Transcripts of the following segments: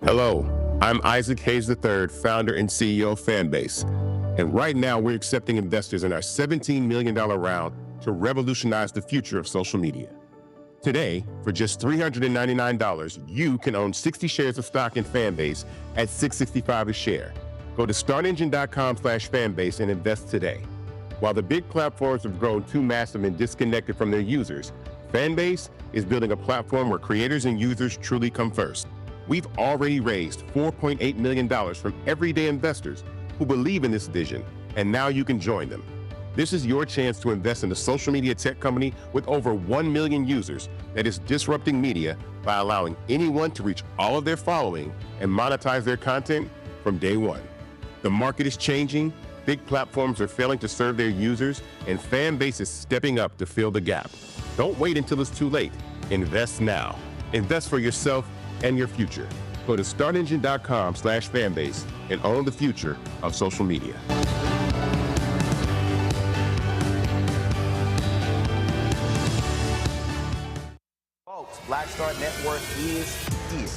Hello, I'm Isaac Hayes III, founder and CEO of Fanbase. And right now we're accepting investors in our $17 million round to revolutionize the future of social media. Today, for just $399, you can own 60 shares of stock in Fanbase at $665 a share. Go to startengine.com/fanbase and invest today. While the big platforms have grown too massive and disconnected from their users, Fanbase is building a platform where creators and users truly come first. We've already raised $4.8 million from everyday investors who believe in this vision, and now you can join them. This is your chance to invest in a social media tech company with over 1 million users that is disrupting media by allowing anyone to reach all of their following and monetize their content from day one. The market is changing, big platforms are failing to serve their users, and Fanbase is stepping up to fill the gap. Don't wait until it's too late. Invest now. Invest for yourself and your future. Go to startengine.com/fanbase and own the future of social media. Folks, Black Star Network is here.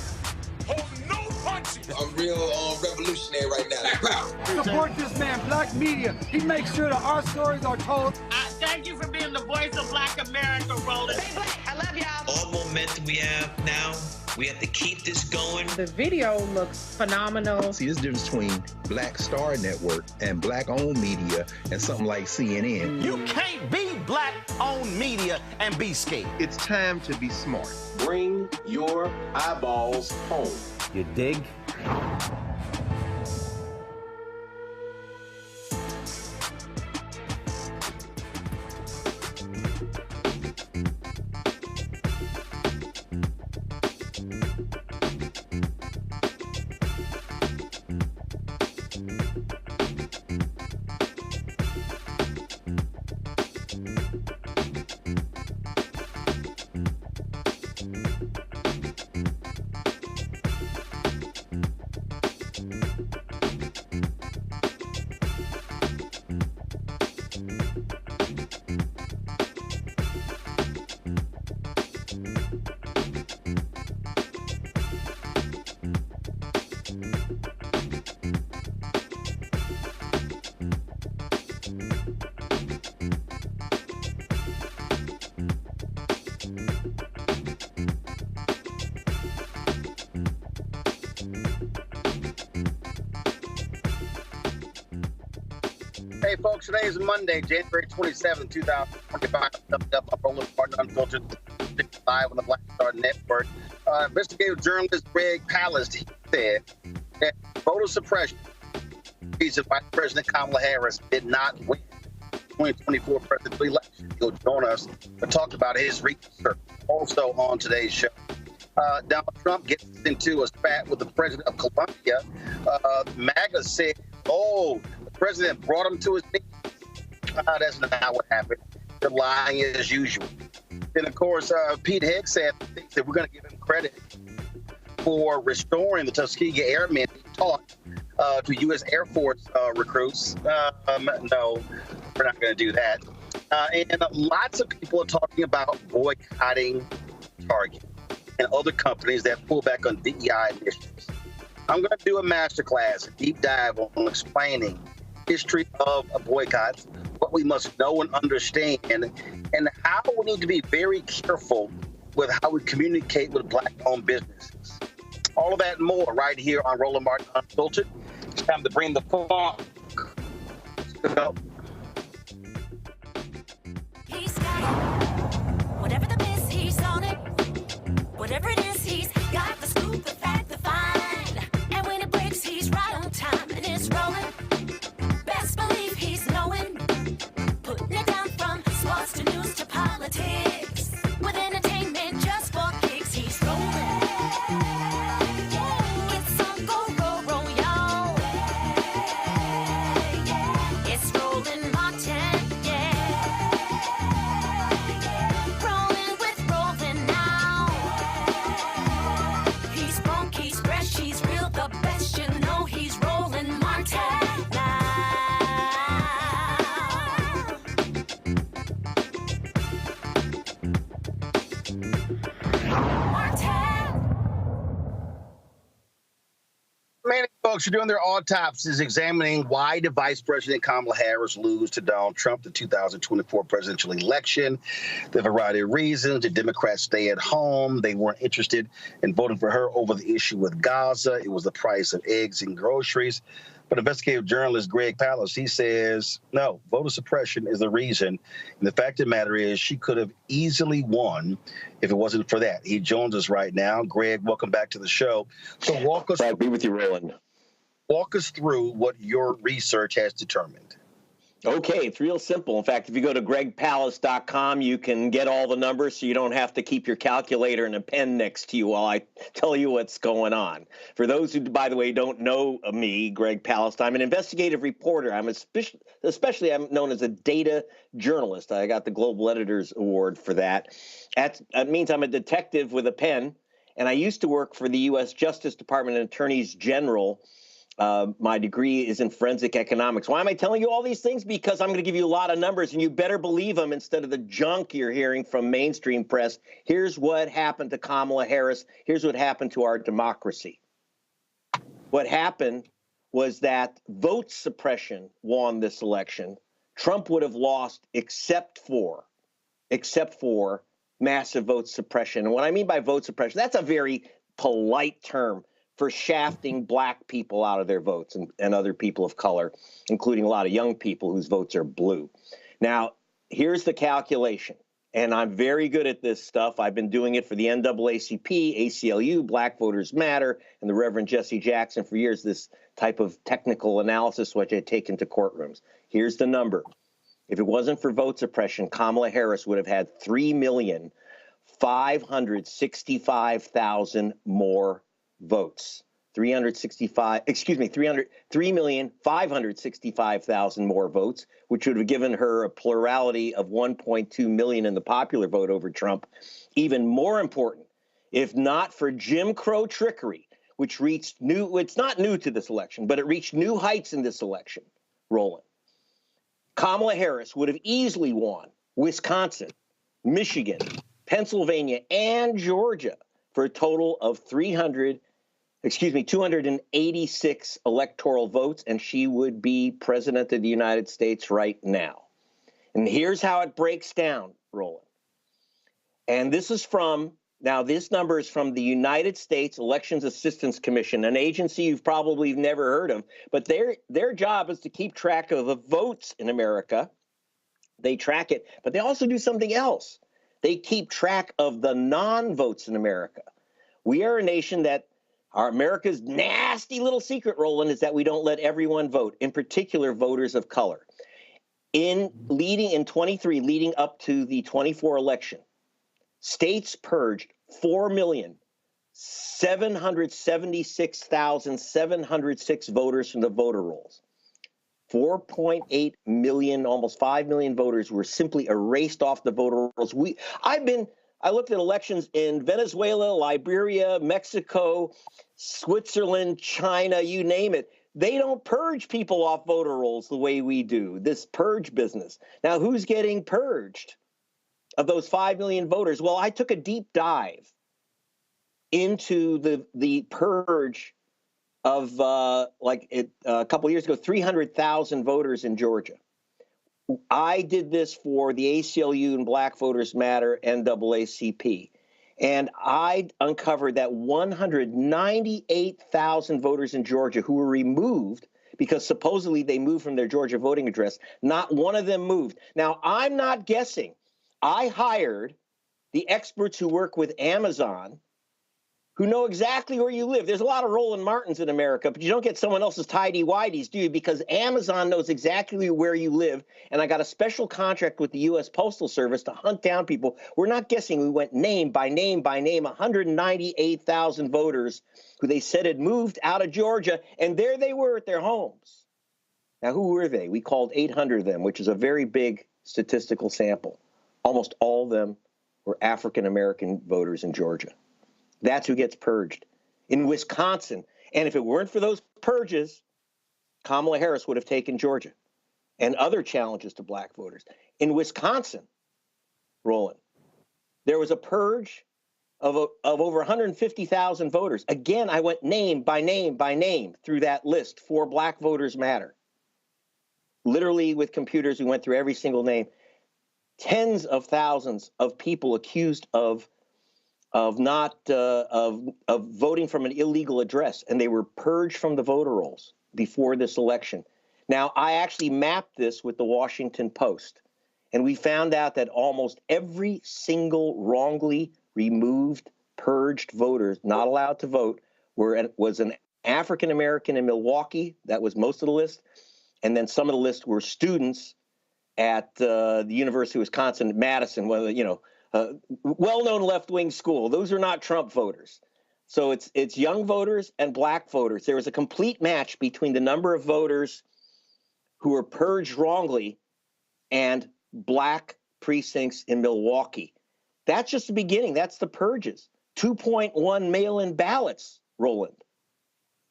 Hold no punches. I'm real revolutionary right now. Support this man, Black Media. He makes sure that our stories are told. Thank you for being the voice of Black America, Roland. Stay black. I love y'all. All momentum we have now, we have to keep this going. The video looks phenomenal. See, there's a difference between Black Star Network and Black-owned media and something like CNN. You can't be Black-owned media and be scared. It's time to be smart. Bring your eyeballs home. You dig? Hey, folks, today is Monday, January 27, 2025. I'm rolling partner Unfiltered live on the Black Star Network. Investigative journalist Greg Palast, he said that voter suppression, reason Vice President Kamala Harris did not win the 2024 presidential election. He'll join us to talk about his research also on today's show. Donald Trump gets into a spat with the president of Colombia. MAGA said, oh, the president brought him to his knees. That's not what happened. They're lying as usual. Then, of course, Pete Hegseth thinks that we're going to give him credit for restoring the Tuskegee Airmen he taught to U.S. Air Force recruits. No, we're not going to do that. And lots of people are talking about boycotting Target and other companies that pull back on DEI initiatives. I'm going to do a masterclass, a deep dive on explaining history of boycotts, what we must know and understand, and how we need to be very careful with how we communicate with Black-owned businesses. All of that and more right here on Roland Martin Unfiltered. It's time to bring the funk. Let's go. He's got it. Whatever the miss, he's on it. Whatever it is, he's got the scoop, the fact, the find. And when it breaks, he's right on time and it's rolling. Best believe he's knowing. Putting it down from sports to news to politics. With entertainment just for kicks, he's rolling. It's on go, roll, roll, y'all. It's Roland Martin, yeah. Rolling with Roland now. He's funk, he's fresh, he's real, the best, you know he's Roland Martin now. Many folks are doing their autopsies examining why did Vice President Kamala Harris lose to Donald Trump the 2024 presidential election. There are a variety of reasons. The Democrats stay at home. They weren't interested in voting for her over the issue with Gaza. It was the price of eggs and groceries. But investigative journalist Greg Palast, he says, no, voter suppression is the reason. And the fact of the matter is she could have easily won if it wasn't for that. He joins us right now. Greg, welcome back to the show. So walk us. Glad to be with you, Roland. Walk us through what your research has determined. Okay, it's real simple. In fact, if you go to gregpalast.com, you can get all the numbers so you don't have to keep your calculator and a pen next to you while I tell you what's going on. For those who, by the way, don't know me, Greg Palast, I'm an investigative reporter. I'm especially I'm known as a data journalist. I got the Global Editors Award for that. That means I'm a detective with a pen, and I used to work for the U.S. Justice Department and Attorneys General. My degree is in forensic economics. Why am I telling you all these things? Because I'm going to give you a lot of numbers, and you better believe them instead of the junk you're hearing from mainstream press. Here's what happened to Kamala Harris. Here's what happened to our democracy. What happened was that vote suppression won this election. Trump would have lost except for massive vote suppression. And what I mean by vote suppression, that's a very polite term for shafting Black people out of their votes and other people of color, including a lot of young people whose votes are blue. Now, here's the calculation, and I'm very good at this stuff. I've been doing it for the NAACP, ACLU, Black Voters Matter, and the Reverend Jesse Jackson for years, this type of technical analysis which I take into courtrooms. Here's the number. If it wasn't for vote suppression, Kamala Harris would have had 3,565,000 more votes. 3,565,000 more votes, which would have given her a plurality of 1.2 million in the popular vote over Trump. Even more important, if not for Jim Crow trickery, which reached it's not new to this election, but it reached new heights in this election, Roland. Kamala Harris would have easily won Wisconsin, Michigan, Pennsylvania, and Georgia for a total of 286 electoral votes, and she would be president of the United States right now. And here's how it breaks down, Roland. And this is this number is from the United States Elections Assistance Commission, an agency you've probably never heard of, but their job is to keep track of the votes in America. They track it, but they also do something else. They keep track of the non-votes in America. We are a nation that America's nasty little secret, Roland, is that we don't let everyone vote, in particular voters of color. In 23, leading up to the 24 election, states purged 4 million 776,706 voters from the voter rolls. 4.8 million, almost 5 million voters were simply erased off the voter rolls. I looked at elections in Venezuela, Liberia, Mexico, Switzerland, China, you name it. They don't purge people off voter rolls the way we do, this purge business. Now, who's getting purged of those 5 million voters? Well, I took a deep dive into the purge of a couple of years ago, 300,000 voters in Georgia. I did this for the ACLU and Black Voters Matter NAACP, and I uncovered that 198,000 voters in Georgia who were removed because supposedly they moved from their Georgia voting address. Not one of them moved. Now, I'm not guessing. I hired the experts who work with Amazon who know exactly where you live. There's a lot of Roland Martins in America, but you don't get someone else's tidy-whities, do you? Because Amazon knows exactly where you live, and I got a special contract with the U.S. Postal Service to hunt down people. We're not guessing. We went name by name by name, 198,000 voters who they said had moved out of Georgia, and there they were at their homes. Now, who were they? We called 800 of them, which is a very big statistical sample. Almost all of them were African-American voters in Georgia. That's who gets purged. In Wisconsin, and if it weren't for those purges, Kamala Harris would have taken Georgia and other challenges to black voters. In Wisconsin, Roland, there was a purge of over 150,000 voters. Again, I went name by name by name through that list for Black Voters Matter. Literally with computers, we went through every single name. Tens of thousands of people accused of voting from an illegal address, and they were purged from the voter rolls before this election. Now, I actually mapped this with the Washington Post, and we found out that almost every single wrongly removed, purged voter not allowed to vote was an African American in Milwaukee. That was most of the list, and then some of the list were students at the University of Wisconsin, Madison, well-known left-wing school. Those are not Trump voters. So it's young voters and black voters. There was a complete match between the number of voters who were purged wrongly and black precincts in Milwaukee. That's just the beginning. That's the purges. 2.1 mail-in ballots, Roland.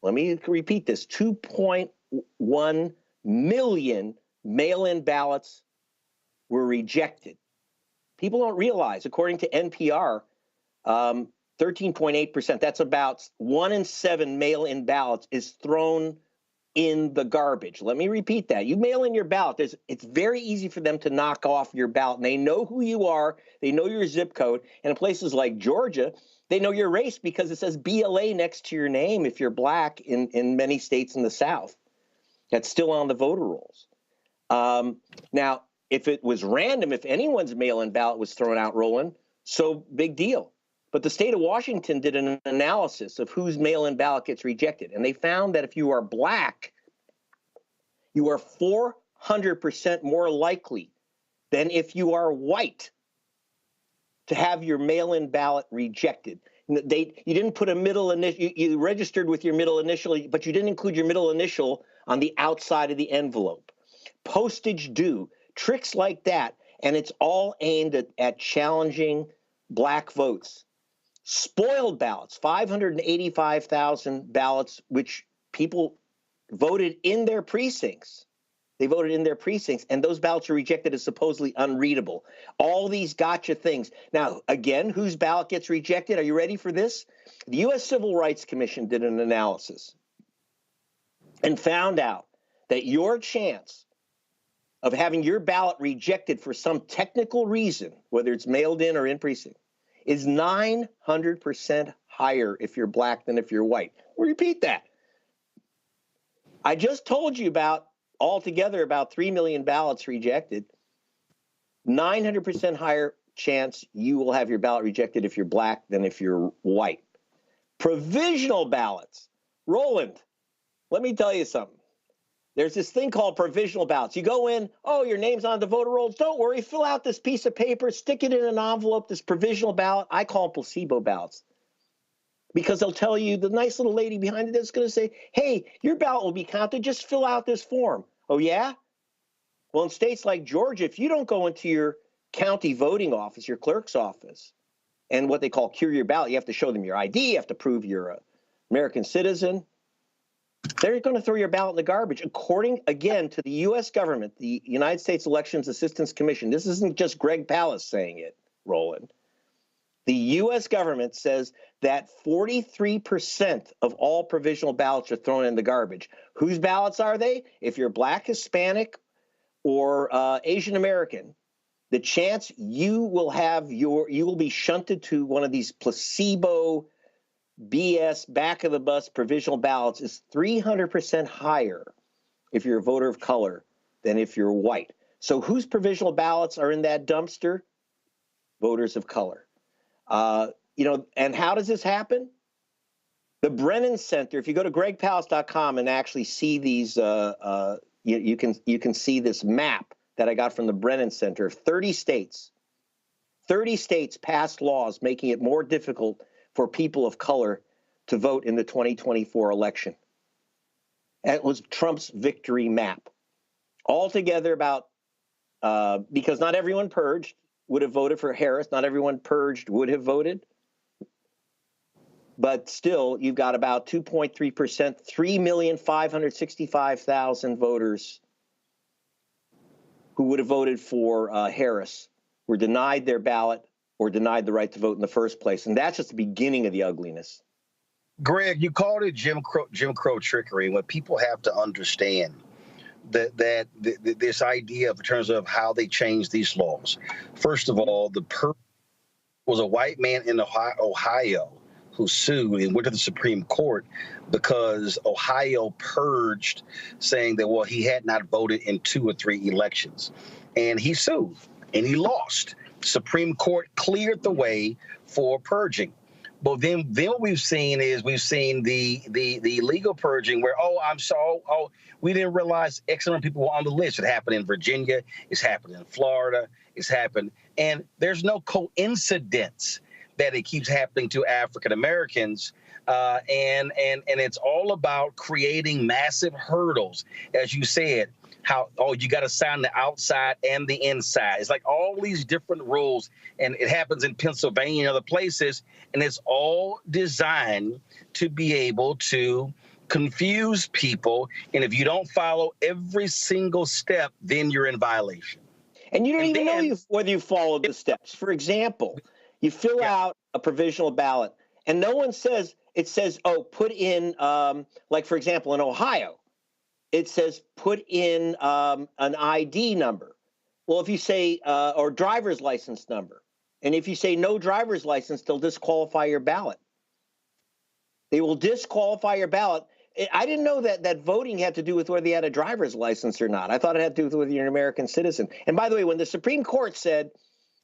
Let me repeat this. 2.1 million mail-in ballots were rejected. People don't realize, according to NPR, 13.8%, that's about 1 in 7 mail-in ballots is thrown in the garbage. Let me repeat that. You mail in your ballot, it's very easy for them to knock off your ballot. And they know who you are. They know your zip code. And in places like Georgia, they know your race because it says BLA next to your name if you're black in many states in the South. That's still on the voter rolls. Now, if it was random, if anyone's mail-in ballot was thrown out, Roland, so big deal. But the state of Washington did an analysis of whose mail-in ballot gets rejected. And they found that if you are black, you are 400% more likely than if you are white to have your mail-in ballot rejected. You didn't put a middle initial, you registered with your middle initial, but you didn't include your middle initial on the outside of the envelope. Postage due. Tricks like that, and it's all aimed at challenging black votes. Spoiled ballots, 585,000 ballots, which people voted in their precincts. They voted in their precincts, and those ballots were rejected as supposedly unreadable. All these gotcha things. Now, again, whose ballot gets rejected? Are you ready for this? The U.S. Civil Rights Commission did an analysis and found out that your chance of having your ballot rejected for some technical reason, whether it's mailed in or in precinct, is 900% higher if you're black than if you're white. We'll repeat that. I just told you about altogether about 3 million ballots rejected. 900% higher chance you will have your ballot rejected if you're black than if you're white. Provisional ballots. Roland, let me tell you something. There's this thing called provisional ballots. You go in, oh, your name's on the voter rolls. Don't worry, fill out this piece of paper, stick it in an envelope, this provisional ballot. I call them placebo ballots. because they'll tell you, the nice little lady behind it is going to say, hey, your ballot will be counted. Just fill out this form. Oh, yeah? Well, in states like Georgia, if you don't go into your county voting office, your clerk's office, and what they call cure your ballot, you have to show them your ID, you have to prove you're an American citizen. They're going to throw your ballot in the garbage. According, again, to the U.S. government, the United States Elections Assistance Commission, this isn't just Greg Palast saying it, Roland. The U.S. government says that 43% of all provisional ballots are thrown in the garbage. Whose ballots are they? If you're Black, Hispanic, or Asian American, the chance you will be shunted to one of these placebo BS back of the bus provisional ballots is 300% higher if you're a voter of color than if you're white. So whose provisional ballots are in that dumpster? Voters of color. And how does this happen? The Brennan Center, if you go to gregpalast.com and actually see these, you can see this map that I got from the Brennan Center. 30 states passed laws making it more difficult for people of color to vote in the 2024 election. That was Trump's victory map. Altogether about, because not everyone purged would have voted for Harris, not everyone purged would have voted, but still you've got about 2.3%, 3,565,000 voters who would have voted for Harris were denied their ballot or denied the right to vote in the first place. And that's just the beginning of the ugliness. Greg, you called it Jim Crow trickery. What people have to understand that this idea in terms of how they changed these laws. First of all, the was a white man in Ohio who sued and went to the Supreme Court because Ohio purged, saying that, well, he had not voted in 2 or 3 elections. And he sued and he lost. Supreme Court cleared the way for purging. But then what we've seen the legal purging where, we didn't realize X amount of people were on the list. It happened in Virginia. It's happened in Florida. It's happened. And there's no coincidence that it keeps happening to African Americans. And it's all about creating massive hurdles. As you said, you got to sign the outside and the inside. It's like all these different rules, and it happens in Pennsylvania and other places, and it's all designed to be able to confuse people. And if you don't follow every single step, then you're in violation. And you don't even know whether you followed the steps. For example, you fill out a provisional ballot, and no one says, it says, put in, like, for example, in Ohio, it says put in an ID number. Well, if you say, or driver's license number, and if you say no driver's license, they'll disqualify your ballot. They will disqualify your ballot. I didn't know that voting had to do with whether you had a driver's license or not. I thought it had to do with whether you're an American citizen. And by the way, when the Supreme Court said,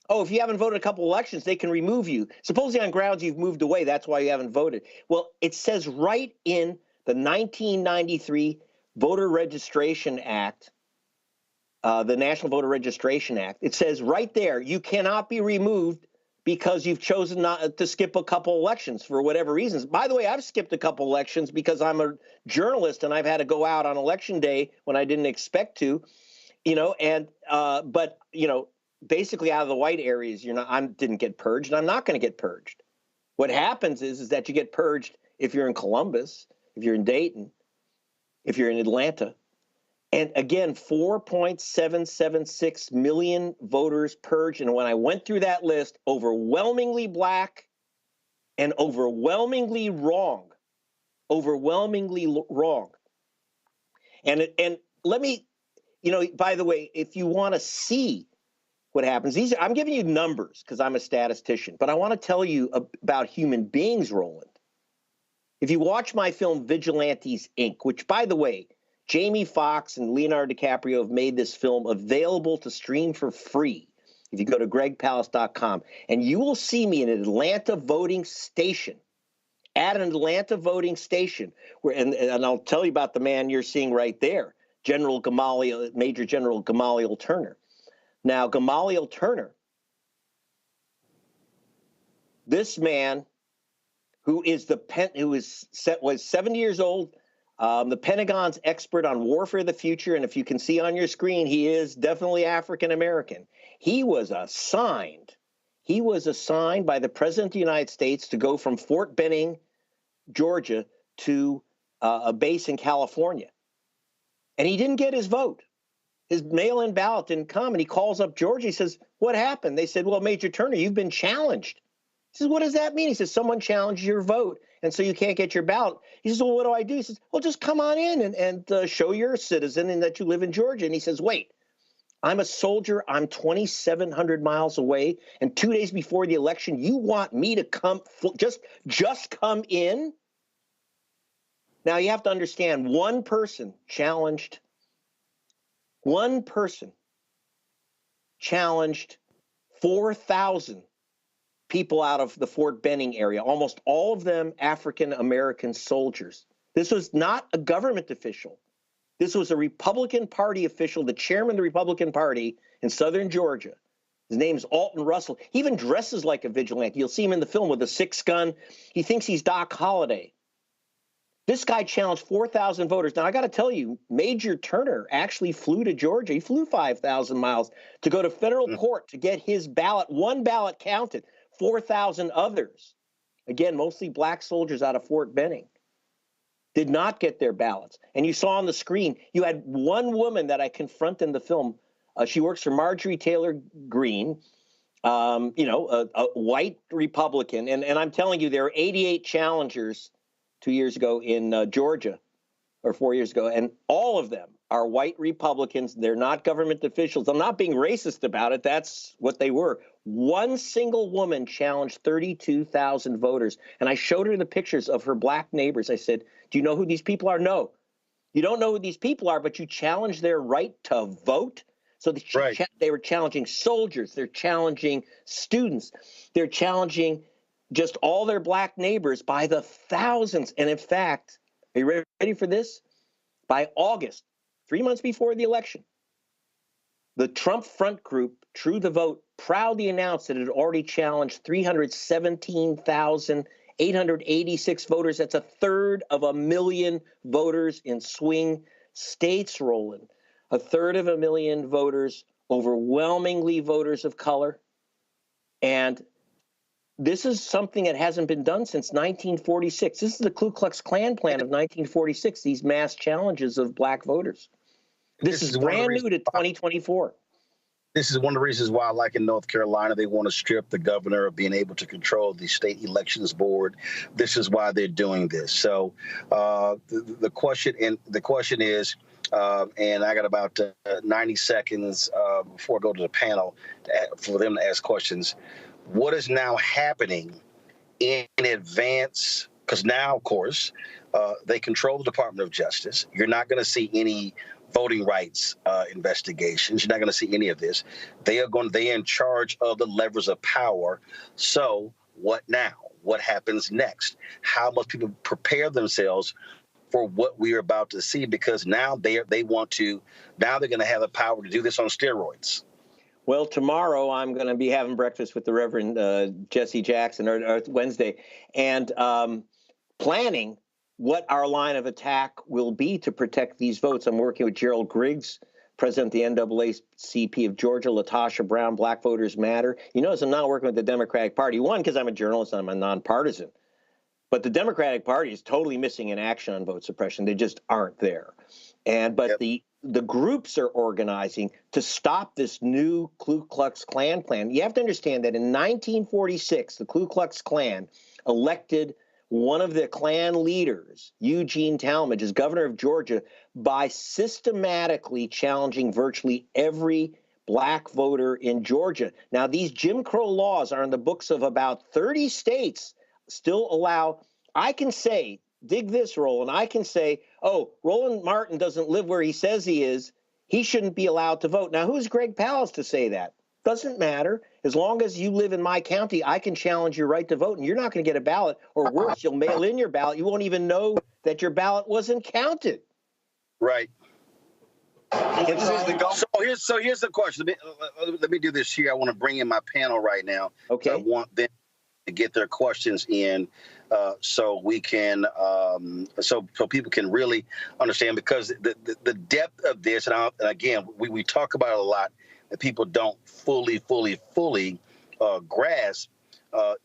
if you haven't voted a couple elections, they can remove you, supposedly on grounds you've moved away, that's why you haven't voted. Well, it says right in the 1993 Voter Registration Act, the National Voter Registration Act, it says right there, you cannot be removed because you've chosen not to skip a couple elections for whatever reasons. By the way, I've skipped a couple elections because I'm a journalist and I've had to go out on election day when I didn't expect to, but basically out of the white areas, I didn't get purged and I'm not going to get purged. What happens is that you get purged if you're in Columbus, if you're in Dayton, if you're in Atlanta. And again, 4.776 million voters purged. And when I went through that list, overwhelmingly Black and overwhelmingly wrong. Overwhelmingly wrong. And let me, by the way, if you want to see what happens, I'm giving you numbers because I'm a statistician, but I want to tell you about human beings, Roland. If you watch my film Vigilantes, Inc., which, by the way, Jamie Foxx and Leonardo DiCaprio have made this film available to stream for free. If you go to gregpalast.com, and you will see me in an Atlanta voting station, where, and I'll tell you about the man you're seeing right there, Major General Gamaliel Turner. Now, Gamaliel Turner, this man who was 70 years old, the Pentagon's expert on warfare of the future, and if you can see on your screen, he is definitely African American. He was assigned by the President of the United States to go from Fort Benning, Georgia, to a base in California. And he didn't get his vote. His mail-in ballot didn't come, and he calls up Georgia. He says, what happened? They said, well, Major Turner, you've been challenged. He says, what does that mean? He says, someone challenged your vote, and so you can't get your ballot. He says, well, what do I do? He says, well, just come on in and show you're a citizen and that you live in Georgia. And he says, wait, I'm a soldier. I'm 2,700 miles away, and 2 days before the election, you want me to come, just come in? Now, you have to understand, one person challenged 4,000 people out of the Fort Benning area, almost all of them African-American soldiers. This was not a government official. This was a Republican Party official, the chairman of the Republican Party in southern Georgia. His name's Alton Russell. He even dresses like a vigilante. You'll see him in the film with a 6-gun. He thinks he's Doc Holliday. This guy challenged 4,000 voters. Now, I got to tell you, Major Turner actually flew to Georgia. He flew 5,000 miles to go to federal court to get his ballot, one ballot counted, 4,000 others. Again, mostly black soldiers out of Fort Benning did not get their ballots. And you saw on the screen, you had one woman that I confront in the film. She works for Marjorie Taylor Greene, a white Republican. And I'm telling you, there are 88 challengers 2 years ago in Georgia, or 4 years ago, and all of them are white Republicans. They're not government officials. I'm not being racist about it. That's what they were. One single woman challenged 32,000 voters, and I showed her the pictures of her black neighbors. I said, do you know who these people are? No. You don't know who these people are, but you challenge their right to vote? So they were challenging soldiers. They're challenging students. They're challenging just all their black neighbors by the thousands. And in fact, are you ready for this? By August, 3 months before the election, the Trump front group, True the Vote, proudly announced that it had already challenged 317,886 voters. That's 1/3 million voters in swing states, Roland. 1/3 million voters, overwhelmingly voters of color. And this is something that hasn't been done since 1946. This is the Ku Klux Klan plan of 1946, these mass challenges of black voters. This is brand new to 2024. This is one of the reasons why, like in North Carolina, they want to strip the governor of being able to control the state elections board. This is why they're doing this. So the question is, and I got about 90 seconds before I go to the panel for them to ask questions. What is now happening in advance? Because now, of course, they control the Department of Justice. You're not going to see any voting rights investigations. You're not going to see any of this. They're in charge of the levers of power. So what now? What happens next? How must people prepare themselves for what we are about to see? Because now they're going to have the power to do this on steroids. Well, tomorrow I'm going to be having breakfast with the Reverend Jesse Jackson, or Wednesday, and planning what our line of attack will be to protect these votes. I'm working with Gerald Griggs, president of the NAACP of Georgia, Latasha Brown, Black Voters Matter. You notice I'm not working with the Democratic Party. One, because I'm a journalist and I'm a nonpartisan. But the Democratic Party is totally missing in action on vote suppression. They just aren't there. But the groups are organizing to stop this new Ku Klux Klan plan. You have to understand that in 1946, the Ku Klux Klan elected one of the Klan leaders, Eugene Talmadge, as governor of Georgia by systematically challenging virtually every black voter in Georgia. Now, these Jim Crow laws are in the books of about 30 states, still allow, I can say, dig this, Roland, I can say, oh, Roland Martin doesn't live where he says he is. He shouldn't be allowed to vote. Now, who's Greg Palast to say that? Doesn't matter. As long as you live in my county, I can challenge your right to vote, and you're not going to get a ballot, or worse, you'll mail in your ballot. You won't even know that your ballot wasn't counted. Right. So here's the question. Let me do this here. I want to bring in my panel right now. Okay. I want them to get their questions in. so we can, so people can really understand, because the depth of this, and again, we talk about it a lot, that people don't fully grasp,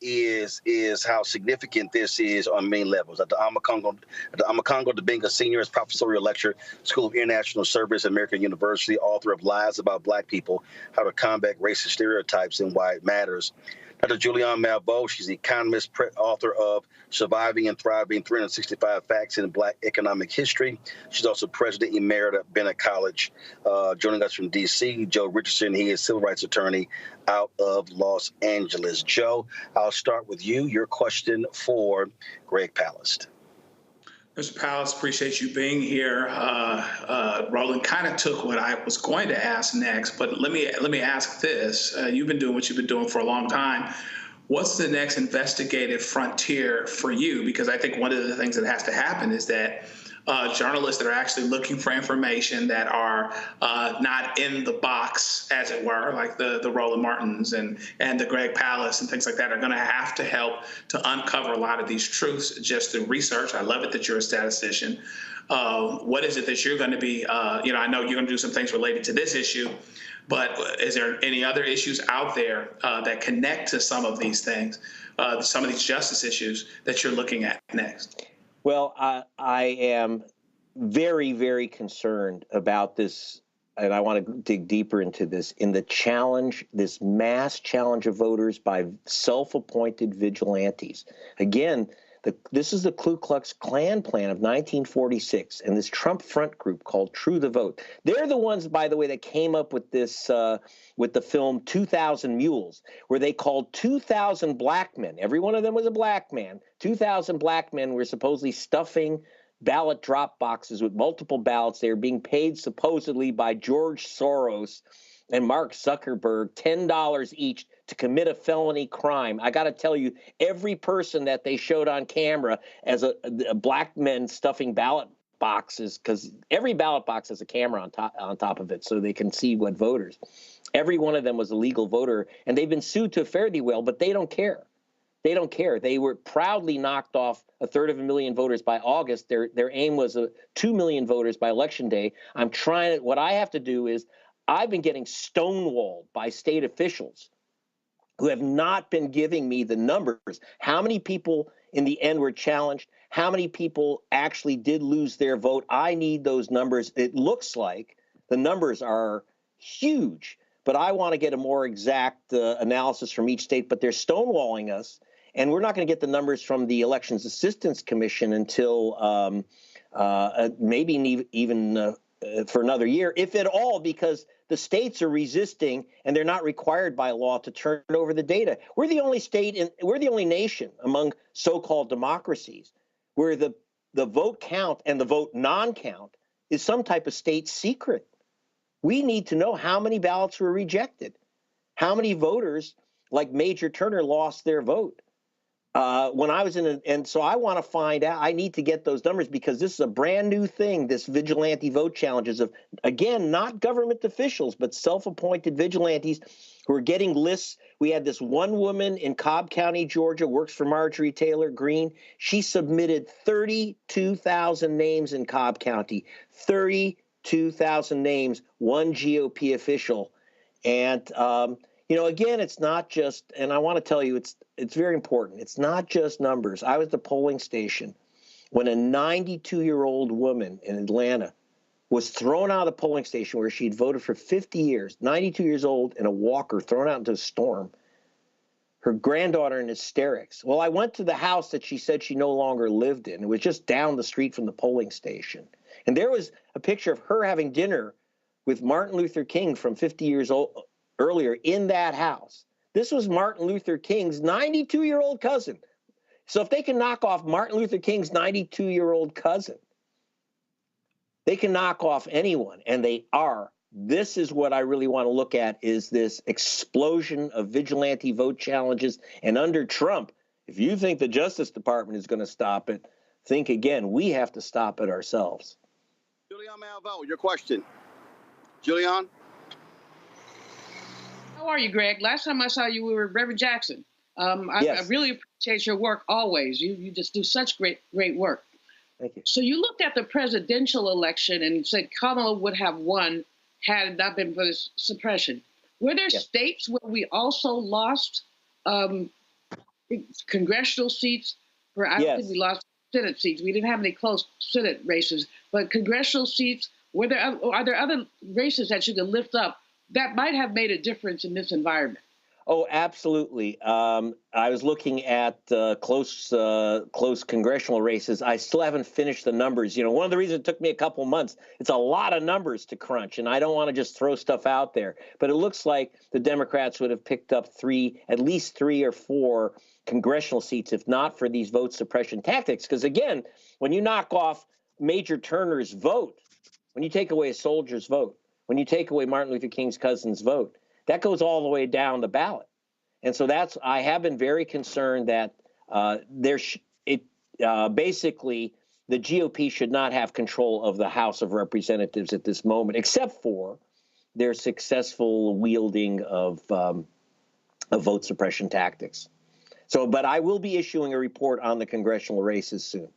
is how significant this is on many levels. At the Amakongo Dibinga Senior is professorial lecturer, School of International Service, American University, author of Lies About Black People, How to Combat Racist Stereotypes and Why It Matters. Dr. Julianne Malveaux, she's the economist, author of Surviving and Thriving, 365 Facts in Black Economic History. She's also President Emerita at Bennett College. Joining us from D.C., Joe Richardson. He is civil rights attorney out of Los Angeles. Joe, I'll start with you. Your question for Greg Palast. Mr. Palast, appreciate you being here. Roland kind of took what I was going to ask next, but let me ask this. You've been doing what you've been doing for a long time. What's the next investigative frontier for you? Because I think one of the things that has to happen is that journalists that are actually looking for information that are not in the box, as it were, like the Roland Martins and the Greg Palast and things like that, are going to have to help to uncover a lot of these truths just through research. I love it that you're a statistician. What is it that you're going to be, I know you're going to do some things related to this issue, but is there any other issues out there that connect to some of these things, some of these justice issues that you're looking at next? Well, I am very, very concerned about this, and I want to dig deeper into this, in the challenge, this mass challenge of voters by self-appointed vigilantes. Again, this is the Ku Klux Klan plan of 1946 and this Trump front group called True the Vote. They're the ones, by the way, that came up with this, with the film 2,000 Mules, where they called 2,000 black men. Every one of them was a black man. 2,000 black men were supposedly stuffing ballot drop boxes with multiple ballots. They were being paid supposedly by George Soros and Mark Zuckerberg $10 each to commit a felony crime. I got to tell you, every person that they showed on camera as a black men stuffing ballot boxes, because every ballot box has a camera on top of it so they can see what voters. Every one of them was a legal voter, and they've been sued to fare thee well, but they don't care. They don't care. They were proudly knocked off 1/3 voters by August. Their aim was 2 million voters by Election Day. What I have to do is, I've been getting stonewalled by state officials who have not been giving me the numbers. How many people in the end were challenged? How many people actually did lose their vote? I need those numbers. It looks like the numbers are huge, but I want to get a more exact analysis from each state, but they're stonewalling us. And we're not going to get the numbers from the Elections Assistance Commission until maybe even for another year, if at all, because the states are resisting and they're not required by law to turn over the data. We're the only state, we're the only nation among so-called democracies where the vote count and the vote non-count is some type of state secret. We need to know how many ballots were rejected, how many voters like Major Turner lost their vote. When I was and so I want to find out, I need to get those numbers, because this is a brand new thing, this vigilante vote challenges of, again, not government officials, but self-appointed vigilantes who are getting lists. We had this one woman in Cobb County, Georgia, works for Marjorie Taylor Greene. She submitted 32,000 names in Cobb County, 32,000 names, one GOP official. And, again, it's not just, and I want to tell you, it's very important. It's not just numbers. I was at the polling station when a 92-year-old woman in Atlanta was thrown out of the polling station where she'd voted for 50 years, 92 years old, in a walker, thrown out into a storm. Her granddaughter in hysterics. Well, I went to the house that she said she no longer lived in. It was just down the street from the polling station. And there was a picture of her having dinner with Martin Luther King from 50 years old earlier in that house. This was Martin Luther King's 92-year-old cousin. So if they can knock off Martin Luther King's 92-year-old cousin, they can knock off anyone, and they are. This is what I really want to look at, is this explosion of vigilante vote challenges. And under Trump, if you think the Justice Department is going to stop it, think again. We have to stop it ourselves. Julianne Malveaux, your question. Julianne? How are you, Greg? Last time I saw you, we were at Reverend Jackson. Yes. I really appreciate appreciate your work always. You just do such great work. Thank you. So you looked at the presidential election and said Kamala would have won had it not been for this suppression. Were there states where we also lost congressional seats? I don't think we lost Senate seats. We didn't have any close Senate races, but congressional seats. Are there other races that you can lift up that might have made a difference in this environment? Oh, absolutely. I was looking at close congressional races. I still haven't finished the numbers. You know, one of the reasons it took me a couple months, it's a lot of numbers to crunch, and I don't want to just throw stuff out there. But it looks like the Democrats would have picked up at least three or four congressional seats, if not for these vote suppression tactics. Because again, when you knock off Major Turner's vote, when you take away a soldier's vote, when you take away Martin Luther King's cousin's vote, that goes all the way down the ballot. And so I have been very concerned that basically the GOP should not have control of the House of Representatives at this moment, except for their successful wielding of vote suppression tactics. So, but I will be issuing a report on the congressional races soon.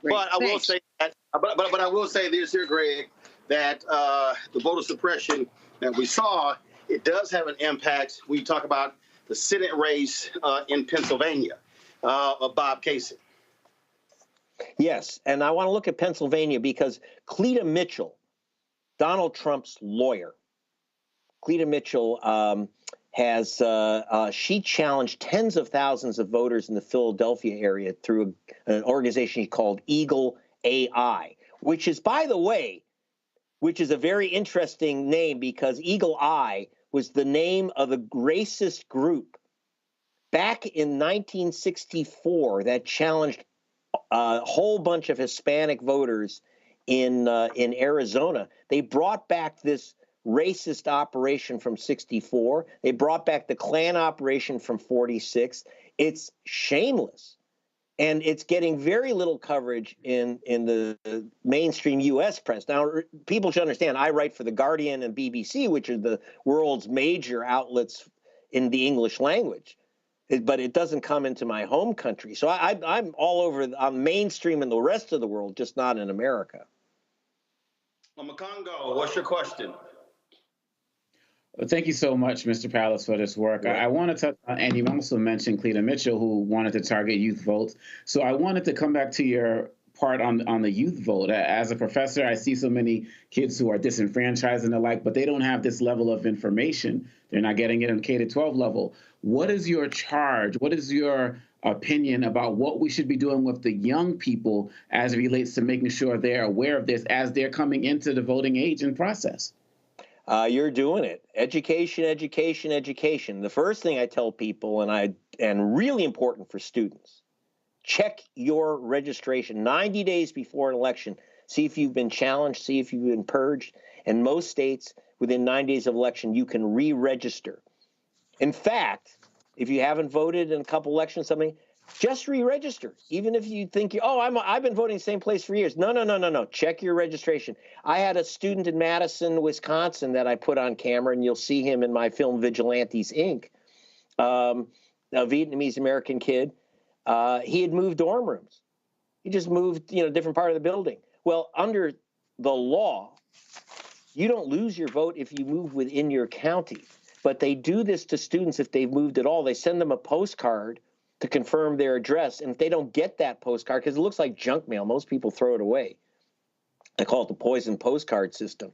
But I will say that, but I will say this here, Greg, that the voter suppression that we saw, it does have an impact when you talk about the Senate race in Pennsylvania of Bob Kasich. Yes, and I want to look at Pennsylvania because Cleta Mitchell, Donald Trump's lawyer, Cleta Mitchell she challenged tens of thousands of voters in the Philadelphia area through an organization called Eagle AI, which is, by the way, a very interesting name because Eagle Eye was the name of a racist group back in 1964 that challenged a whole bunch of Hispanic voters in Arizona. They brought back this racist operation from 64. They brought back the Klan operation from 46. It's shameless. And it's getting very little coverage in the mainstream U.S. press. Now, people should understand, I write for The Guardian and BBC, which are the world's major outlets in the English language. But it doesn't come into my home country. So I'm all over, I'm mainstream in the rest of the world, just not in America. Makongo, what's your question? Well, thank you so much, Mr. Palast, for this work. I want to touch on, and you also mentioned Cleta Mitchell, who wanted to target youth votes. So I wanted to come back to your part on the youth vote. As a professor, I see so many kids who are disenfranchised and the like, but they don't have this level of information. They're not getting it on K-12 level. What is your charge? What is your opinion about what we should be doing with the young people as it relates to making sure they're aware of this as they're coming into the voting age and process? You're doing it. Education, education, education. The first thing I tell people, and really important for students, check your registration 90 days before an election. See if you've been challenged, see if you've been purged. In most states, within 9 days of election, you can re-register. In fact, if you haven't voted in a couple elections, just re-register. Even if you think, I've been voting the same place for years. No. Check your registration. I had a student in Madison, Wisconsin that I put on camera, and you'll see him in my film Vigilantes, Inc., a Vietnamese-American kid. He had moved dorm rooms. He just moved, different part of the building. Well, under the law, you don't lose your vote if you move within your county. But they do this to students if they've moved at all. They send them a postcard to confirm their address. And if they don't get that postcard, because it looks like junk mail, most people throw it away. I call it the poison postcard system.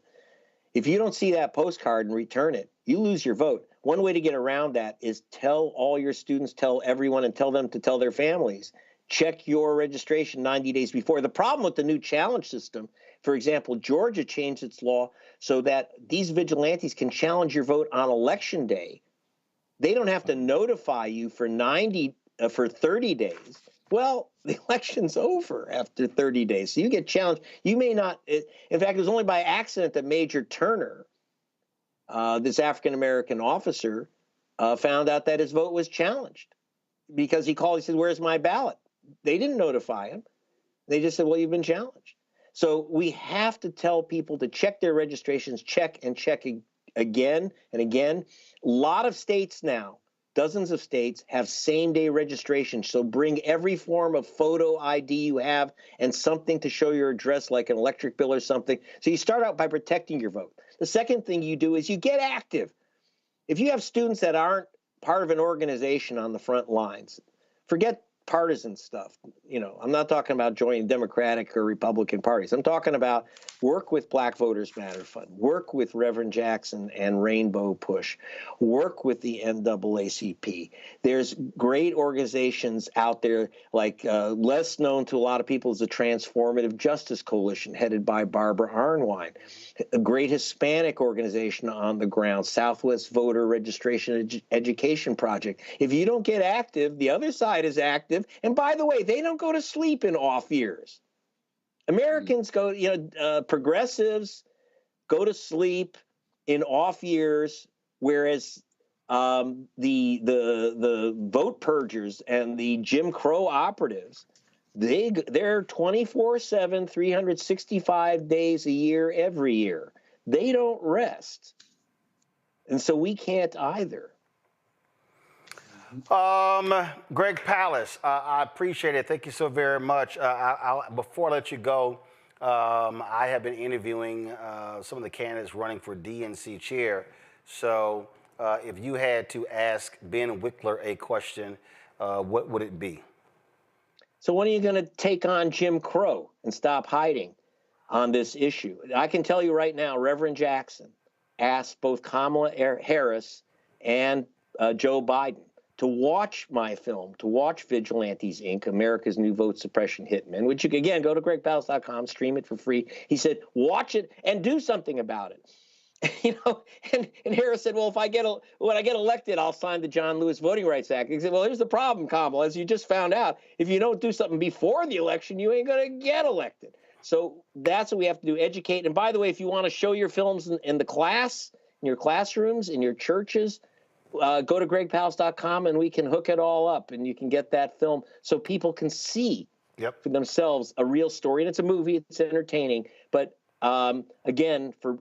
If you don't see that postcard and return it, you lose your vote. One way to get around that is tell all your students, tell everyone, and tell them to tell their families. Check your registration 90 days before. The problem with the new challenge system, for example, Georgia changed its law so that these vigilantes can challenge your vote on election day. They don't have to notify you for 30 days. Well, the election's over after 30 days. So you get challenged. You may not. In fact, it was only by accident that Major Turner, this African-American officer, found out that his vote was challenged because he called. He said, "Where's my ballot?" They didn't notify him. They just said, "Well, you've been challenged." So we have to tell people to check their registrations, check and check again and again. A lot of states now dozens of states have same-day registration. So bring every form of photo ID you have and something to show your address, like an electric bill or something. So you start out by protecting your vote. The second thing you do is you get active. If you have students that aren't part of an organization on the front lines, forget partisan stuff. You know, I'm not talking about joining Democratic or Republican parties. I'm talking about work with Black Voters Matter Fund, work with Reverend Jackson and Rainbow Push, work with the NAACP. There's great organizations out there, like less known to a lot of people is the Transformative Justice Coalition, headed by Barbara Arnwine. A great Hispanic organization on the ground, Southwest Voter Registration Education Project. If you don't get active, the other side is active. And by the way, they don't go to sleep in off years. Americans go, progressives go to sleep in off years, whereas the vote purgers and the Jim Crow operatives, they're 24/7, 365 days a year, every year. They don't rest. And so we can't either. Greg Palast, I appreciate it. Thank you so very much. Before I let you go, I have been interviewing some of the candidates running for DNC chair. So if you had to ask Ben Wikler a question, what would it be? So when are you going to take on Jim Crow and stop hiding on this issue? I can tell you right now, Reverend Jackson asked both Kamala Harris and Joe Biden to watch my film, to watch Vigilantes, Inc., America's New Vote Suppression Hitmen, which you can, again, go to gregpalast.com, stream it for free. He said, watch it and do something about it. And Harris said, well, when I get elected, I'll sign the John Lewis Voting Rights Act. He said, well, here's the problem, Kamala, as you just found out. If you don't do something before the election, you ain't going to get elected. So that's what we have to do, educate. And by the way, if you want to show your films in the class, in your classrooms, in your churches, go to gregpalast.com and we can hook it all up and you can get that film so people can see for themselves a real story. And it's a movie, it's entertaining. But again, for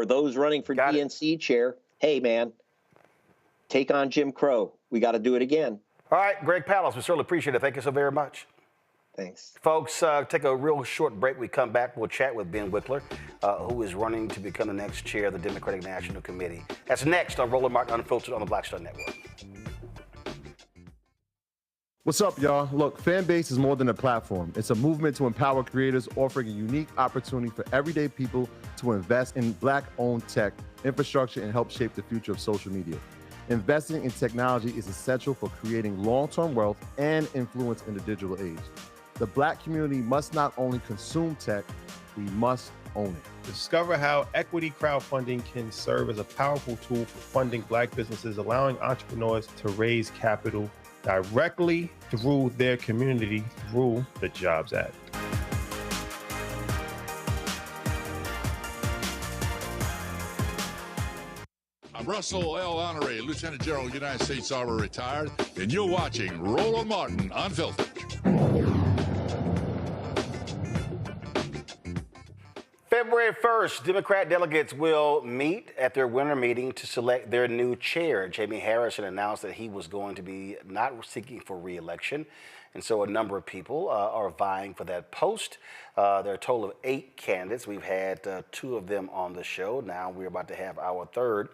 those running for DNC chair, hey, man, take on Jim Crow. We got to do it again. All right, Greg Palast, we certainly appreciate it. Thank you so very much. Thanks. Folks, take a real short break. We come back, we'll chat with Ben Wikler, who is running to become the next chair of the Democratic National Committee. That's next on Roland Martin Unfiltered on the Black Star Network. What's up, y'all? Look, Fanbase is more than a platform. It's a movement to empower creators, offering a unique opportunity for everyday people to invest in Black-owned tech, infrastructure, and help shape the future of social media. Investing in technology is essential for creating long-term wealth and influence in the digital age. The Black community must not only consume tech, we must own it. Discover how equity crowdfunding can serve as a powerful tool for funding Black businesses, allowing entrepreneurs to raise capital directly through their community through the Jobs Act. I'm Russell L. Honoré, Lieutenant General, United States Army, retired, and you're watching Roland Martin Unfiltered. February 1st, Democrat delegates will meet at their winter meeting to select their new chair. Jamie Harrison announced that he was going to be not seeking for re-election, and so a number of people are vying for that post. There are a total of 8 candidates. We've had 2 of them on the show. Now we're about to have our third.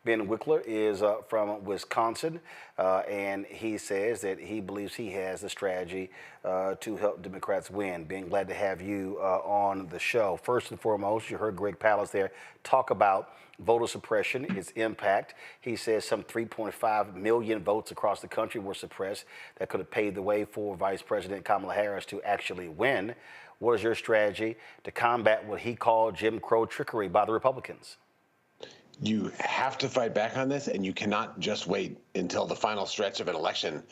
Ben Wikler is from Wisconsin, and he says that he believes he has the strategy to help Democrats win. Ben, glad to have you on the show. First and foremost, you heard Greg Palast there talk about voter suppression, its impact. He says some 3.5 million votes across the country were suppressed that could have paved the way for Vice President Kamala Harris to actually win. What is your strategy to combat what he called Jim Crow trickery by the Republicans? You have to fight back on this, and you cannot just wait until the final stretch of an election.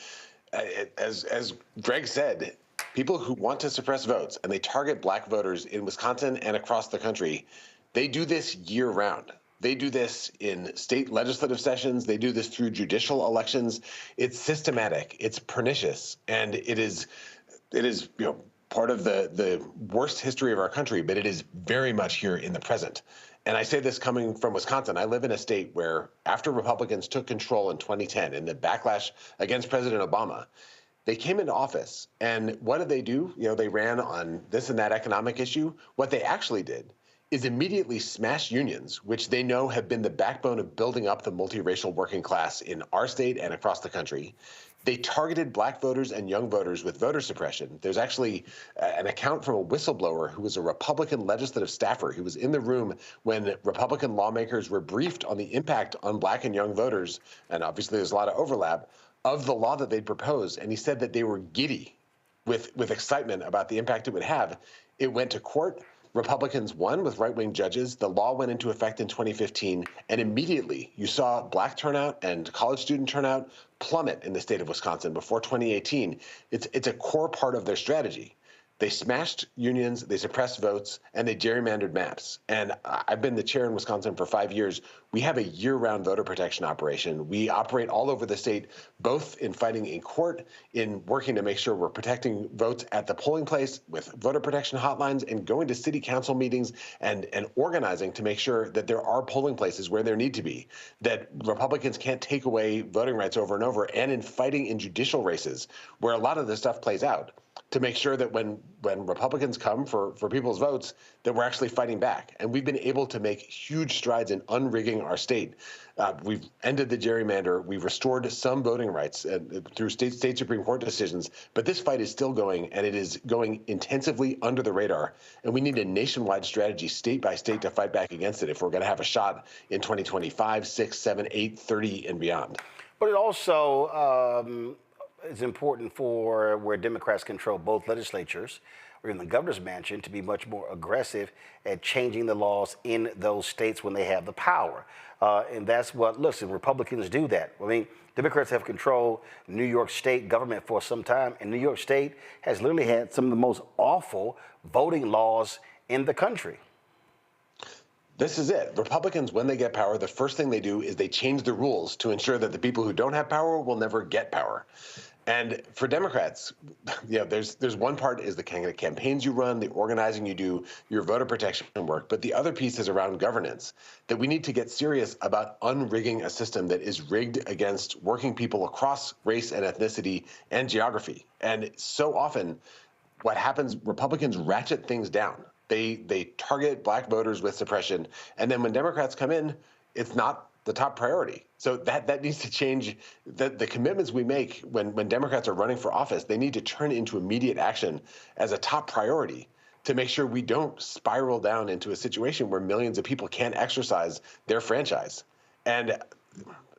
As Greg said, people who want to suppress votes, and they target Black voters in Wisconsin and across the country, they do this year-round. They do this in state legislative sessions. They do this through judicial elections. It's systematic. It's pernicious, and it is part of the worst history of our country, but it is very much here in the present. And I say this coming from Wisconsin. I live in a state where after Republicans took control in 2010 in the backlash against President Obama, they came into office, and what did they do? They ran on this and that economic issue. What they actually did is immediately smash unions, which they know have been the backbone of building up the multiracial working class in our state and across the country. They targeted black voters and young voters with voter suppression. There's actually an account from a whistleblower who was a Republican legislative staffer who was in the room when Republican lawmakers were briefed on the impact on black and young voters, and obviously there's a lot of overlap, of the law that they'd proposed. And he said that they were giddy with excitement about the impact it would have. It went to court. Republicans won with right-wing judges. The law went into effect in 2015, and immediately you saw black turnout and college student turnout plummet in the state of Wisconsin before 2018. It's a core part of their strategy. They smashed unions, they suppressed votes, and they gerrymandered maps. And I've been the chair in Wisconsin for 5 years. We have a year-round voter protection operation. We operate all over the state, both in fighting in court, in working to make sure we're protecting votes at the polling place with voter protection hotlines, and going to city council meetings and organizing to make sure that there are polling places where there need to be, that Republicans can't take away voting rights over and over, and in fighting in judicial races where a lot of this stuff plays out, to make sure that when Republicans come for people's votes, that we're actually fighting back. And we've been able to make huge strides in unrigging our state. We've ended the gerrymander. We've restored some voting rights through state Supreme Court decisions. But this fight is still going, and it is going intensively under the radar. And we need a nationwide strategy, state by state, to fight back against it if we're going to have a shot in 2025, 6, 7, 8, 30, and beyond. But it also it's important for where Democrats control both legislatures or in the governor's mansion to be much more aggressive at changing the laws in those states when they have the power. And that's what, listen, Republicans do that. I mean, Democrats have controlled New York State government for some time, and New York State has literally had some of the most awful voting laws in the country. This is it. Republicans, when they get power, the first thing they do is they change the rules to ensure that the people who don't have power will never get power. And for Democrats, there's one part is the kind of campaigns you run, the organizing you do, your voter protection work. But the other piece is around governance, that we need to get serious about unrigging a system that is rigged against working people across race and ethnicity and geography. And so often what happens, Republicans ratchet things down. They target black voters with suppression. And then when Democrats come in, it's not the top priority. So that needs to change. The commitments we make when Democrats are running for office, they need to turn into immediate action as a top priority to make sure we don't spiral down into a situation where millions of people can't exercise their franchise. And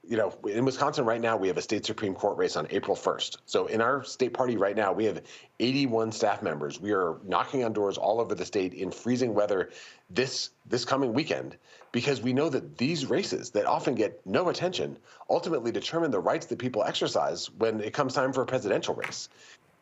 in Wisconsin right now, we have a state Supreme Court race on April 1st. So in our state party right now, we have 81 staff members. We are knocking on doors all over the state in freezing weather this coming weekend, because we know that these races that often get no attention ultimately determine the rights that people exercise when it comes time for a presidential race.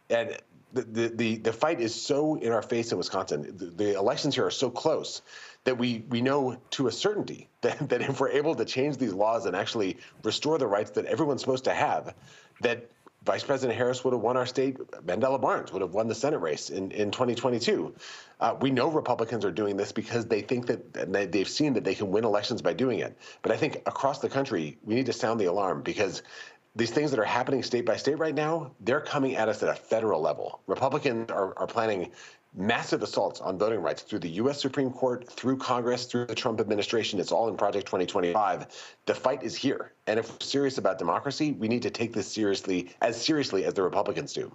And the fight is so in our face in Wisconsin. The elections here are so close that we know to a certainty that if we're able to change these laws and actually restore the rights that everyone's supposed to have, that Vice President Harris would have won our state. Mandela Barnes would have won the Senate race in 2022. We know Republicans are doing this because they think that they've seen that they can win elections by doing it. But I think across the country, we need to sound the alarm, because these things that are happening state by state right now, they're coming at us at a federal level. Republicans are planning massive assaults on voting rights through the U.S. Supreme Court, through Congress, through the Trump administration. It's all in Project 2025. The fight is here. And if we're serious about democracy, we need to take this seriously as the Republicans do.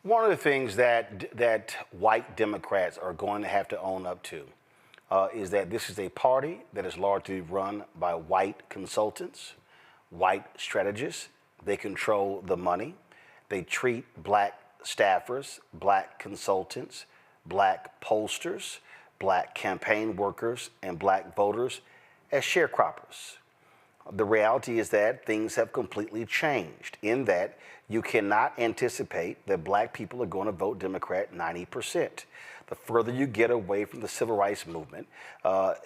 One of the things that white Democrats are going to have to own up to is that this is a party that is largely run by white consultants, white strategists. They control the money. They treat black staffers, black consultants, black pollsters, black campaign workers, and black voters as sharecroppers. The reality is that things have completely changed in that you cannot anticipate that black people are going to vote Democrat 90%. The further you get away from the civil rights movement,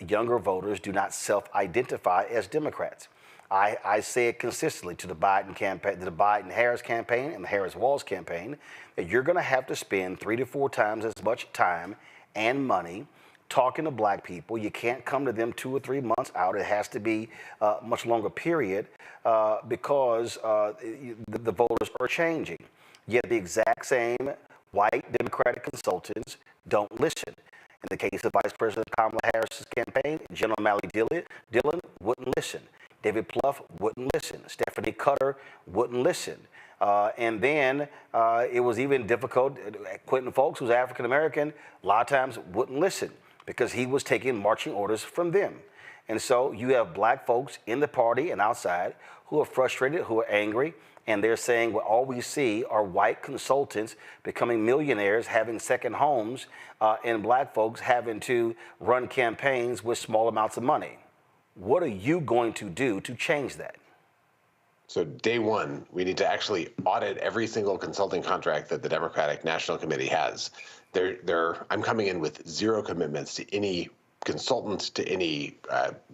younger voters do not self-identify as Democrats. I say it consistently to the Biden campaign, the Biden-Harris campaign and the Harris-Walz campaign, that you're going to have to spend 3 to 4 times as much time and money talking to black people. You can't come to them 2 or 3 months out. It has to be a much longer period because the voters are changing. Yet the exact same white Democratic consultants don't listen. In the case of Vice President Kamala Harris's campaign, General Mally Dillon wouldn't listen. David Plouffe wouldn't listen. Stephanie Cutter wouldn't listen. And then it was even difficult. Quentin Folks, who's African American, a lot of times wouldn't listen because he was taking marching orders from them. And so you have black folks in the party and outside who are frustrated, who are angry, and they're saying, well, all we see are white consultants becoming millionaires, having second homes, and black folks having to run campaigns with small amounts of money. What are you going to do to change that? So day one, we need to actually audit every single consulting contract that the Democratic National Committee has. I'm coming in with zero commitments to any consultant, to any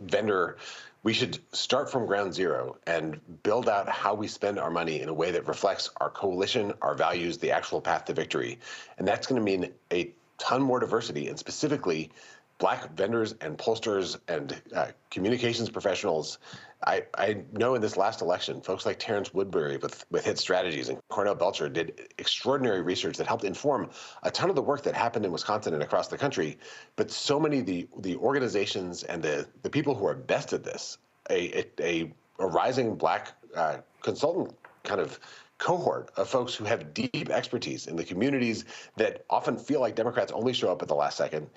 vendor. We should start from ground zero and build out how we spend our money in a way that reflects our coalition, our values, the actual path to victory. And that's going to mean a ton more diversity, and specifically black vendors and pollsters and communications professionals. I know in this last election, folks like Terrence Woodbury with Hit Strategies and Cornell Belcher did extraordinary research that helped inform a ton of the work that happened in Wisconsin and across the country. But so many of the organizations and the people who are best at this, a rising black consultant kind of cohort of folks who have deep expertise in the communities that often feel like Democrats only show up at the last second.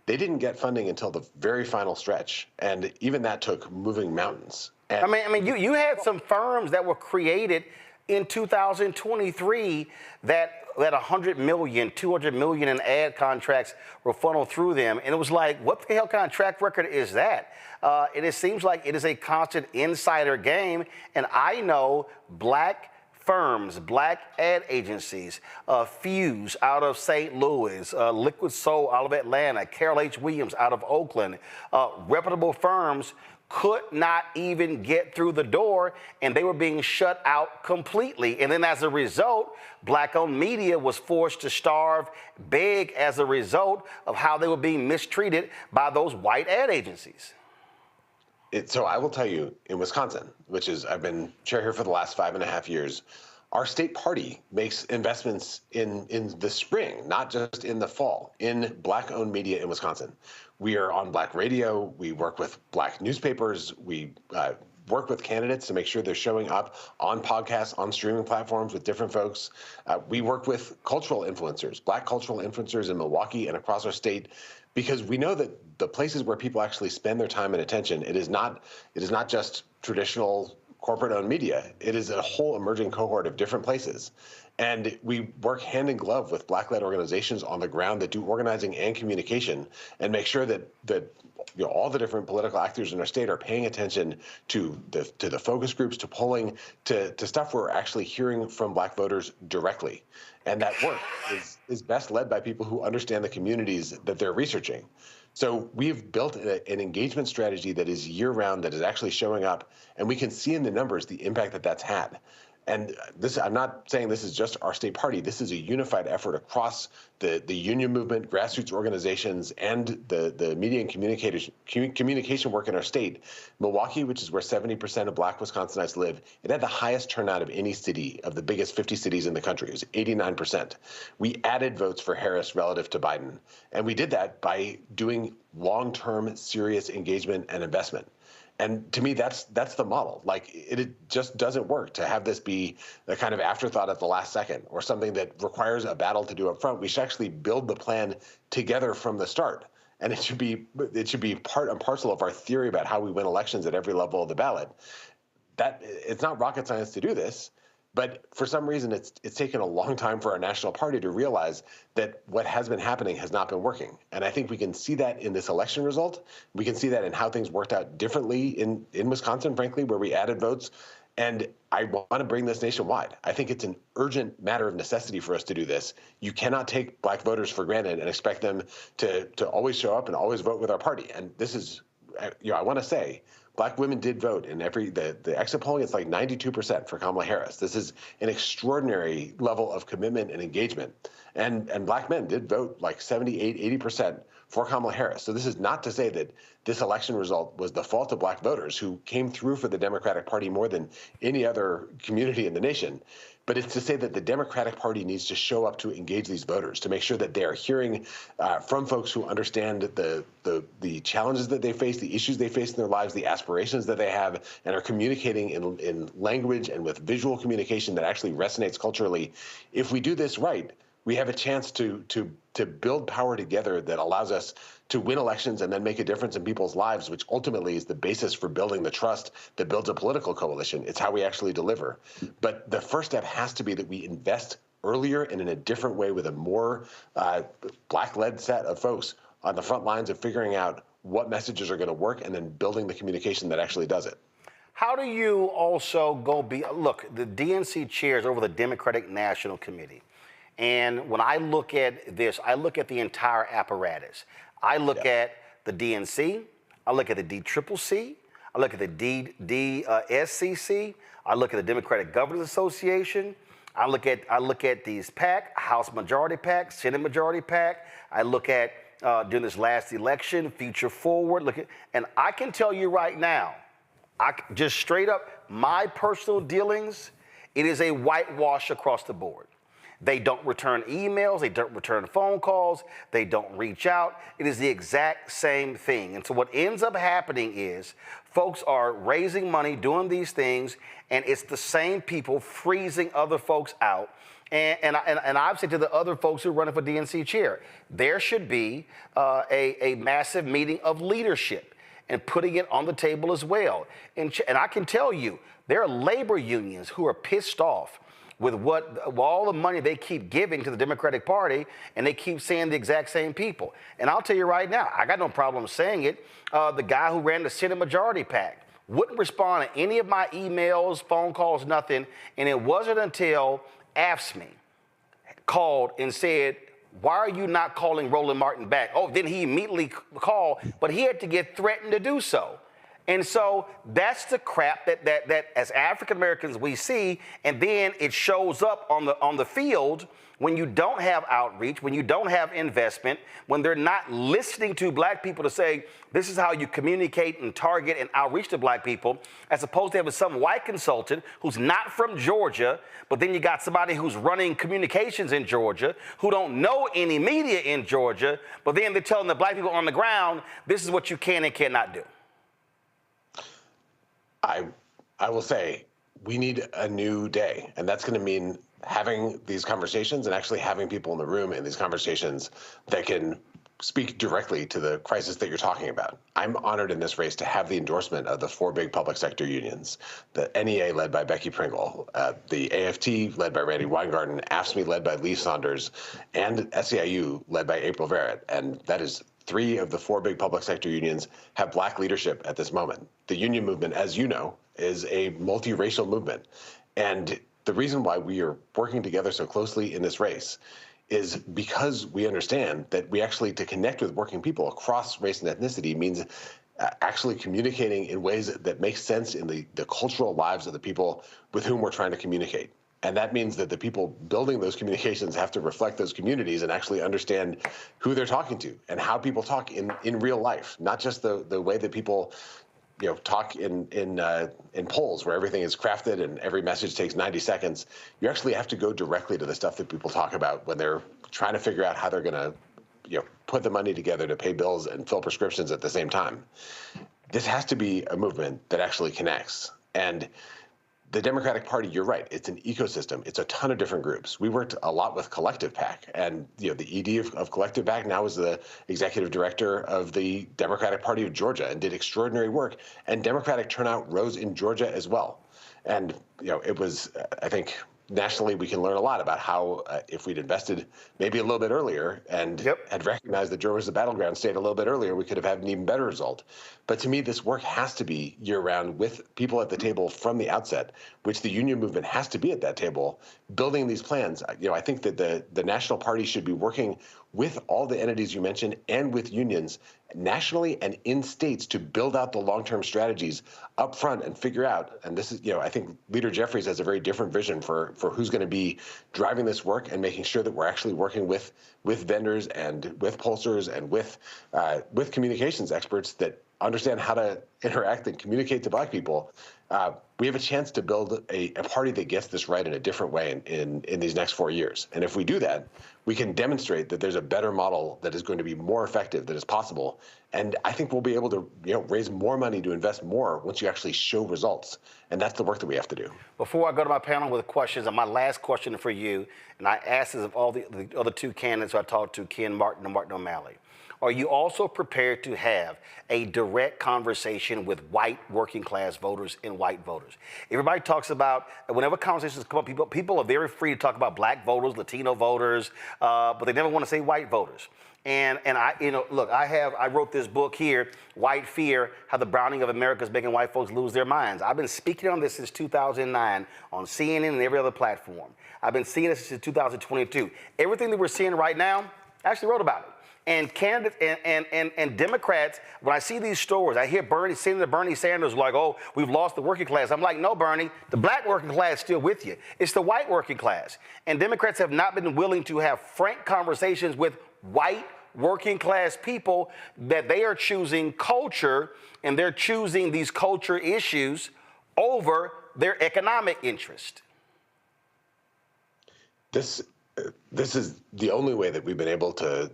They didn't get funding until the very final stretch, and even that took moving mountains. And I mean, you had some firms that were created in 2023 that 100 million, 200 million in ad contracts were funneled through them, and it was like, what the hell kind of track record is that? And it seems like it is a constant insider game, and I know black firms, black ad agencies, Fuse out of St. Louis, Liquid Soul out of Atlanta, Carol H. Williams out of Oakland, reputable firms could not even get through the door, and they were being shut out completely. And then as a result, black-owned media was forced to starve big as a result of how they were being mistreated by those white ad agencies. So I will tell you, in Wisconsin, which is, I've been chair here for the last 5.5 years, our state party makes investments in the spring, not just in the fall, in black-owned media in Wisconsin. We are on black radio. We work with black newspapers. We work with candidates to make sure they're showing up on podcasts, on streaming platforms with different folks. We work with cultural influencers, black cultural influencers in Milwaukee and across our state, because we know that the places where people actually spend their time and attention, it is not just traditional corporate-owned media. It is a whole emerging cohort of different places. And we work hand in glove with black-led organizations on the ground that do organizing and communication and make sure that all the different political actors in our state are paying attention to the focus groups, to polling, to stuff where we're actually hearing from black voters directly. And that work is best led by people who understand the communities that they're researching. So we've built an engagement strategy that is year-round, that is actually showing up, and we can see in the numbers the impact that that's had. And this, I'm not saying this is just our state party. This is a unified effort across the union movement, grassroots organizations, and the media and communication work in our state. Milwaukee, which is where 70% of black Wisconsinites live, it had the highest turnout of any city of the biggest 50 cities in the country. It was 89%. We added votes for Harris relative to Biden. And we did that by doing long-term, serious engagement and investment. And to me, that's the model. Like, it just doesn't work to have this be the kind of afterthought at the last second or something that requires a battle to do up front. We should actually build the plan together from the start. And it should be part and parcel of our theory about how we win elections at every level of the ballot. That it's not rocket science to do this. But for some reason, it's taken a long time for our national party to realize that what has been happening has not been working. And I think we can see that in this election result. We can see that in how things worked out differently in Wisconsin, frankly, where we added votes. And I want to bring this nationwide. I think it's an urgent matter of necessity for us to do this. You cannot take black voters for granted and expect them to always show up and always vote with our party. And this is, I want to say, Black women did vote in the exit polling. It's like 92% for Kamala Harris. This is an extraordinary level of commitment and engagement. And Black men did vote like 78, 80% for Kamala Harris. So this is not to say that this election result was the fault of Black voters who came through for the Democratic Party more than any other community in the nation. But it's to say that the Democratic Party needs to show up to engage these voters, to make sure that they are hearing from folks who understand the challenges that they face, the issues they face in their lives, the aspirations that they have, and are communicating in language and with visual communication that actually resonates culturally. If we do this right, we have a chance to build power together that allows us to win elections and then make a difference in people's lives, which ultimately is the basis for building the trust that builds a political coalition. It's how we actually deliver. But the first step has to be that we invest earlier and in a different way with a more Black-led set of folks on the front lines of figuring out what messages are going to work and then building the communication that actually does it. How do you also look, the DNC chairs over the Democratic National Committee. And when I look at this, I look at the entire apparatus. I look at the DNC, I look at the DCCC, I look at the SCC, I look at the Democratic Governors Association, I look at these PAC, House Majority PAC, Senate Majority PAC. I look at during this last election, Future Forward. And I can tell you right now, just straight up, my personal dealings, it is a whitewash across the board. They don't return emails, they don't return phone calls, they don't reach out. It is the exact same thing. And so what ends up happening is folks are raising money, doing these things, and it's the same people freezing other folks out. And I've said to the other folks who are running for DNC chair, there should be a massive meeting of leadership and putting it on the table as well. And I can tell you, there are labor unions who are pissed off with all the money they keep giving to the Democratic Party, and they keep saying the exact same people. And I'll tell you right now, I got no problem saying it. The guy who ran the Senate Majority PAC wouldn't respond to any of my emails, phone calls, nothing. And it wasn't until AFSCME called and said, why are you not calling Roland Martin back? Oh, then he immediately called, but he had to get threatened to do so. And so that's the crap that as African Americans we see, and then it shows up on the field when you don't have outreach, when you don't have investment, when they're not listening to Black people to say, this is how you communicate and target and outreach to Black people, as opposed to having some white consultant who's not from Georgia, but then you got somebody who's running communications in Georgia, who don't know any media in Georgia, but then they're telling the Black people on the ground, this is what you can and cannot do. I will say we need a new day, and that's going to mean having these conversations and actually having people in the room in these conversations that can speak directly to the crisis that you're talking about. I'm honored in this race to have the endorsement of the 4 big public sector unions, the NEA led by Becky Pringle, the AFT led by Randy Weingarten, AFSCME led by Lee Saunders, and SEIU led by April Verrett. And that is 3 of the 4 big public sector unions have Black leadership at this moment. The union movement, as you know, is a multiracial movement. And the reason why we are working together so closely in this race is because we understand that we actually, to connect with working people across race and ethnicity means actually communicating in ways that make sense in the cultural lives of the people with whom we're trying to communicate. And that means that the people building those communications have to reflect those communities and actually understand who they're talking to and how people talk in real life, not just the way that people talk in polls where everything is crafted and every message takes 90 seconds. You actually have to go directly to the stuff that people talk about when they're trying to figure out how they're going to put the money together to pay bills and fill prescriptions at the same time. This has to be a movement that actually connects. And the Democratic Party, you're right, it's an ecosystem. It's a ton of different groups. We worked a lot with Collective PAC, and the ED of Collective PAC now is the executive director of the Democratic Party of Georgia and did extraordinary work. And Democratic turnout rose in Georgia as well. And it was, I think, nationally, we can learn a lot about how, if we'd invested maybe a little bit earlier and had recognized that Georgia was the battleground state a little bit earlier, we could have had an even better result. But to me, this work has to be year-round with people at the table from the outset, which the union movement has to be at that table, building these plans. I think that the national party should be working with all the entities you mentioned and with unions nationally and in states to build out the long-term strategies up front and figure out, and this is, I think Leader Jeffries has a very different vision for who's going to be driving this work and making sure that we're actually working with vendors and with pollsters and with communications experts that understand how to interact and communicate to Black people. We have a chance to build a party that gets this right in a different way in these next 4 years. And if we do that, we can demonstrate that there's a better model that is going to be more effective, that is possible. And I think we'll be able to raise more money to invest more once you actually show results. And that's the work that we have to do. Before I go to my panel with questions, and my last question for you, and I asked this of all the other two candidates who I talked to, Ken Martin and Martin O'Malley. Are you also prepared to have a direct conversation with white working class voters and white voters? Everybody talks about, whenever conversations come up, people are very free to talk about Black voters, Latino voters, but they never want to say white voters. And I, look, I wrote this book here, White Fear, How the Browning of America is Making White Folks Lose Their Minds. I've been speaking on this since 2009 on CNN and every other platform. I've been seeing this since 2022. Everything that we're seeing right now, I actually wrote about it. And candidates and Democrats, when I see these stories, I hear Senator Bernie Sanders like, oh, we've lost the working class. I'm like, no, Bernie, the Black working class is still with you. It's the white working class. And Democrats have not been willing to have frank conversations with white working class people that they are choosing culture, and they're choosing these culture issues over their economic interest. This is the only way that we've been able to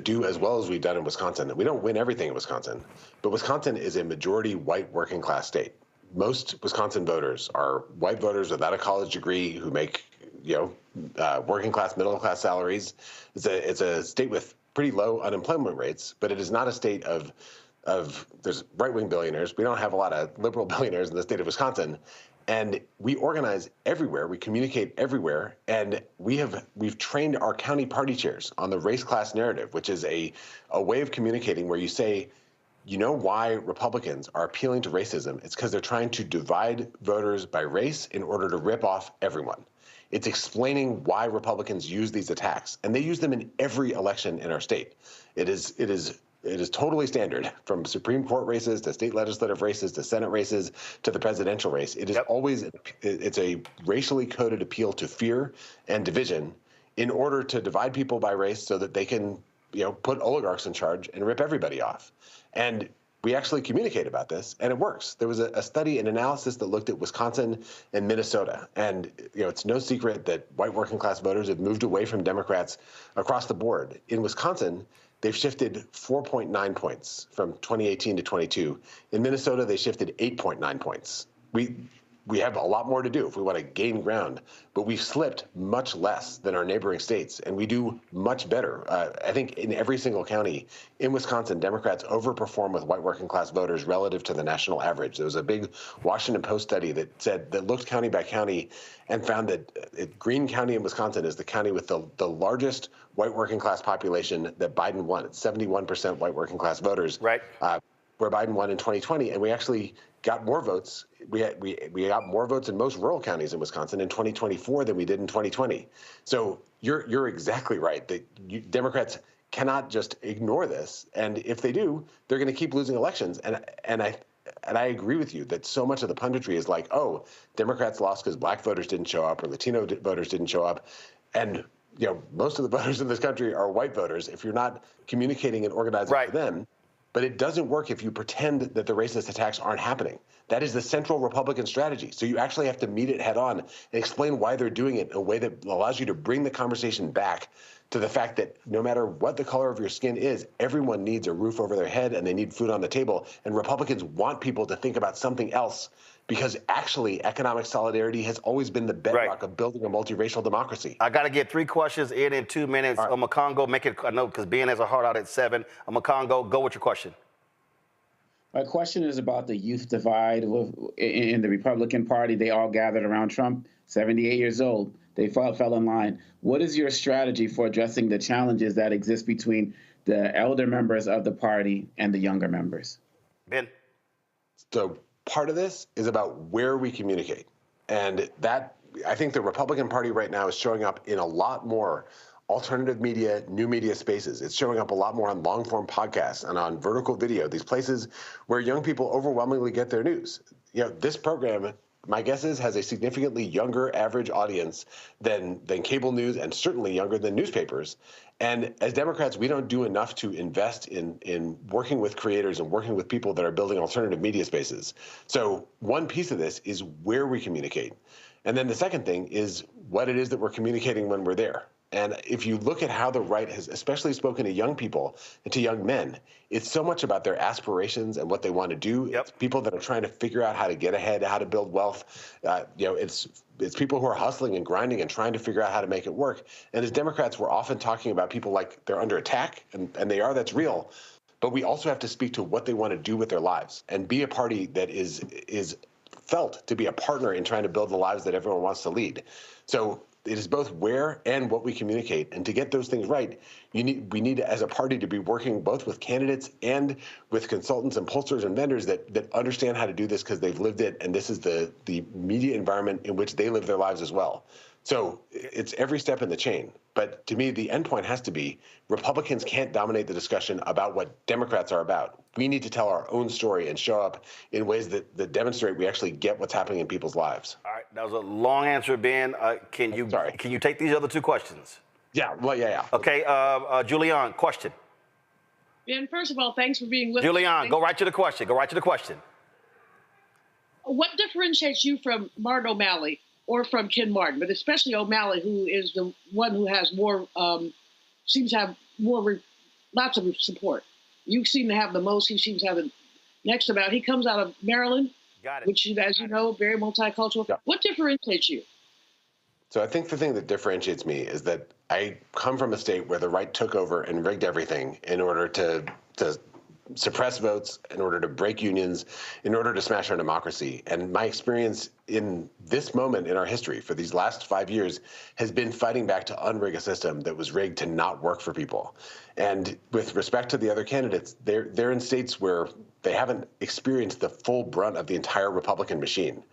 do as well as we've done in Wisconsin. We don't win everything in Wisconsin, but Wisconsin is a majority white working class state. Most Wisconsin voters are white voters without a college degree who make, working class, middle class salaries. It's a state with pretty low unemployment rates, but it is not a state of there's right-wing billionaires. We don't have a lot of liberal billionaires in the state of Wisconsin. And we organize everywhere, we communicate everywhere, and we've trained our county party chairs on the race-class narrative, which is a way of communicating where you say, you know why Republicans are appealing to racism? It's because they're trying to divide voters by race in order to rip off everyone. It's explaining why Republicans use these attacks, and they use them in every election in our state. It is totally standard, from Supreme Court races to state legislative races to Senate races to the presidential race. It is always, it's a racially coded appeal to fear and division in order to divide people by race so that they can, put oligarchs in charge and rip everybody off. And we actually communicate about this, and it works. There was a study, an analysis that looked at Wisconsin and Minnesota. And, it's no secret that white working class voters have moved away from Democrats across the board. In Wisconsin, they've shifted 4.9 points from 2018 to 22. In Minnesota, they shifted 8.9 points. We have a lot more to do if we want to gain ground, but we've slipped much less than our neighboring states, and we do much better. I think in every single county in Wisconsin, Democrats overperform with white working class voters relative to the national average. There was a big Washington Post study that looked county by county and found that Greene County in Wisconsin is the county with the largest white working class population that Biden won. It's 71% white working class voters. Right. Where Biden won in 2020, and we actually got more votes. We got more votes in most rural counties in Wisconsin in 2024 than we did in 2020. So you're exactly right that Democrats cannot just ignore this, and if they do, they're going to keep losing elections. And I agree with you that so much of the punditry is like, oh, Democrats lost because Black voters didn't show up or Latino voters didn't show up, and most of the voters in this country are white voters. If you're not communicating and organizing for them. But it doesn't work if you pretend that the racist attacks aren't happening. That is the central Republican strategy. So you actually have to meet it head on and explain why they're doing it in a way that allows you to bring the conversation back to the fact that no matter what the color of your skin is, everyone needs a roof over their head and they need food on the table. And Republicans want people to think about something else, because actually economic solidarity has always been the bedrock of building a multiracial democracy. I got to get 3 questions in 2 minutes. Right. Makongo, make it, I know, because Ben has a heart out at 7. Makongo, go with your question. My question is about the youth divide in the Republican Party. They all gathered around Trump 78 years old. They fell in line. What is your strategy for addressing the challenges that exist between the elder members of the party and the younger members? Ben? So part of this is about where we communicate. And that, I think the Republican Party right now is showing up in a lot more alternative media, new media spaces. It's showing up a lot more on long-form podcasts and on vertical video, these places where young people overwhelmingly get their news. You know, this program, my guess is, has a significantly younger average audience than cable news, and certainly younger than newspapers. And as Democrats, we don't do enough to invest in working with creators and working with people that are building alternative media spaces. So one piece of this is where we communicate. And then the second thing is what it is that we're communicating when we're there. And if you look at how the right has especially spoken to young people and to young men, it's so much about their aspirations and what they want to do. Yep. It's people that are trying to figure out how to get ahead, how to build wealth. It's people who are hustling and grinding and trying to figure out how to make it work. And as Democrats, we're often talking about people like they're under attack, and they are, that's real. But we also have to speak to what they want to do with their lives and be a party that is felt to be a partner in trying to build the lives that everyone wants to lead. So it is both where and what we communicate. And to get those things right, we need as a party to be working both with candidates and with consultants and pollsters and vendors that understand how to do this because they've lived it, and this is the media environment in which they live their lives as well. So it's every step in the chain. But to me, the endpoint has to be Republicans can't dominate the discussion about what Democrats are about. We need to tell our own story and show up in ways that demonstrate we actually get what's happening in people's lives. All right, that was a long answer, Ben. Can you take these other two questions? Yeah, well, yeah. Okay, Julianne, question. Ben, first of all, thanks for being with us. Julianne, go right to the question. What differentiates you from Martin O'Malley or from Ken Martin, but especially O'Malley, who is the one who has more, seems to have lots of support? You seem to have the most. He seems to have the next amount. He comes out of Maryland, which, as you know, very multicultural. Yeah. What differentiates you? So I think the thing that differentiates me is that I come from a state where the right took over and rigged everything in order to suppress votes, in order to break unions, in order to smash our democracy. And my experience in this moment in our history for these last 5 years has been fighting back to unrig a system that was rigged to not work for people. And with respect to the other candidates, they're in states where they haven't experienced the full brunt of the entire Republican machine.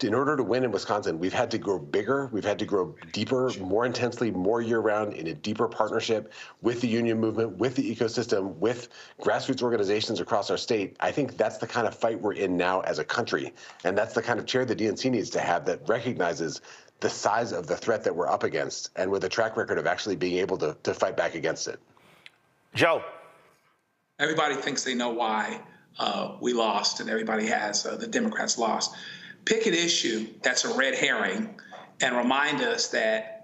In order to win in Wisconsin, we've had to grow bigger, we've had to grow deeper, more intensely, more year-round, in a deeper partnership with the union movement, with the ecosystem, with grassroots organizations across our state. I think that's the kind of fight we're in now as a country, and that's the kind of chair the DNC needs to have that recognizes the size of the threat that we're up against, and with a track record of actually being able to fight back against it. Joe. Everybody thinks they know why we lost, and everybody has the Democrats lost. Pick an issue that's a red herring and remind us that,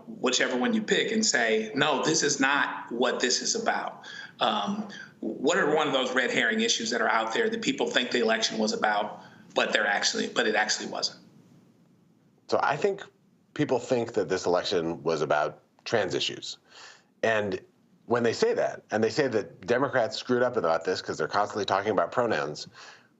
whichever one you pick, and say, no, this is not what this is about. What are one of those red herring issues that are out there that people think the election was about, but it actually wasn't? So I think people think that this election was about trans issues. And when they say that, and they say that Democrats screwed up about this because they're constantly talking about pronouns,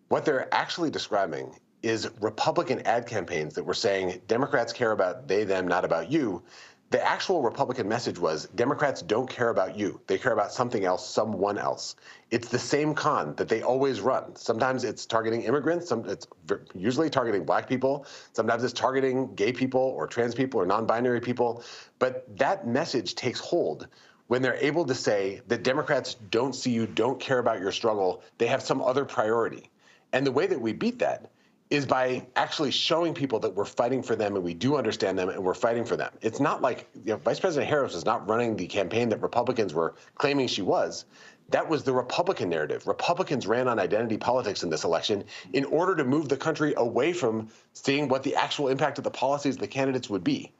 what they're actually describing is Republican ad campaigns that were saying Democrats care about they, them, not about you. The actual Republican message was Democrats don't care about you. They care about something else, someone else. It's the same con that they always run. Sometimes it's targeting immigrants. It's usually targeting black people. Sometimes it's targeting gay people or trans people or non-binary people. But that message takes hold when they're able to say that Democrats don't see you, don't care about your struggle. They have some other priority. And the way that we beat that is by actually showing people that we're fighting for them and we do understand them and we're fighting for them. It's not like Vice President Harris was not running the campaign that Republicans were claiming she was. That was the Republican narrative. Republicans ran on identity politics in this election in order to move the country away from seeing what the actual impact of the policies of the candidates would be.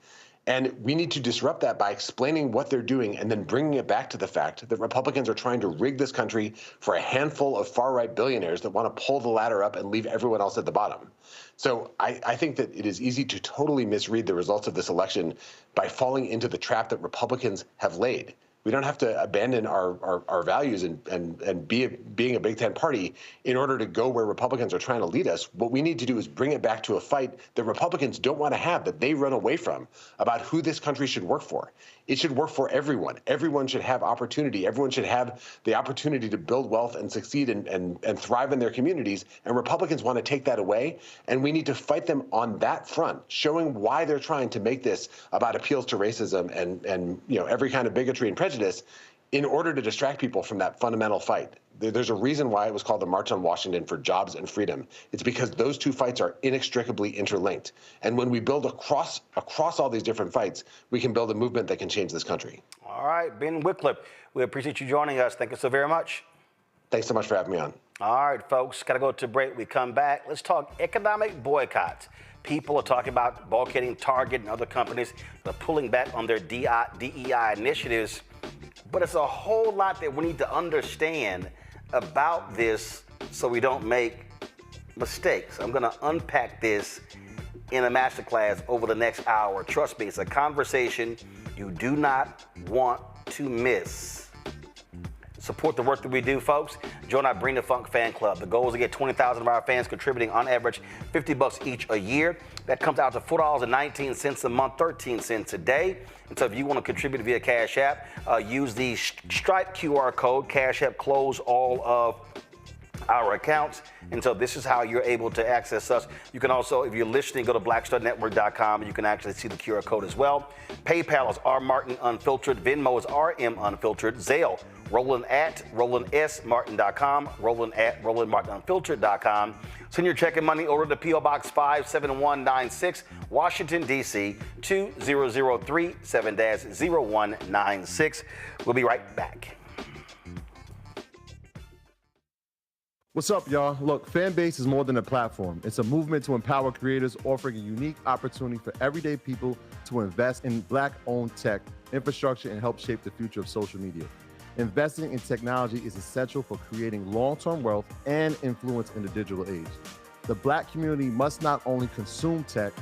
And we need to disrupt that by explaining what they're doing and then bringing it back to the fact that Republicans are trying to rig this country for a handful of far-right billionaires that want to pull the ladder up and leave everyone else at the bottom. So I think that it is easy to totally misread the results of this election by falling into the trap that Republicans have laid, We don't have to abandon our values and being a Big Ten party in order to go where Republicans are trying to lead us. What we need to do is bring it back to a fight that Republicans don't want to have, that they run away from, about who this country should work for. It should work for everyone. Everyone should have opportunity. Everyone should have the opportunity to build wealth and succeed and thrive in their communities. And Republicans want to take that away. And we need to fight them on that front, showing why they're trying to make this about appeals to racism and every kind of bigotry and prejudice in order to distract people from that fundamental fight. There's a reason why it was called the March on Washington for Jobs and Freedom. It's because those two fights are inextricably interlinked. And when we build across all these different fights, we can build a movement that can change this country. All right, Ben Wikler, we appreciate you joining us. Thank you so very much. Thanks so much for having me on. All right, folks, got to go to break. We come back. Let's talk economic boycotts. People are talking about boycotting Target and other companies that are pulling back on their DEI initiatives. But it's a whole lot that we need to understand about this so we don't make mistakes. I'm going to unpack this in a masterclass over the next hour. Trust me, it's a conversation you do not want to miss. Support the work that we do, folks. Join our Bring the Funk fan club. The goal is to get 20,000 of our fans contributing on average $50 each a year. That comes out to $4.19 a month, 13 cents a day. And so if you want to contribute via Cash App, use the Stripe QR code. Cash App close all of our accounts. And so this is how you're able to access us. You can also, if you're listening, go to blackstarnetwork.com and you can actually see the QR code as well. PayPal is R Martin Unfiltered. Venmo is RM Unfiltered. Zelle, Roland at RolandSMartin.com. Roland at RolandMartinUnfiltered.com. Send your check and money over to P.O. Box 57196, Washington, D.C. 20037 7-0196. We'll be right back. What's up, y'all? Look, Fanbase is more than a platform. It's a movement to empower creators, offering a unique opportunity for everyday people to invest in Black-owned tech, infrastructure, and help shape the future of social media. Investing in technology is essential for creating long-term wealth and influence in the digital age. The Black community must not only consume tech,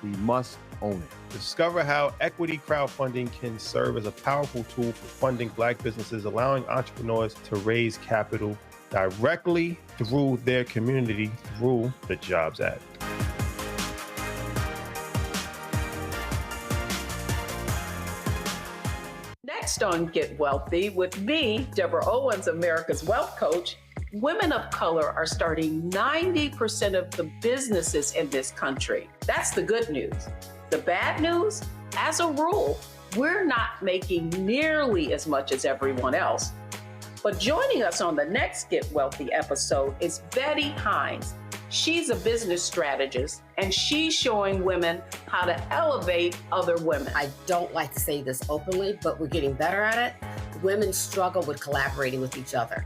we must own it. Discover how equity crowdfunding can serve as a powerful tool for funding Black businesses, allowing entrepreneurs to raise capital directly through their community through the Jobs Act. Next on Get Wealthy with me, Deborah Owens, America's Wealth Coach, women of color are starting 90% of the businesses in this country. That's the good news. The bad news, as a rule, we're not making nearly as much as everyone else. But joining us on the next Get Wealthy episode is Betty Hines. She's a business strategist, and she's showing women how to elevate other women. I don't like to say this openly, but we're getting better at it. Women struggle with collaborating with each other.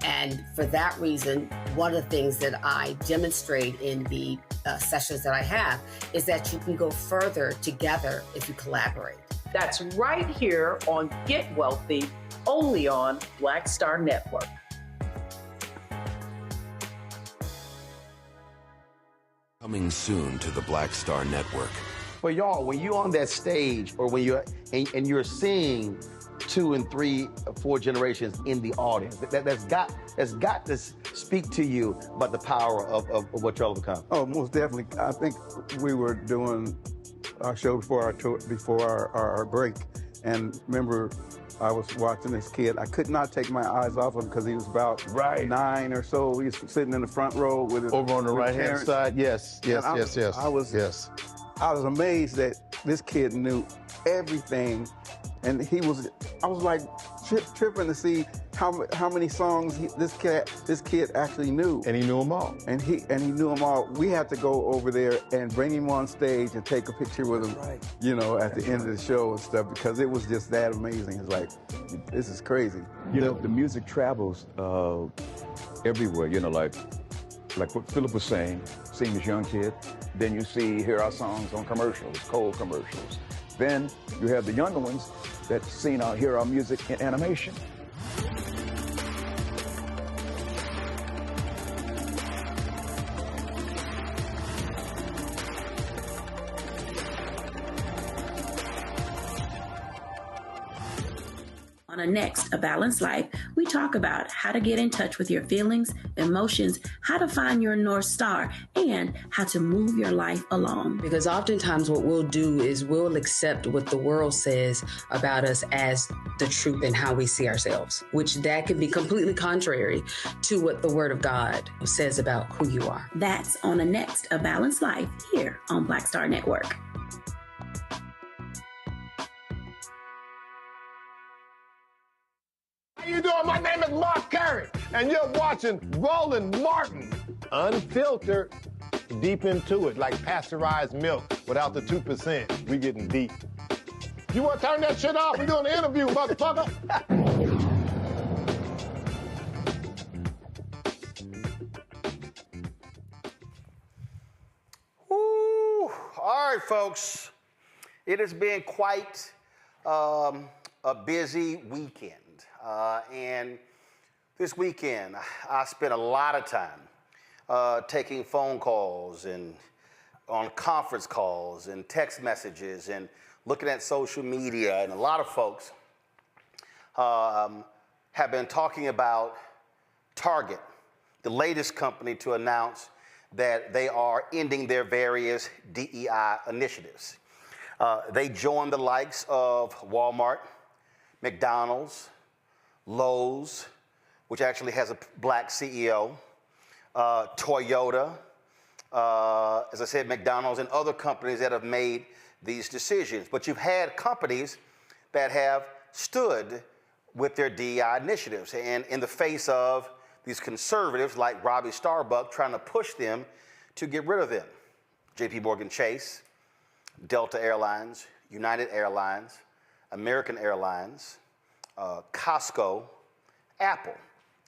And for that reason, one of the things that I demonstrate in the sessions that I have is that you can go further together if you collaborate. That's right here on Get Wealthy, only on Black Star Network. Coming soon to the Black Star Network. But y'all, when you're on that stage or when you're and you're seeing 2 and 3, 4 generations in the audience, that's got to speak to you about the power of what y'all have become. Oh, most definitely. I think we were doing our show before our break, and remember, I was watching this kid. I could not take my eyes off him because he was about 9 or so. He was sitting in the front row with his over on the right-hand side. Yes. I was amazed that this kid knew everything, and I was like tripping to see how many songs this kid actually knew. And he knew them all. And he knew them all. We had to go over there and bring him on stage and take a picture with him, at the end of the show and stuff, because it was just that amazing. It's like, this is crazy. The music travels everywhere, like what Philip was saying, seeing this young kid, then you hear our songs on commercials, cold commercials. Then you have the younger ones that hear our music in animation. a Next, A Balanced Life, we talk about how to get in touch with your feelings, emotions, how to find your North Star, and how to move your life along. Because oftentimes what we'll do is we'll accept what the world says about us as the truth and how we see ourselves, which that can be completely contrary to what the Word of God says about who you are. That's on a Next, A Balanced Life here on Black Star Network. How you doing? My name is Mark Curry, and you're watching Roland Martin, Unfiltered, deep into it, like pasteurized milk without the 2%. We getting deep. You want to turn that shit off? We're doing an interview, motherfucker. Woo. All right, folks. It has been quite a busy weekend. And this weekend, I spent a lot of time taking phone calls and on conference calls and text messages and looking at social media. And a lot of folks have been talking about Target, the latest company to announce that they are ending their various DEI initiatives. They joined the likes of Walmart, McDonald's, Lowe's, which actually has a black CEO, Toyota, as I said, McDonald's, and other companies that have made these decisions. But you've had companies that have stood with their DEI initiatives, and in the face of these conservatives like Robbie Starbuck trying to push them to get rid of them. JP Morgan Chase, Delta Airlines, United Airlines, American Airlines, Costco, Apple.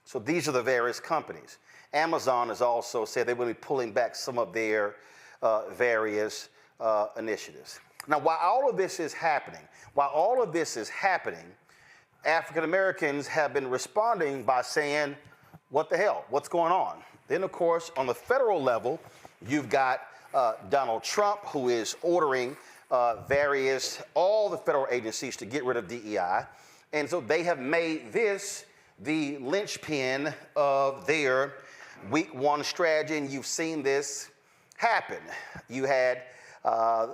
So these are the various companies. Amazon has also said they will be pulling back some of their various initiatives. Now, while all of this is happening, African Americans have been responding by saying, what the hell, what's going on? Then, of course, on the federal level, you've got Donald Trump, who is ordering all the federal agencies to get rid of DEI. And so they have made this the linchpin of their week one strategy, and you've seen this happen. You had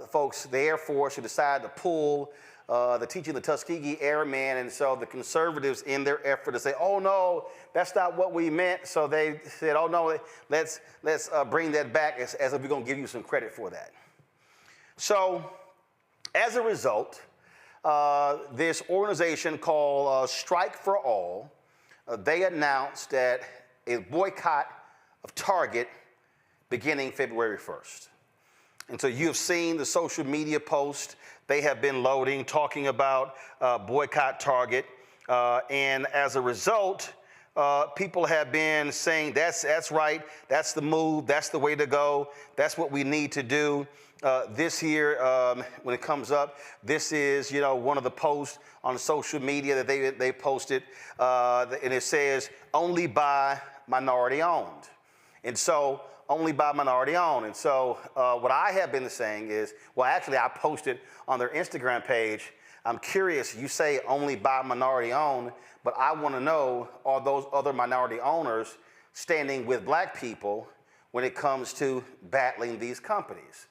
folks, the Air Force, who decided to pull the teaching the Tuskegee Airmen, and so the conservatives, in their effort to say, oh no, that's not what we meant, so they said, oh no, let's bring that back as if we're going to give you some credit for that. So as a result, this organization called Strike for All, they announced that a boycott of Target beginning February 1st. And so you've seen the social media posts they have been loading, talking about boycott Target. And as a result, people have been saying, that's right, that's the move, that's the way to go, that's what we need to do. This here, when it comes up, this is, one of the posts on social media that they posted, and it says, only by minority owned. And so, only by minority owned. And so, what I have been saying is, well, actually, I posted on their Instagram page, I'm curious, you say only by minority owned, but I want to know, are those other minority owners standing with black people when it comes to battling these companies?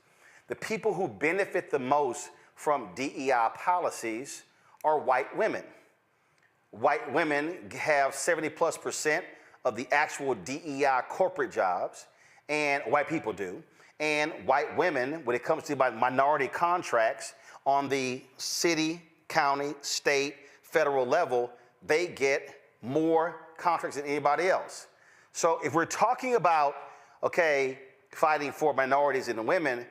The people who benefit the most from DEI policies are white women. White women have 70+% of the actual DEI corporate jobs, and white people do. And white women, when it comes to minority contracts on the city, county, state, federal level, they get more contracts than anybody else. So if we're talking about, fighting for minorities and women,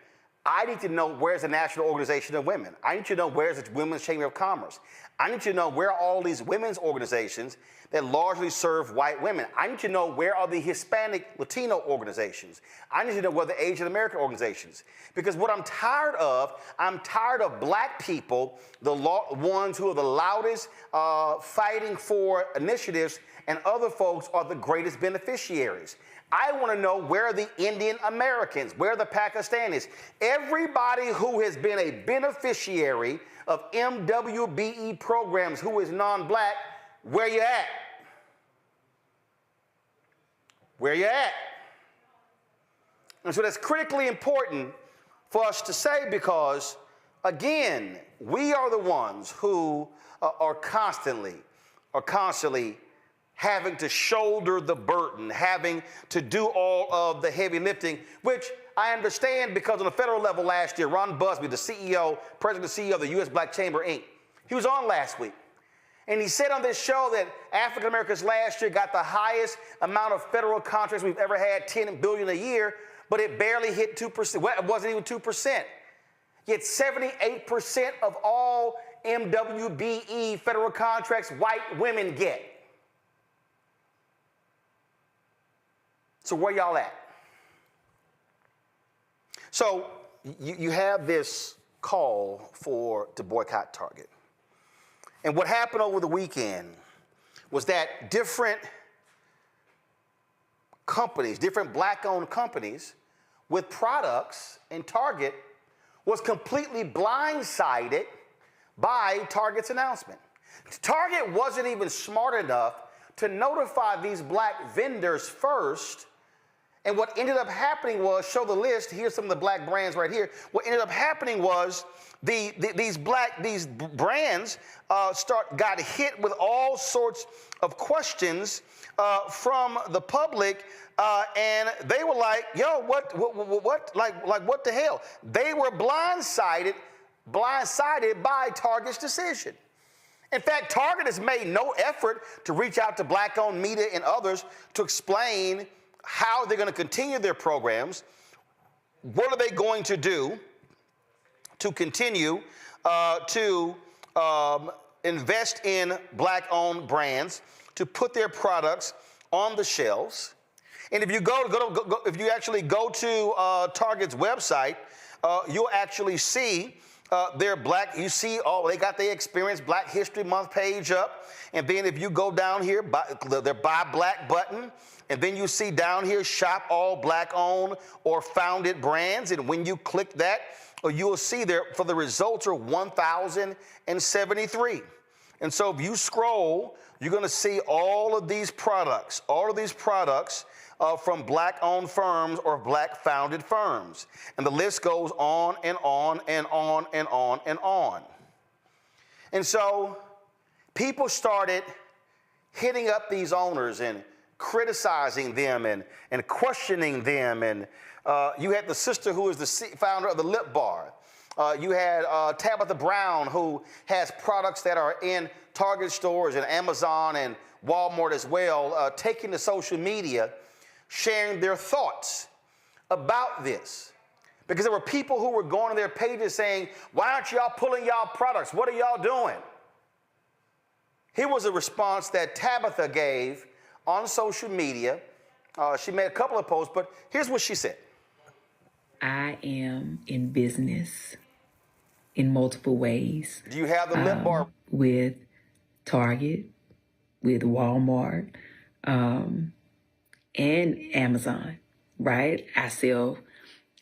I need to know where's the National Organization of Women. I need to know where's the Women's Chamber of Commerce. I need to know where are all these women's organizations that largely serve white women. I need to know where are the Hispanic, Latino organizations. I need to know where the Asian American organizations. Because what I'm tired of black people, the ones who are the loudest fighting for initiatives, and other folks are the greatest beneficiaries. I want to know where are the Indian Americans, where are the Pakistanis, everybody who has been a beneficiary of MWBE programs who is non-black. where you at? Where you at? And so that's critically important for us to say because, again, we are the ones who are constantly having to shoulder the burden, having to do all of the heavy lifting, which I understand because on the federal level last year, Ron Busby, the CEO, president and CEO of the U.S. Black Chamber, Inc., he was on last week. And he said on this show that African Americans last year got the highest amount of federal contracts we've ever had, $10 billion a year, but it barely hit 2%. Well, it wasn't even 2%. Yet 78% of all MWBE federal contracts white women get. So where y'all at? So you have this call to boycott Target. And what happened over the weekend was that different companies, different black-owned companies with products in Target was completely blindsided by Target's announcement. Target wasn't even smart enough to notify these black vendors first. And what ended up happening was, show the list, here's some of the black brands right here. What ended up happening was these brands got hit with all sorts of questions from the public, and they were like, yo, what, what the hell? They were blindsided by Target's decision. In fact, Target has made no effort to reach out to black-owned media and others to explain how they're going to continue their programs. What are they going to do to continue to invest in black-owned brands, to put their products on the shelves? And if you if you actually go to Target's website, you'll actually see their black. You see, they got their Experience Black History Month page up, and then if you go down here, their Buy Black button. And then you see down here, shop all black-owned or founded brands. And when you click that, you will see there, for the results are 1,073. And so if you scroll, you're going to see all of these products from black-owned firms or black-founded firms. And the list goes on and on and on and on and on. And so people started hitting up these owners and criticizing them and questioning them. And you had the sister who is the founder of the Lip Bar. You had Tabitha Brown, who has products that are in Target stores and Amazon and Walmart as well, taking to social media, sharing their thoughts about this. Because there were people who were going to their pages saying, why aren't y'all pulling y'all products? What are y'all doing? Here was a response that Tabitha gave on social media. She made a couple of posts, but here's what she said. I am in business in multiple ways. Do you have the Lip Bar? With Target, with Walmart, and Amazon, right? I sell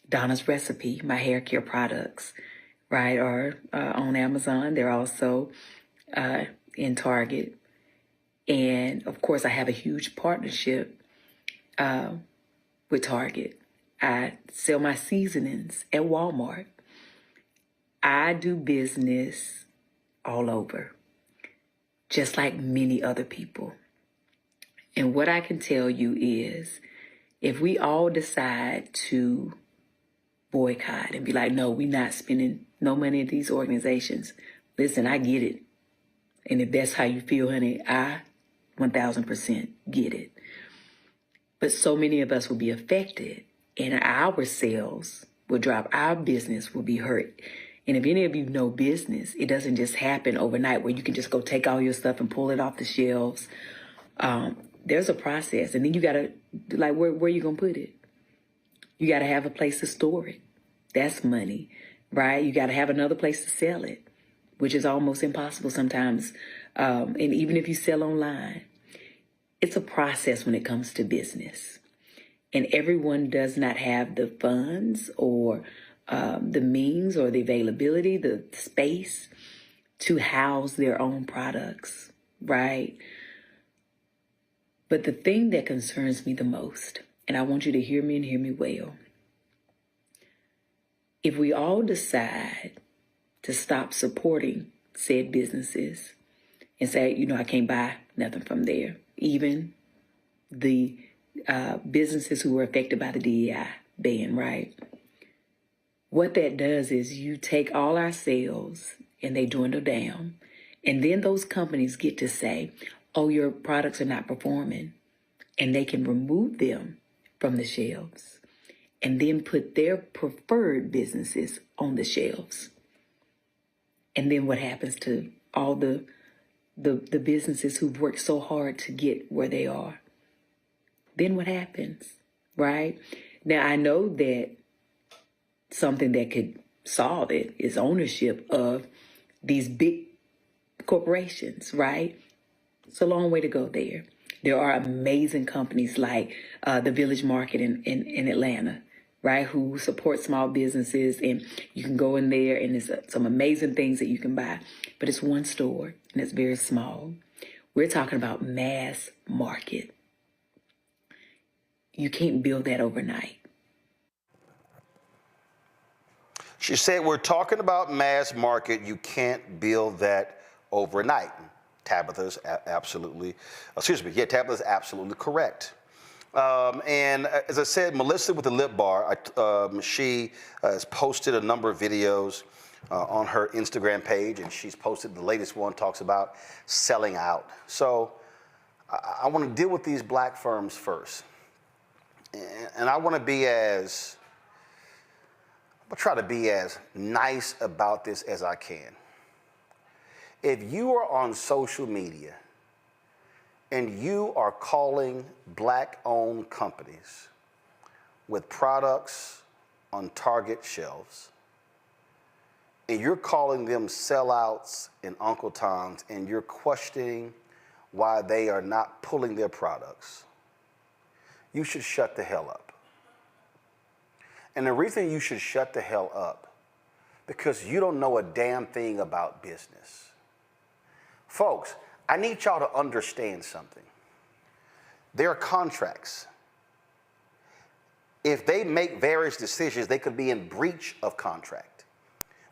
Donna's Recipe, my hair care products, right, are on Amazon. They're also in Target. And, of course, I have a huge partnership with Target. I sell my seasonings at Walmart. I do business all over, just like many other people. And what I can tell you is, if we all decide to boycott and be like, no, we're not spending no money at these organizations, listen, I get it. And if that's how you feel, honey, I 1,000% get it. But so many of us will be affected, and our sales will drop. Our business will be hurt. And if any of you know business, it doesn't just happen overnight where you can just go take all your stuff and pull it off the shelves. There's a process. And then you got to, like, where you going to put it? You got to have a place to store it. That's money, right? You got to have another place to sell it, which is almost impossible sometimes. And even if you sell online, it's a process when it comes to business. And everyone does not have the funds or the means or the availability, the space to house their own products, right? But the thing that concerns me the most, and I want you to hear me and hear me well, if we all decide to stop supporting said businesses and say, you know, I can't buy nothing from there, even the businesses who were affected by the DEI ban, right? What that does is you take all our sales and they dwindle down, and then those companies get to say, oh, your products are not performing, and they can remove them from the shelves and then put their preferred businesses on the shelves. And then what happens to all the businesses who've worked so hard to get where they are? Then what happens, right? Now, I know that something that could solve it is ownership of these big corporations, right? It's a long way to go there. There are amazing companies like the Village Market in Atlanta, right, who support small businesses, and you can go in there and there's some amazing things that you can buy. But it's one store and it's very small. We're talking about mass market. You can't build that overnight. She said, we're talking about mass market. You can't build that overnight. Tabitha's absolutely correct. And as I said, Melissa with the lip bar, she has posted a number of videos on her Instagram page, and she's posted the latest one, talks about selling out. So I want to deal with these black firms first. And I want to try to be as nice about this as I can. If you are on social media and you are calling black-owned companies with products on Target shelves, and you're calling them sellouts and Uncle Toms, and you're questioning why they are not pulling their products, you should shut the hell up. And the reason you should shut the hell up, because you don't know a damn thing about business. Folks, I need y'all to understand something. There are contracts. If they make various decisions, they could be in breach of contract,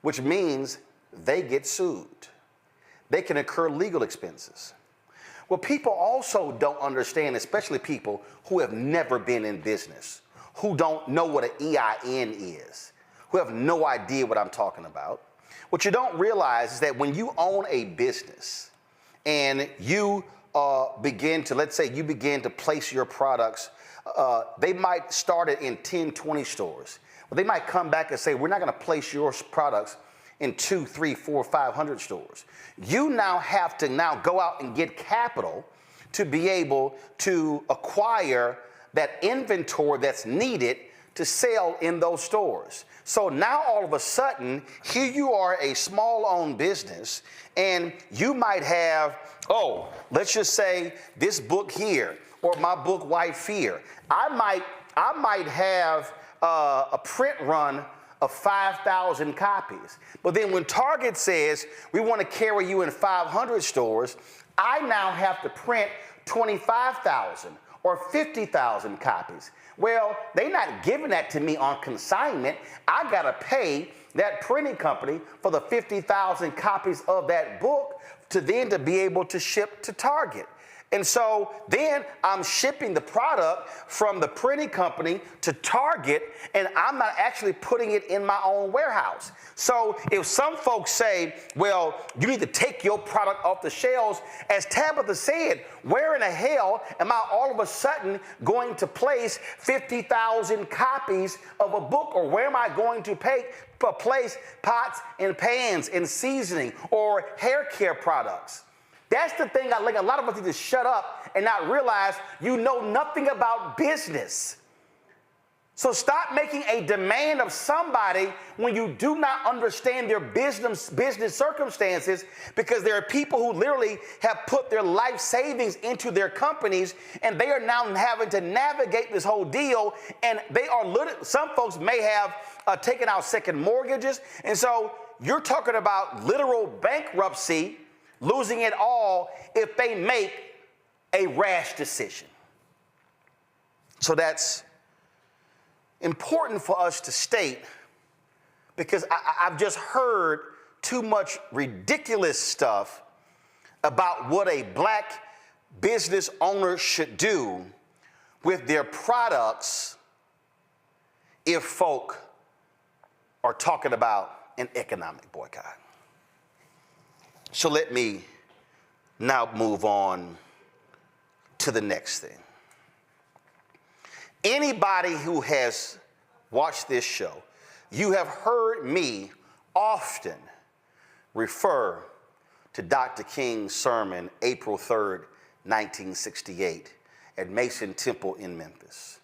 which means they get sued. They can incur legal expenses. Well, people also don't understand, especially people who have never been in business, who don't know what an EIN is, who have no idea what I'm talking about. What you don't realize is that when you own a business and you begin to place your products, they might start it in 10, 20 stores. But they might come back and say, we're not going to place your products in 2, 3, 4, 500 stores. You now have to go out and get capital to be able to acquire that inventory that's needed to sell in those stores. So now all of a sudden, here you are, a small-owned business, and you might have, let's just say this book here, or my book, White Fear. I might have a print run of 5,000 copies. But then when Target says, we want to carry you in 500 stores, I now have to print 25,000 or 50,000 copies. Well, they're not giving that to me on consignment. I got to pay that printing company for the 50,000 copies of that book to be able to ship to Target. And so then I'm shipping the product from the printing company to Target, and I'm not actually putting it in my own warehouse. So if some folks say, well, you need to take your product off the shelves, as Tabitha said, where in the hell am I all of a sudden going to place 50,000 copies of a book? Or where am I going to place pots and pans and seasoning or hair care products? That's the thing I think a lot of us need to shut up and not realize you know nothing about business. So stop making a demand of somebody when you do not understand their business circumstances, because there are people who literally have put their life savings into their companies, and they are now having to navigate this whole deal. And some folks may have taken out second mortgages. And so you're talking about literal bankruptcy, losing it all if they make a rash decision. So that's important for us to state, because I've just heard too much ridiculous stuff about what a black business owner should do with their products if folk are talking about an economic boycott. So let me now move on to the next thing. Anybody who has watched this show, you have heard me often refer to Dr. King's sermon, April 3rd, 1968, at Mason Temple in Memphis.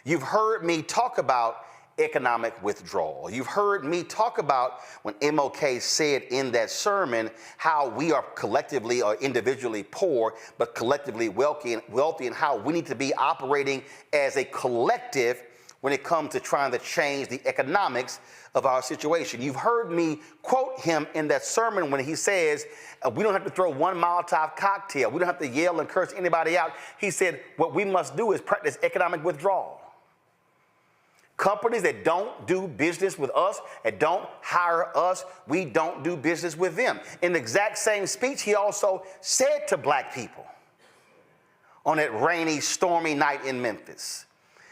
You've heard me talk about economic withdrawal. You've heard me talk about when MLK said in that sermon how we are collectively or individually poor, but collectively wealthy, and how we need to be operating as a collective when it comes to trying to change the economics of our situation. You've heard me quote him in that sermon when he says, we don't have to throw one Molotov cocktail. We don't have to yell and curse anybody out. He said, what we must do is practice economic withdrawal. Companies that don't do business with us, that don't hire us, we don't do business with them. In the exact same speech, he also said to black people on that rainy, stormy night in Memphis,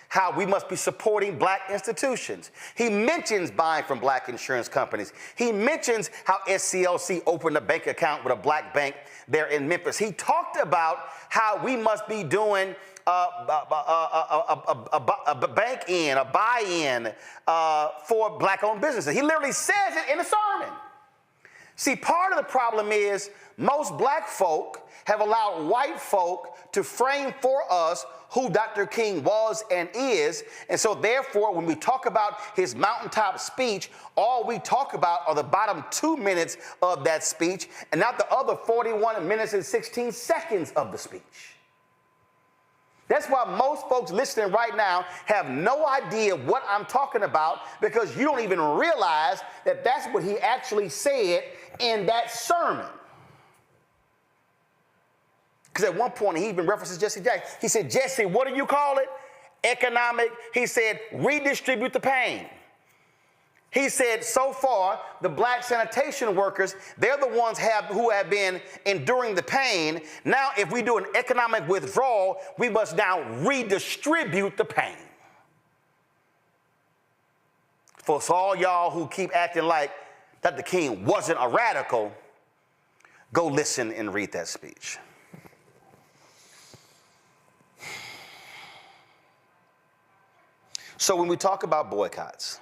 how we must be supporting black institutions. He mentions buying from black insurance companies. He mentions how SCLC opened a bank account with a black bank there in Memphis. He talked about how we must be doing a bank-in, a buy-in for black-owned businesses. He literally says it in the sermon. See, part of the problem is most black folk have allowed white folk to frame for us who Dr. King was and is. And so therefore, when we talk about his mountaintop speech, all we talk about are the bottom 2 minutes of that speech and not the other 41 minutes and 16 seconds of the speech. That's why most folks listening right now have no idea what I'm talking about, because you don't even realize that that's what he actually said in that sermon. Because at one point he even references Jesse Jackson. He said, Jesse, what do you call it? Economic. He said, redistribute the pain. He said, so far, the black sanitation workers, they're the ones who have been enduring the pain. Now, if we do an economic withdrawal, we must now redistribute the pain. For all y'all who keep acting like Dr. King wasn't a radical, go listen and read that speech. So when we talk about boycotts,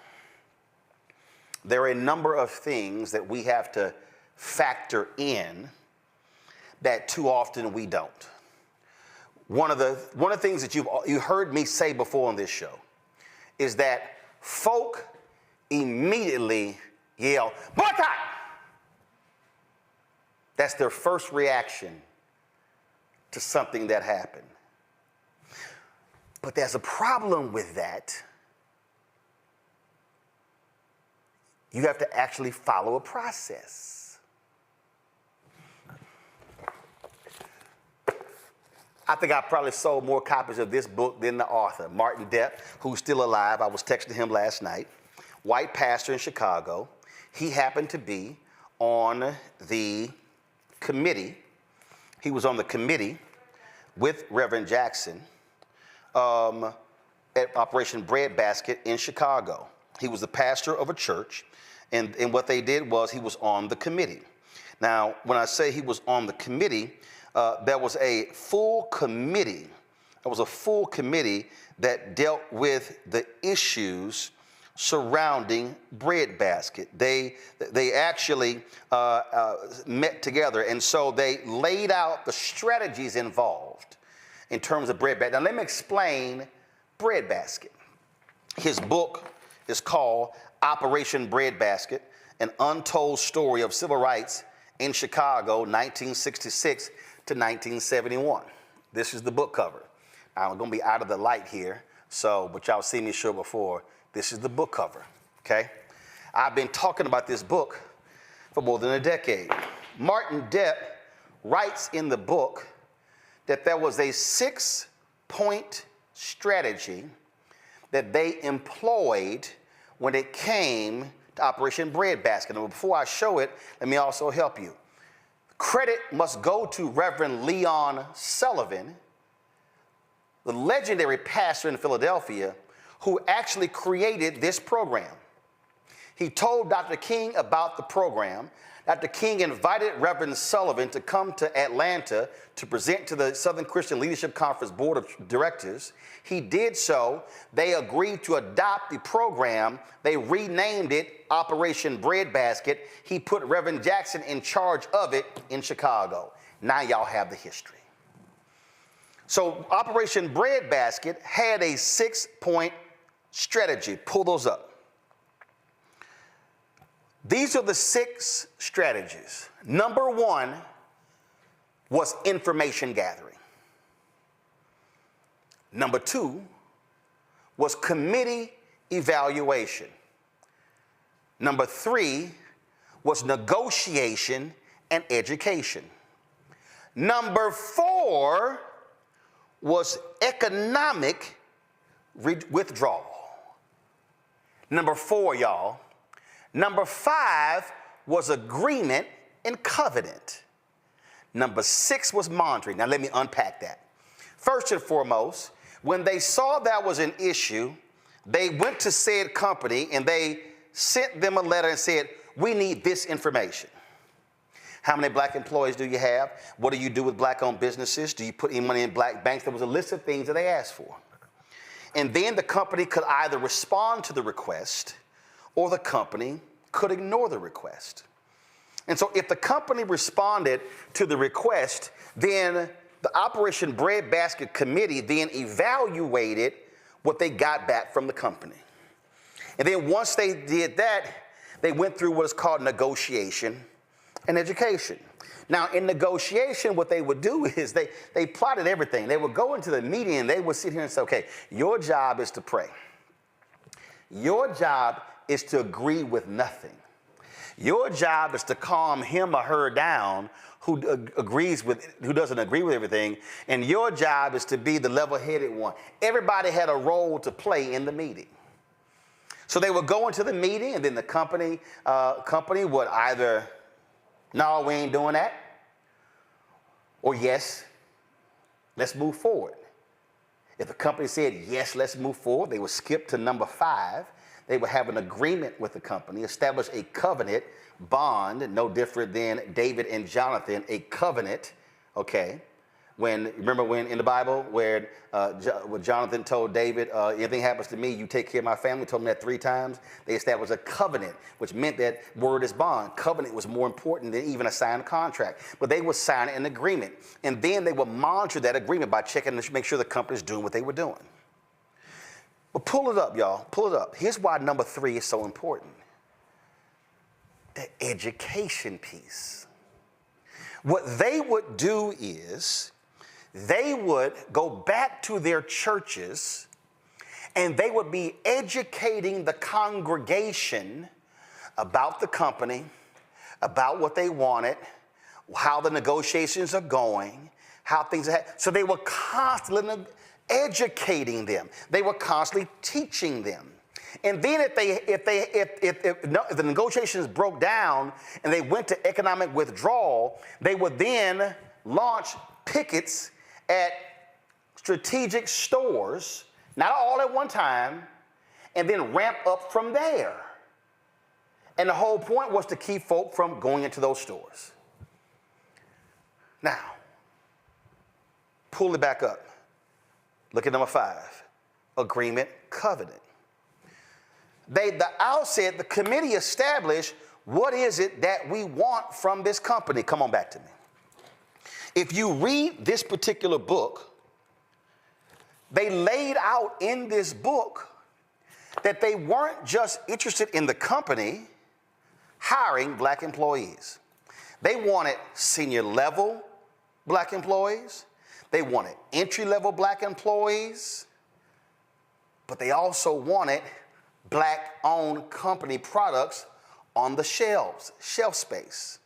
there are a number of things that we have to factor in that too often we don't. One of the things that you heard me say before on this show is that folk immediately yell, boycott! That's their first reaction to something that happened. But there's a problem with that. You have to actually follow a process. I think I probably sold more copies of this book than the author, Martin Depp, who's still alive. I was texting him last night. White pastor in Chicago. He happened to be on the committee. He was on the committee with Reverend Jackson at Operation Breadbasket in Chicago. He was the pastor of a church. And what they did was he was on the committee. Now, when I say he was on the committee, there was a full committee. There was a full committee that dealt with the issues surrounding Breadbasket. They actually met together, and so they laid out the strategies involved in terms of Breadbasket. Now, let me explain Breadbasket. His book is called Operation Breadbasket, an untold story of civil rights in Chicago, 1966 to 1971. This is the book cover. I'm going to be out of the light here, but y'all seen me show before. This is the book cover, okay? I've been talking about this book for more than a decade. Martin Depp writes in the book that there was a 6-point strategy that they employed when it came to Operation Breadbasket. And before I show it, let me also help you. Credit must go to Reverend Leon Sullivan, the legendary pastor in Philadelphia, who actually created this program. He told Dr. King about the program. Dr. King invited Reverend Sullivan to come to Atlanta to present to the Southern Christian Leadership Conference Board of Directors. He did so. They agreed to adopt the program. They renamed it Operation Breadbasket. He put Reverend Jackson in charge of it in Chicago. Now y'all have the history. So Operation Breadbasket had a 6-point strategy. Pull those up. These are the 6 strategies. Number 1 was information gathering. Number 2 was committee evaluation. Number 3 was negotiation and education. Number 4 was economic withdrawal. Number 4, y'all. Number 5 was agreement and covenant. Number 6 was monitoring. Now let me unpack that. First and foremost, when they saw that was an issue, they went to said company and they sent them a letter and said, we need this information. How many black employees do you have? What do you do with black-owned businesses? Do you put any money in black banks? There was a list of things that they asked for. And then the company could either respond to the request or the company could ignore the request. And so if the company responded to the request, then the Operation Breadbasket Committee then evaluated what they got back from the company. And then once they did that, they went through what is called negotiation and education. Now, in negotiation, what they would do is they plotted everything. They would go into the meeting and they would sit here and say, okay, your job is to pray. Your job is to agree with nothing. Your job is to calm him or her down who doesn't agree with everything. And your job is to be the level-headed one. Everybody had a role to play in the meeting. So they would go into the meeting and then the company would either, no, we ain't doing that, or yes, let's move forward. If the company said, yes, let's move forward, they would skip to number 5. They would have an agreement with the company, establish a covenant bond, no different than David and Jonathan, a covenant, okay? Remember when in the Bible where Jonathan told David, anything happens to me, you take care of my family, told him that 3 times. They established a covenant, which meant that word is bond. Covenant was more important than even a signed contract. But they would sign an agreement. And then they would monitor that agreement by checking to make sure the company's doing what they were doing. But pull it up, y'all. Pull it up. Here's why number 3 is so important. The education piece. What they would do is they would go back to their churches and they would be educating the congregation about the company, about what they wanted, how the negotiations are going, how things are. So they were constantly educating them. They were constantly teaching them. And then if the negotiations broke down and they went to economic withdrawal, they would then launch pickets at strategic stores, not all at one time, and then ramp up from there. And the whole point was to keep folk from going into those stores. Now, pull it back up. Look at number 5, agreement, covenant. The outset, the committee established what is it that we want from this company. Come on back to me. If you read this particular book, they laid out in this book that they weren't just interested in the company hiring black employees. They wanted senior level black employees. They wanted entry-level black employees, but they also wanted black-owned company products on the shelves, shelf space.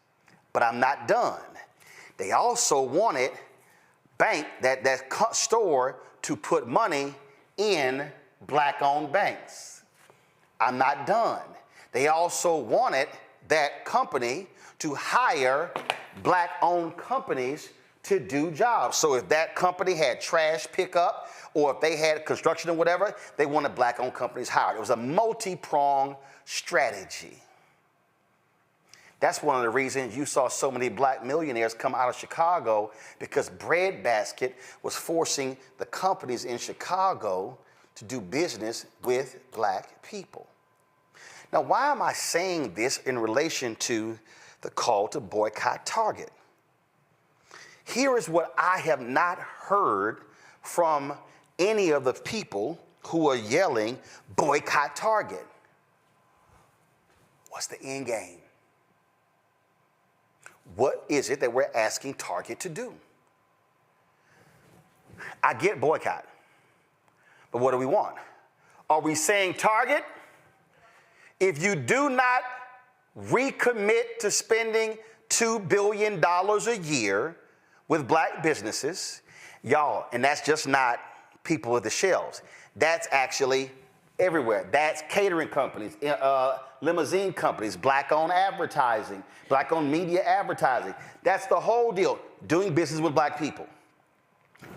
But I'm not done. They also wanted bank, that store to put money in black-owned banks. I'm not done. They also wanted that company to hire black-owned companies to do jobs. So if that company had trash pickup or if they had construction or whatever, they wanted black-owned companies hired. It was a multi-pronged strategy. That's one of the reasons you saw so many black millionaires come out of Chicago, because Breadbasket was forcing the companies in Chicago to do business with black people. Now, why am I saying this in relation to the call to boycott Target? Here is what I have not heard from any of the people who are yelling, boycott Target. What's the end game? What is it that we're asking Target to do? I get boycott, but what do we want? Are we saying, Target, if you do not recommit to spending $2 billion a year with black businesses, y'all, and that's just not people with the shelves. That's actually everywhere. That's catering companies, limousine companies, black-owned advertising, black-owned media advertising. That's the whole deal, doing business with black people.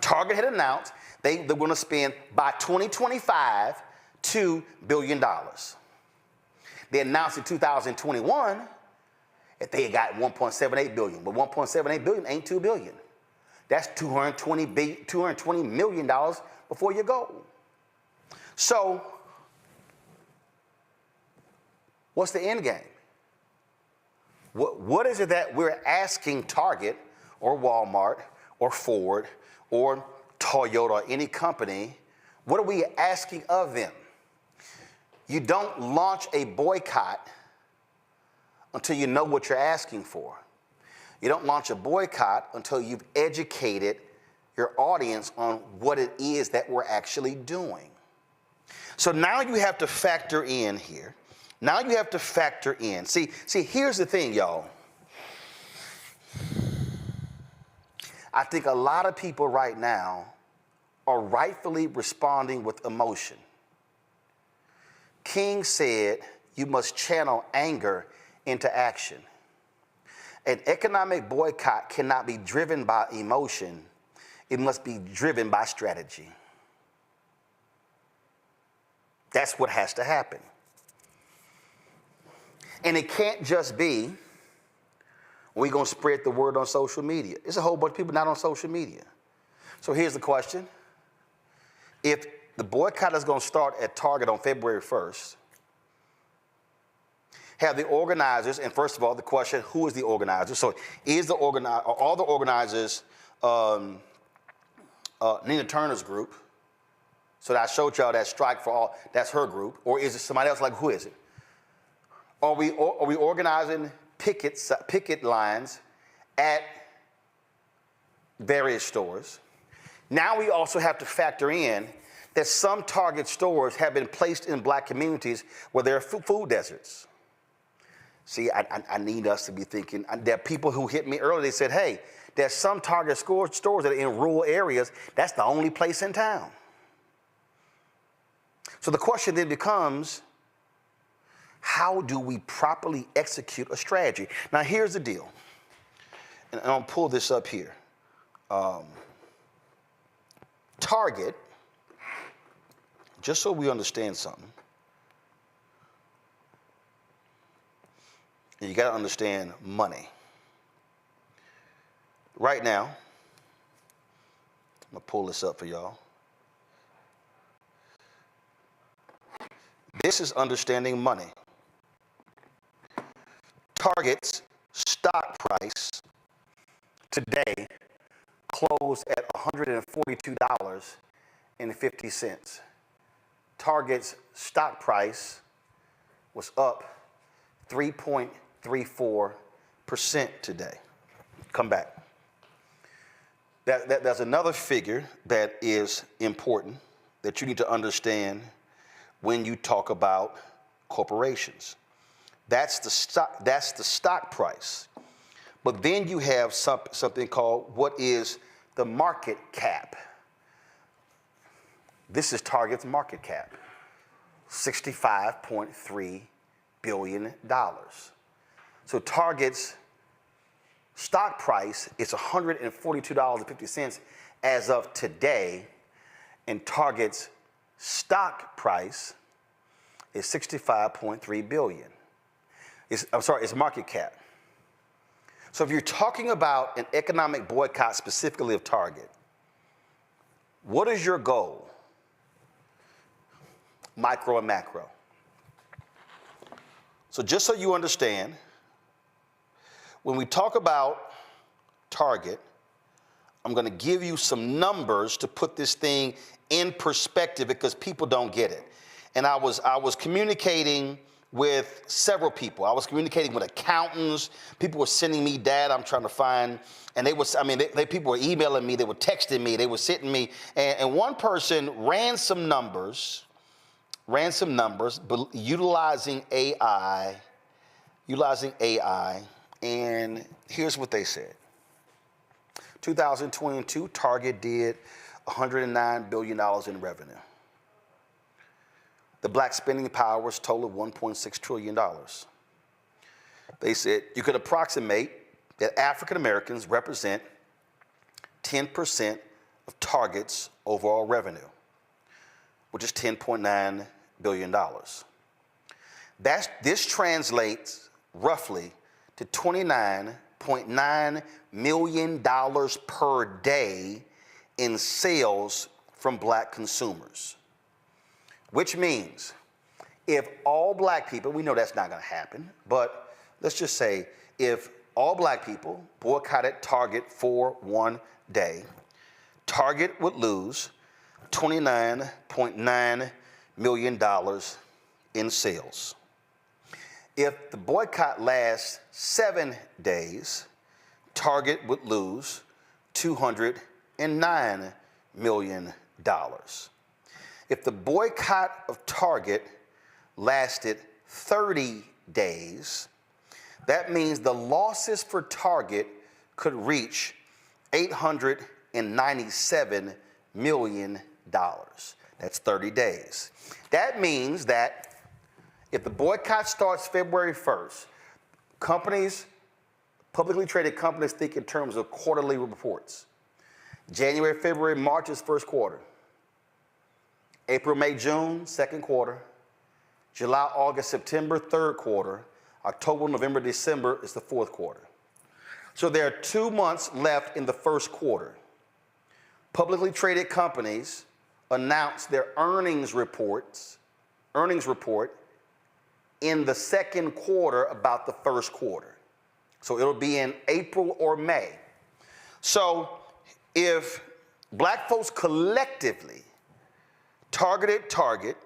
Target had announced they're going to spend, by 2025, $2 billion. They announced in 2021 that they had got $1.78 billion, but $1.78 billion ain't $2 billion. That's $220 million before you go. So, what's the end game? What is it that we're asking Target or Walmart or Ford or Toyota or any company, what are we asking of them? You don't launch a boycott until you know what you're asking for. You don't launch a boycott until you've educated your audience on what it is that we're actually doing. So now you have to factor in here. Now you have to factor in. See, here's the thing, y'all. I think a lot of people right now are rightfully responding with emotion. King said you must channel anger into action. An economic boycott cannot be driven by emotion. It must be driven by strategy. That's what has to happen. And it can't just be, we're going to spread the word on social media. There's a whole bunch of people not on social media. So here's the question. If the boycott is going to start at Target on February 1st, have the organizers, and first of all, the question, who is the organizer? So is the organizer, all the organizers, Nina Turner's group, so that I showed y'all that Strike for All, that's her group, or is it somebody else? Like, who is it? Are we organizing picket lines at various stores? Now we also have to factor in that some Target stores have been placed in black communities where there are food deserts. See, I need us to be thinking. There are people who hit me earlier. They said, hey, there's some Target stores that are in rural areas. That's the only place in town. So the question then becomes, how do we properly execute a strategy? Now, here's the deal. And I'll pull this up here. Target, just so we understand something, and you got to understand money. Right now, I'm going to pull this up for y'all. This is understanding money. Target's stock price today closed at $142.50. Target's stock price was up 3.34% today. Come back. There's another figure that is important that you need to understand when you talk about corporations. That's the stock price. But then you have something called what is the market cap. This is Target's market cap, $65.3 billion. So Target's stock price is $142.50 as of today, and Target's stock price is $65.3 billion. It's market cap. So if you're talking about an economic boycott specifically of Target, what is your goal? Micro and macro. So just so you understand, when we talk about Target, I'm going to give you some numbers to put this thing in perspective because people don't get it. And I was communicating with several people. I was communicating with accountants. People were sending me data I'm trying to find. And people were emailing me. They were texting me. They were sending me. And one person ran some numbers, but utilizing AI. And here's what they said. 2022, Target did $109 billion in revenue. The black spending power was total $1.6 trillion. They said you could approximate that African Americans represent 10% of Target's overall revenue, which is $10.9 billion. This translates roughly to $29.9 million per day in sales from black consumers. Which means if all black people, we know that's not going to happen, but let's just say if all black people boycotted Target for one day, Target would lose $29.9 million in sales. If the boycott lasts 7 days, Target would lose $209 million. If the boycott of Target lasted 30 days, that means the losses for Target could reach $897 million. That's 30 days. That means that if the boycott starts February 1st, companies, publicly traded companies think in terms of quarterly reports. January, February, March is first quarter. April, May, June, second quarter. July, August, September, third quarter. October, November, December is the fourth quarter. So there are 2 months left in the first quarter. Publicly traded companies announce their earnings report in the second quarter about the first quarter. So it'll be in April or May. So if black folks collectively targeted Target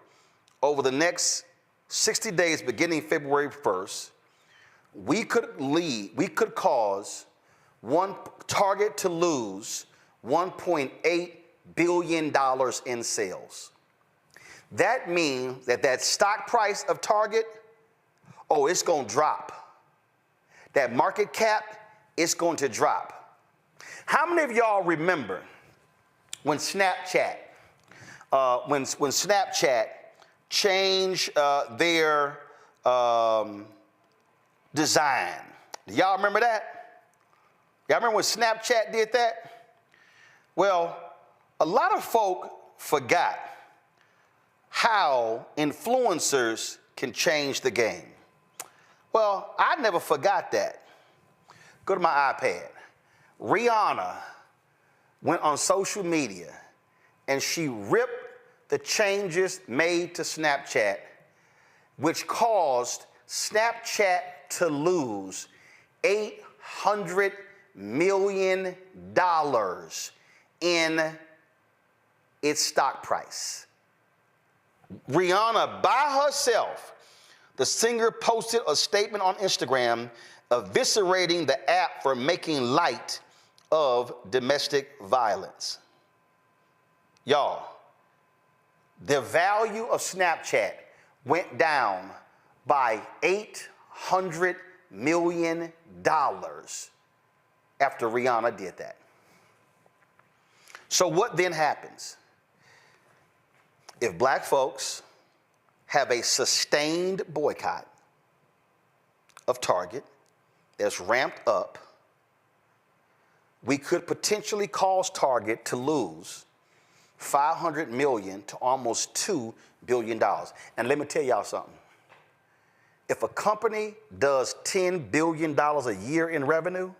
over the next 60 days beginning February 1st, we could cause Target to lose $1.8 billion in sales. That means that stock price of Target, it's going to drop. That market cap, it's going to drop. How many of y'all remember when Snapchat changed their design? Do y'all remember that? Y'all remember when Snapchat did that? Well, a lot of folk forgot how influencers can change the game. Well, I never forgot that. Go to my iPad. Rihanna went on social media and she ripped the changes made to Snapchat, which caused Snapchat to lose $800 million in its stock price. Rihanna, by herself, the singer posted a statement on Instagram eviscerating the app for making light of domestic violence. Y'all, the value of Snapchat went down by $800 million after Rihanna did that. So what then happens? If black folks have a sustained boycott of Target that's ramped up, we could potentially cause Target to lose $500 million to almost $2 billion. And let me tell y'all something. If a company does $10 billion a year in revenue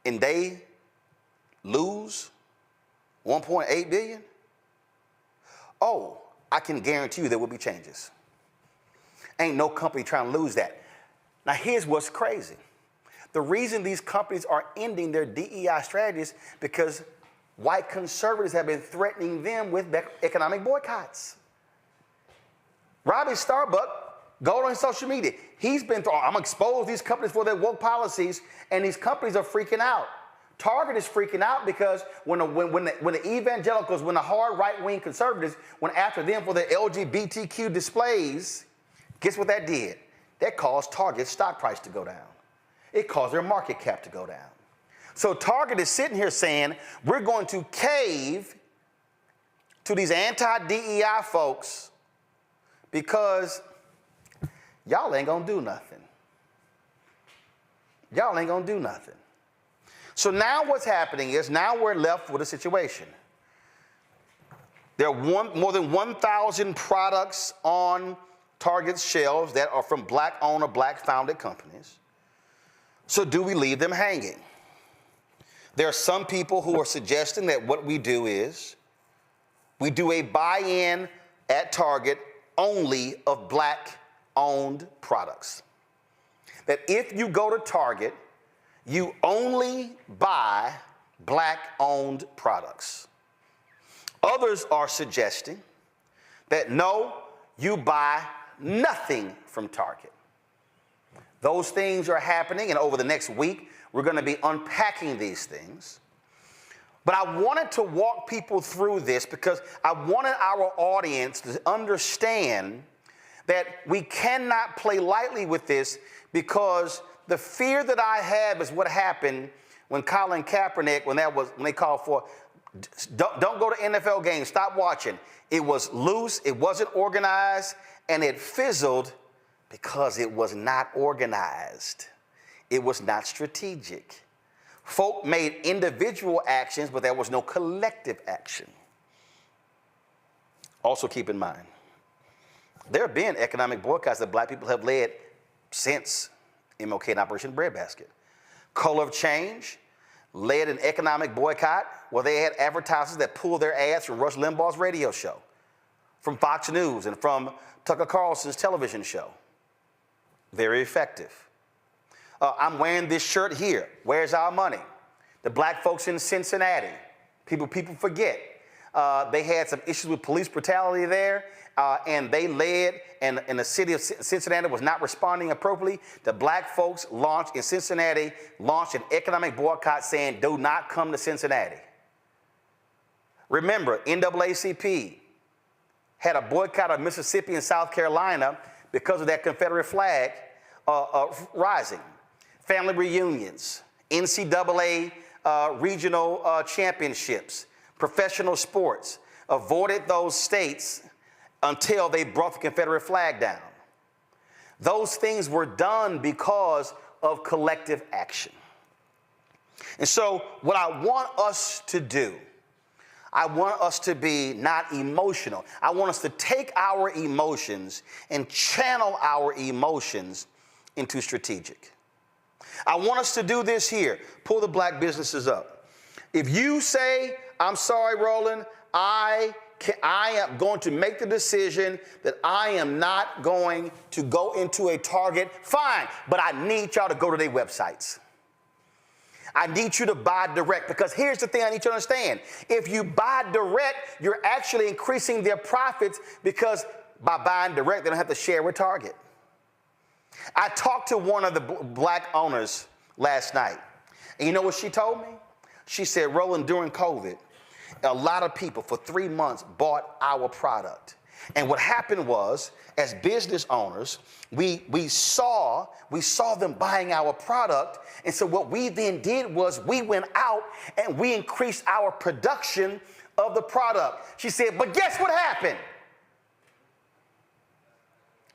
and they lose $1.8 billion, I can guarantee you there will be changes. Ain't no company trying to lose that. Now here's what's crazy. The reason these companies are ending their DEI strategies because white conservatives have been threatening them with economic boycotts. Robbie Starbuck, go on social media. He's been I'm gonna expose these companies for their woke policies, and these companies are freaking out. Target is freaking out because when the evangelicals, when the hard right-wing conservatives went after them for their LGBTQ displays, guess what that did? That caused Target's stock price to go down. It caused their market cap to go down. So Target is sitting here saying, we're going to cave to these anti-DEI folks because y'all ain't gonna do nothing. Y'all ain't gonna do nothing. So now what's happening is now we're left with a situation. There are more than 1,000 products on Target's shelves that are from black-owned or black-founded companies. So do we leave them hanging? There are some people who are suggesting that what we do is we do a buy-in at Target only of black-owned products. That if you go to Target, you only buy black-owned products. Others are suggesting that no, you buy nothing from Target. Those things are happening, and over the next week, we're going to be unpacking these things. But I wanted to walk people through this because I wanted our audience to understand that we cannot play lightly with this, because the fear that I have is what happened when Colin Kaepernick, when they called for, don't go to NFL games, stop watching. It was loose, it wasn't organized, and it fizzled because it was not organized. It was not strategic. Folk made individual actions, but there was no collective action. Also keep in mind, there have been economic boycotts that black people have led since MLK and Operation Breadbasket. Color of Change led an economic boycott where they had advertisers that pulled their ads from Rush Limbaugh's radio show, from Fox News, and from Tucker Carlson's television show. Very effective. I'm wearing this shirt here. Where's our money? The black folks in Cincinnati. People forget. They had some issues with police brutality there, and they led, and the city of Cincinnati was not responding appropriately. The black folks in Cincinnati launched an economic boycott saying, do not come to Cincinnati. Remember, NAACP had a boycott of Mississippi and South Carolina because of that Confederate flag rising. Family reunions, NCAA regional championships, professional sports, avoided those states until they brought the Confederate flag down. Those things were done because of collective action. And so what I want us to do, I want us to be not emotional. I want us to take our emotions and channel our emotions into strategic. I want us to do this here. Pull the black businesses up. If you say, I'm sorry, Roland, I am going to make the decision that I am not going to go into a Target, fine, but I need y'all to go to their websites. I need you to buy direct, because here's the thing I need you to understand. If you buy direct, you're actually increasing their profits, because by buying direct, they don't have to share with Target. I talked to one of the black owners last night, and you know what she told me? She said, Roland, during COVID, a lot of people for 3 months bought our product, And what happened was, as business owners, we saw them buying our product. And so what we then did was we went out and we increased our production of the product. She said, but guess what happened?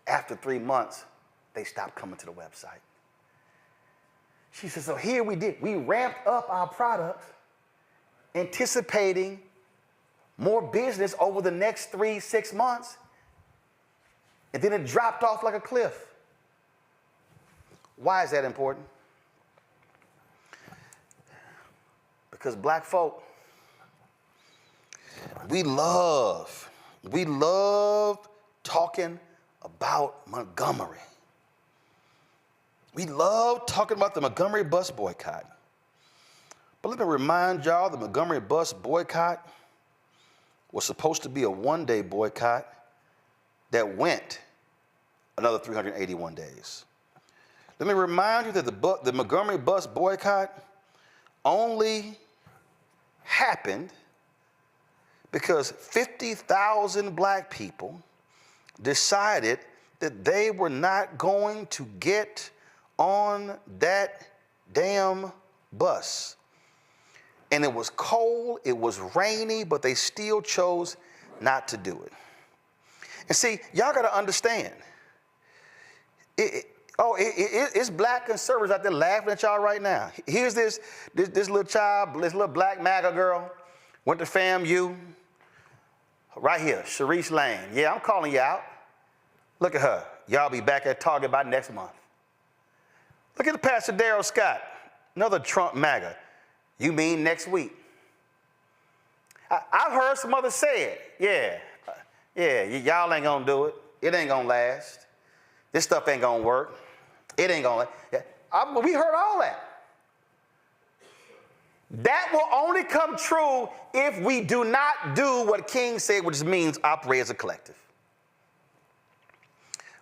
After 3 months, they stopped coming to the website. She said, so here we did. We ramped up our products, anticipating more business over the next 3-6 months. And then it dropped off like a cliff. Why is that important? Because black folk, we love talking about Montgomery. We love talking about the Montgomery bus boycott. But let me remind y'all, the Montgomery bus boycott was supposed to be a one-day boycott that went another 381 days. Let me remind you that the Montgomery bus boycott only happened because 50,000 black people decided that they were not going to get on that damn bus. And it was cold, it was rainy, but they still chose not to do it. And see, y'all gotta understand, it's black conservatives out there laughing at y'all right now. Here's this little child, this little black MAGA girl, went to FAMU, right here, Sharice Lane. Yeah, I'm calling you out. Look at her. Y'all be back at Target by next month. Look at the Pastor Darrell Scott, another Trump MAGA. You mean next week? I've heard some others say it. Y'all ain't gonna do it. It ain't gonna last. This stuff ain't gonna work. It ain't gonna last. We heard all that. That will only come true if we do not do what King said, which means operate as a collective.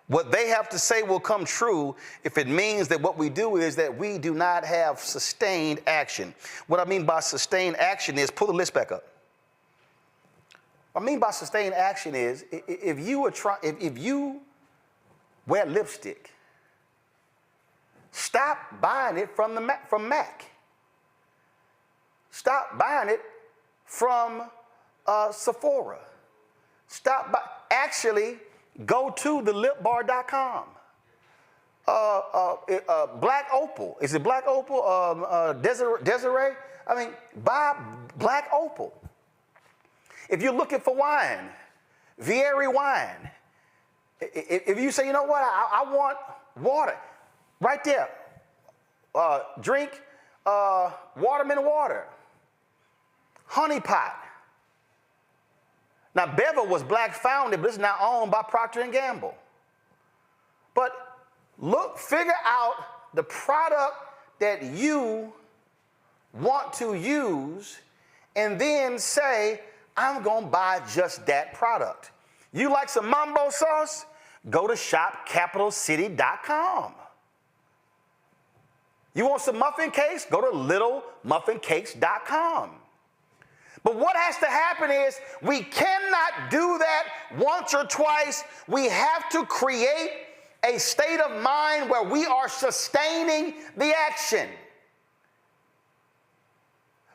What they have to say will come true if it means that what we do is that we do not have sustained action. What I mean by sustained action is, pull the list back up. What I mean by sustained action is, if you wear lipstick, stop buying it from MAC. Stop buying it from Sephora. Actually, go to thelipbar.com. Black Opal. Is it Black Opal? Desiree? I mean, buy Black Opal. If you're looking for wine, Vieri wine. If you say, you know what, I want water, right there. Drink Waterman water. Honey Pot. Now, Bevel was black founded, but it's now owned by Procter & Gamble. But figure out the product that you want to use and then say, I'm going to buy just that product. You like some mambo sauce? Go to shopcapitalcity.com. You want some muffin cakes? Go to littlemuffincakes.com. But what has to happen is we cannot do that once or twice. We have to create a state of mind where we are sustaining the action.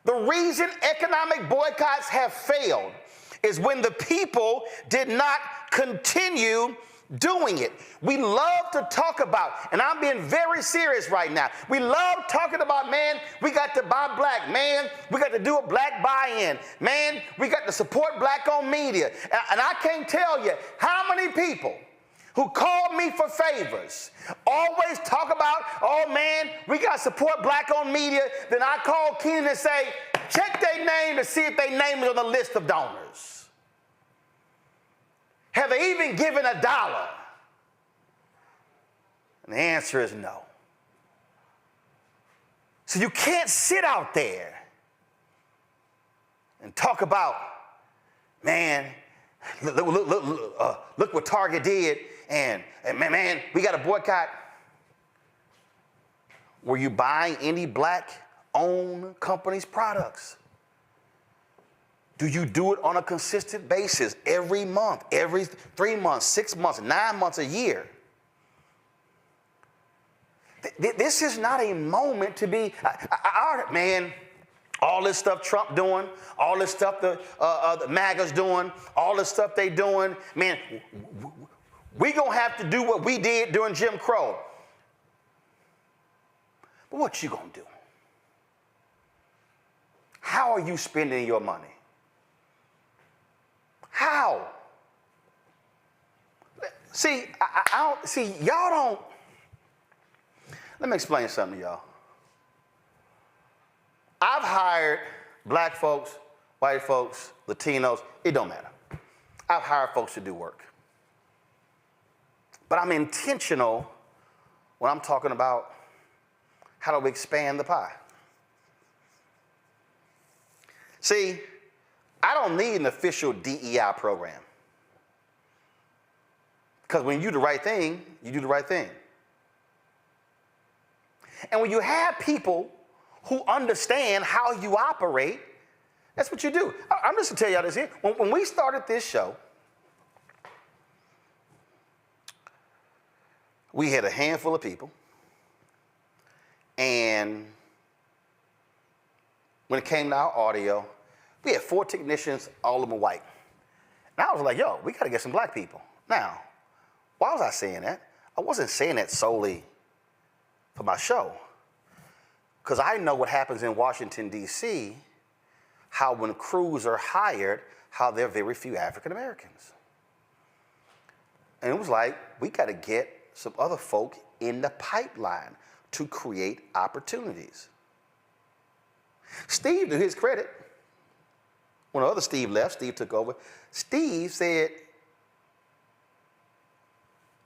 The reason economic boycotts have failed is when the people did not continue doing it. We love to talk about, and I'm being very serious right now, we love talking about, man, we got to buy black, man, we got to do a black buy-in, man, we got to support black-owned media. And I can't tell you how many people who called me for favors always talk about, oh man, we got to support black-owned media. Then I call Keenan and say, check their name to see if they name it on the list of donors. Have they even given $1? And the answer is no. So you can't sit out there and talk about, man, look what Target did, and man, we got to boycott. Were you buying any black-owned companies' products? Do you do it on a consistent basis every month, every 3 months, 6 months, 9 months, a year? This is not a moment to be, man, all this stuff Trump doing, all this stuff the MAGA's doing, all this stuff they doing, man, we gonna have to do what we did during Jim Crow. But what you gonna do? How are you spending your money? How? See, y'all don't. Let me explain something to y'all. I've hired black folks, white folks, Latinos, it don't matter. I've hired folks to do work. But I'm intentional when I'm talking about how do we expand the pie. See, I don't need an official DEI program. Because when you do the right thing, you do the right thing. And when you have people who understand how you operate, that's what you do. I'm just going to tell y'all this here. When we started this show, we had a handful of people. And when it came to our audio, we had 4 technicians, all of them white. And I was like, yo, we got to get some black people. Now, why was I saying that? I wasn't saying that solely for my show. Because I know what happens in Washington, D.C., how when crews are hired, how there are very few African Americans. And it was like, we got to get some other folk in the pipeline to create opportunities. Steve, to his credit, when the other Steve left, Steve took over, Steve said,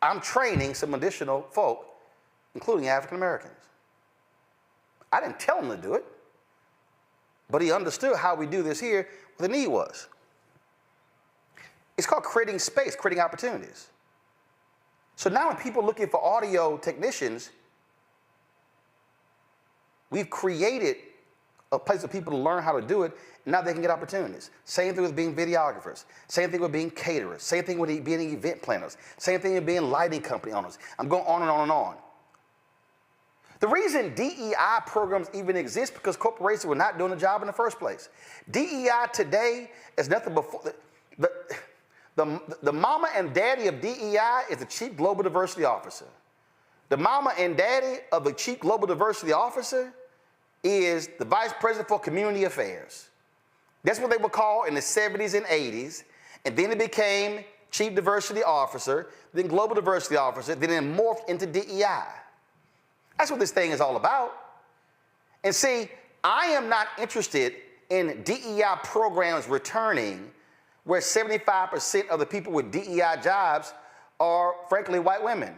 I'm training some additional folk, including African Americans. I didn't tell him to do it, but he understood how we do this here, what the need was. It's called creating space, creating opportunities. So now when people are looking for audio technicians, we've created a place for people to learn how to do it, and now they can get opportunities. Same thing with being videographers. Same thing with being caterers. Same thing with being event planners. Same thing with being lighting company owners. I'm going on and on and on. The reason DEI programs even exist because corporations were not doing the job in the first place. DEI today is nothing before the mama and daddy of DEI is the Chief Global Diversity Officer. The mama and daddy of the Chief Global Diversity Officer is the Vice President for Community Affairs. That's what they were called in the 70s and 80s, and then it became Chief Diversity Officer, then Global Diversity Officer, then it morphed into DEI. That's what this thing is all about. And see, I am not interested in DEI programs returning where 75% of the people with DEI jobs are, frankly, white women.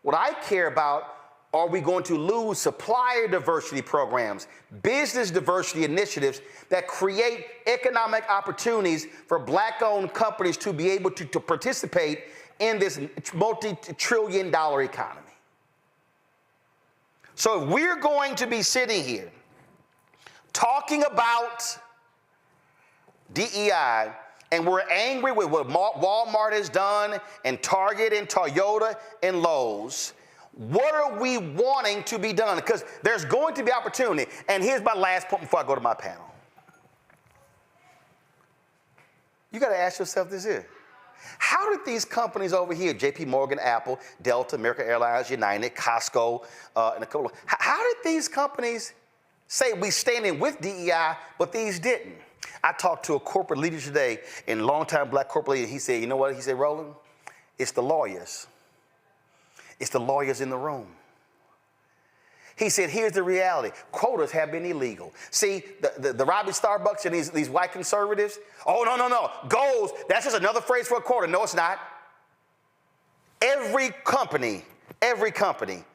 What I care about, are we going to lose supplier diversity programs, business diversity initiatives that create economic opportunities for black-owned companies to be able to participate in this multi-trillion-dollar economy? So if we're going to be sitting here talking about DEI and we're angry with what Walmart has done and Target and Toyota and Lowe's, what are we wanting to be done? Because there's going to be opportunity. And here's my last point before I go to my panel. You got to ask yourself this here. How did these companies over here, JP Morgan, Apple, Delta, American Airlines, United, Costco, and a couple of, how did these companies say we standing with DEI, but these didn't? I talked to a corporate leader today, and longtime black corporate leader. He said, you know what? He said, Roland, it's the lawyers. It's the lawyers in the room. He said, here's the reality. Quotas have been illegal. See, the Robbie Starbucks and these white conservatives, oh, no. Goals, that's just another phrase for a quota. No, it's not. Every company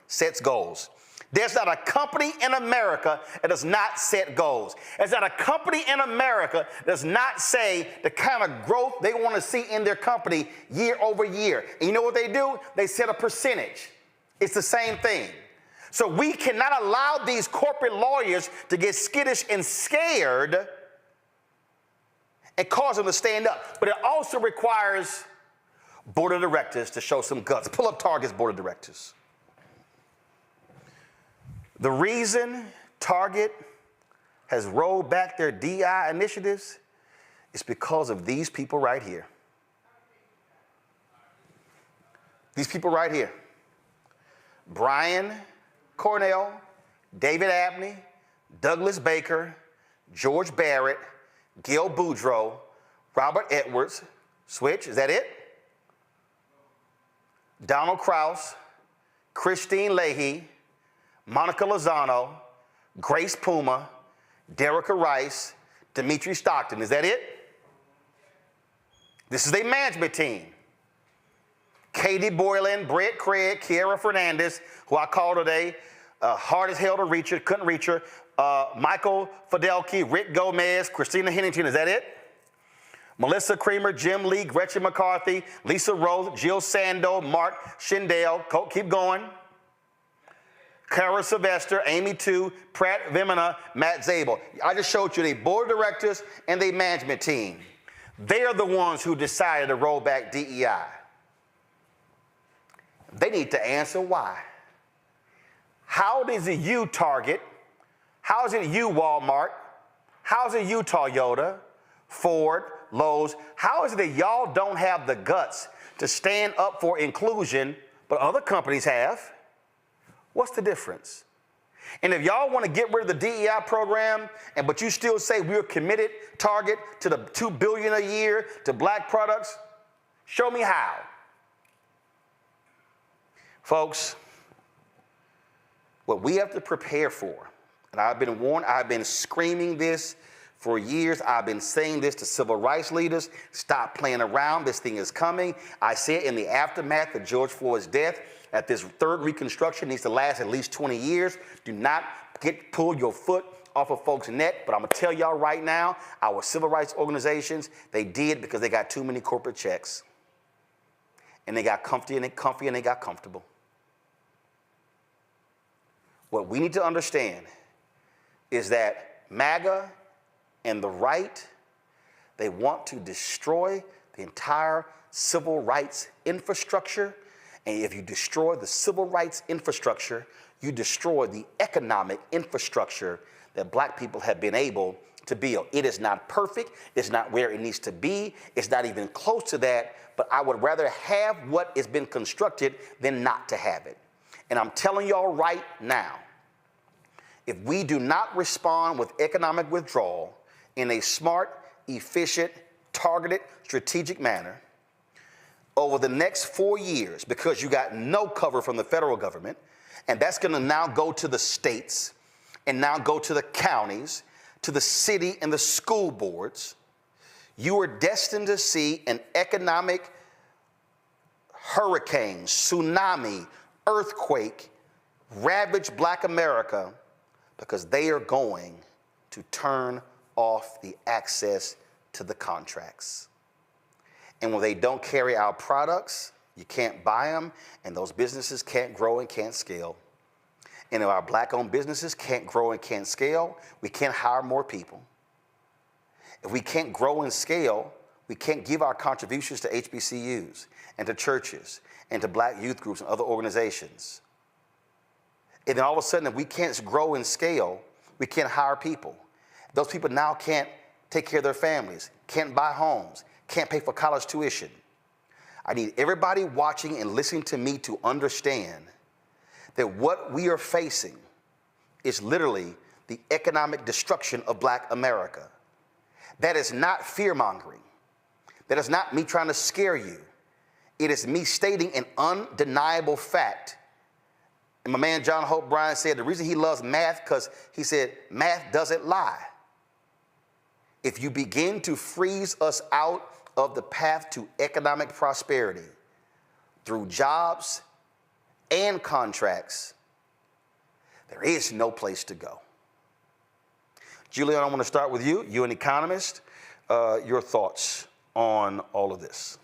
sets goals. There's not a company in America that does not set goals. There's not a company in America that does not say the kind of growth they want to see in their company year over year. And you know what they do? They set a percentage. It's the same thing. So we cannot allow these corporate lawyers to get skittish and scared and cause them to stand up. But it also requires board of directors to show some guts. Pull up Target's board of directors. The reason Target has rolled back their DEI initiatives is because of these people right here. These people right here. Brian Cornell, David Abney, Douglas Baker, George Barrett, Gil Boudreaux, Robert Edwards, Switch, is that it? Donald Krause, Christine Leahy, Monica Lozano, Grace Puma, Derica Rice, Dimitri Stockton, is that it? This is their management team. Katie Boylan, Brett Craig, Kiera Fernandez, who I called today, hard as hell to reach her, couldn't reach her. Michael Fidelki, Rick Gomez, Christina Hennington, is that it? Melissa Creamer, Jim Lee, Gretchen McCarthy, Lisa Rose, Jill Sando, Mark Schindel, keep going. Kara Sylvester, Amy Tu, Pratt Vimena, Matt Zabel. I just showed you the board of directors and the management team. They are the ones who decided to roll back DEI. They need to answer why. How is it you, Target? How is it you, Walmart? How is it you, Toyota, Ford, Lowe's? How is it that y'all don't have the guts to stand up for inclusion, but other companies have? What's the difference? And if y'all want to get rid of the DEI program, but you still say we're committed, Target, to the $2 billion a year to black products, show me how. Folks, what we have to prepare for, and I've been warned, I've been screaming this for years. I've been saying this to civil rights leaders. Stop playing around. This thing is coming. I said in the aftermath of George Floyd's death, that this third Reconstruction needs to last at least 20 years. Do not pull your foot off of folks' neck. But I'm going to tell y'all right now, our civil rights organizations, they did because they got too many corporate checks. And they got comfy and they got comfortable. What we need to understand is that MAGA and the right, they want to destroy the entire civil rights infrastructure. And if you destroy the civil rights infrastructure, you destroy the economic infrastructure that black people have been able to build. It is not perfect. It's not where it needs to be. It's not even close to that. But I would rather have what has been constructed than not to have it. And I'm telling y'all right now, if we do not respond with economic withdrawal in a smart, efficient, targeted, strategic manner, over the next 4 years, because you got no cover from the federal government, and that's going to now go to the states and now go to the counties, to the city and the school boards, you are destined to see an economic hurricane, tsunami, earthquake ravage black America because they are going to turn off the access to the contracts. And when they don't carry our products, you can't buy them, and those businesses can't grow and can't scale. And if our black-owned businesses can't grow and can't scale, we can't hire more people. If we can't grow and scale, we can't give our contributions to HBCUs and to churches and to black youth groups and other organizations. And then all of a sudden, if we can't grow and scale, we can't hire people. Those people now can't take care of their families, can't buy homes, can't pay for college tuition. I need everybody watching and listening to me to understand that what we are facing is literally the economic destruction of black America. That is not fear-mongering. That is not me trying to scare you. It is me stating an undeniable fact. And my man John Hope Bryan said the reason he loves math, because he said math doesn't lie. If you begin to freeze us out of the path to economic prosperity through jobs and contracts, there is no place to go. Julian, I want to start with you. You're an economist. Your thoughts on all of this?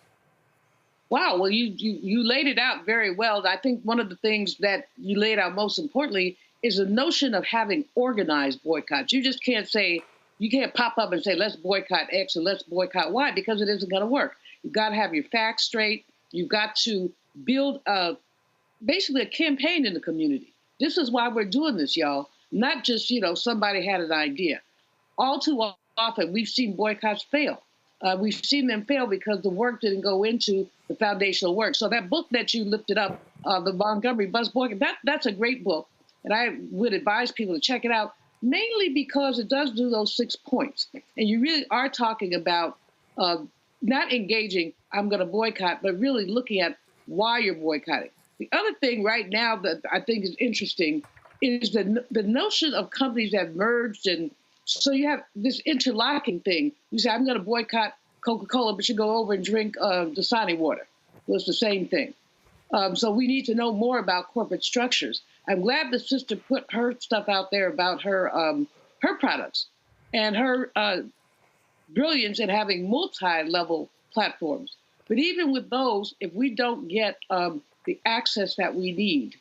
Wow, well, you laid it out very well. I think one of the things that you laid out most importantly is the notion of having organized boycotts. You just can't say, You can't pop up and say, let's boycott X or let's boycott Y, because it isn't going to work. You've got to have your facts straight. You've got to build basically a campaign in the community. This is why we're doing this, y'all. Not just, somebody had an idea. All too often, we've seen boycotts fail. We've seen them fail because the work didn't go into the foundational work. So that book that you lifted up, the Montgomery Bus Boycott, that's a great book. And I would advise people to check it out, mainly because it does do those 6 points. And you really are talking about not engaging, I'm going to boycott, but really looking at why you're boycotting. The other thing right now that I think is interesting is the notion of companies that merged, and so you have this interlocking thing. You say, I'm going to boycott Coca-Cola, but you go over and drink Dasani water. Well, it's the same thing. So we need to know more about corporate structures. I'm glad the sister put her stuff out there about her products and her brilliance in having multi-level platforms. But even with those, if we don't get the access that we need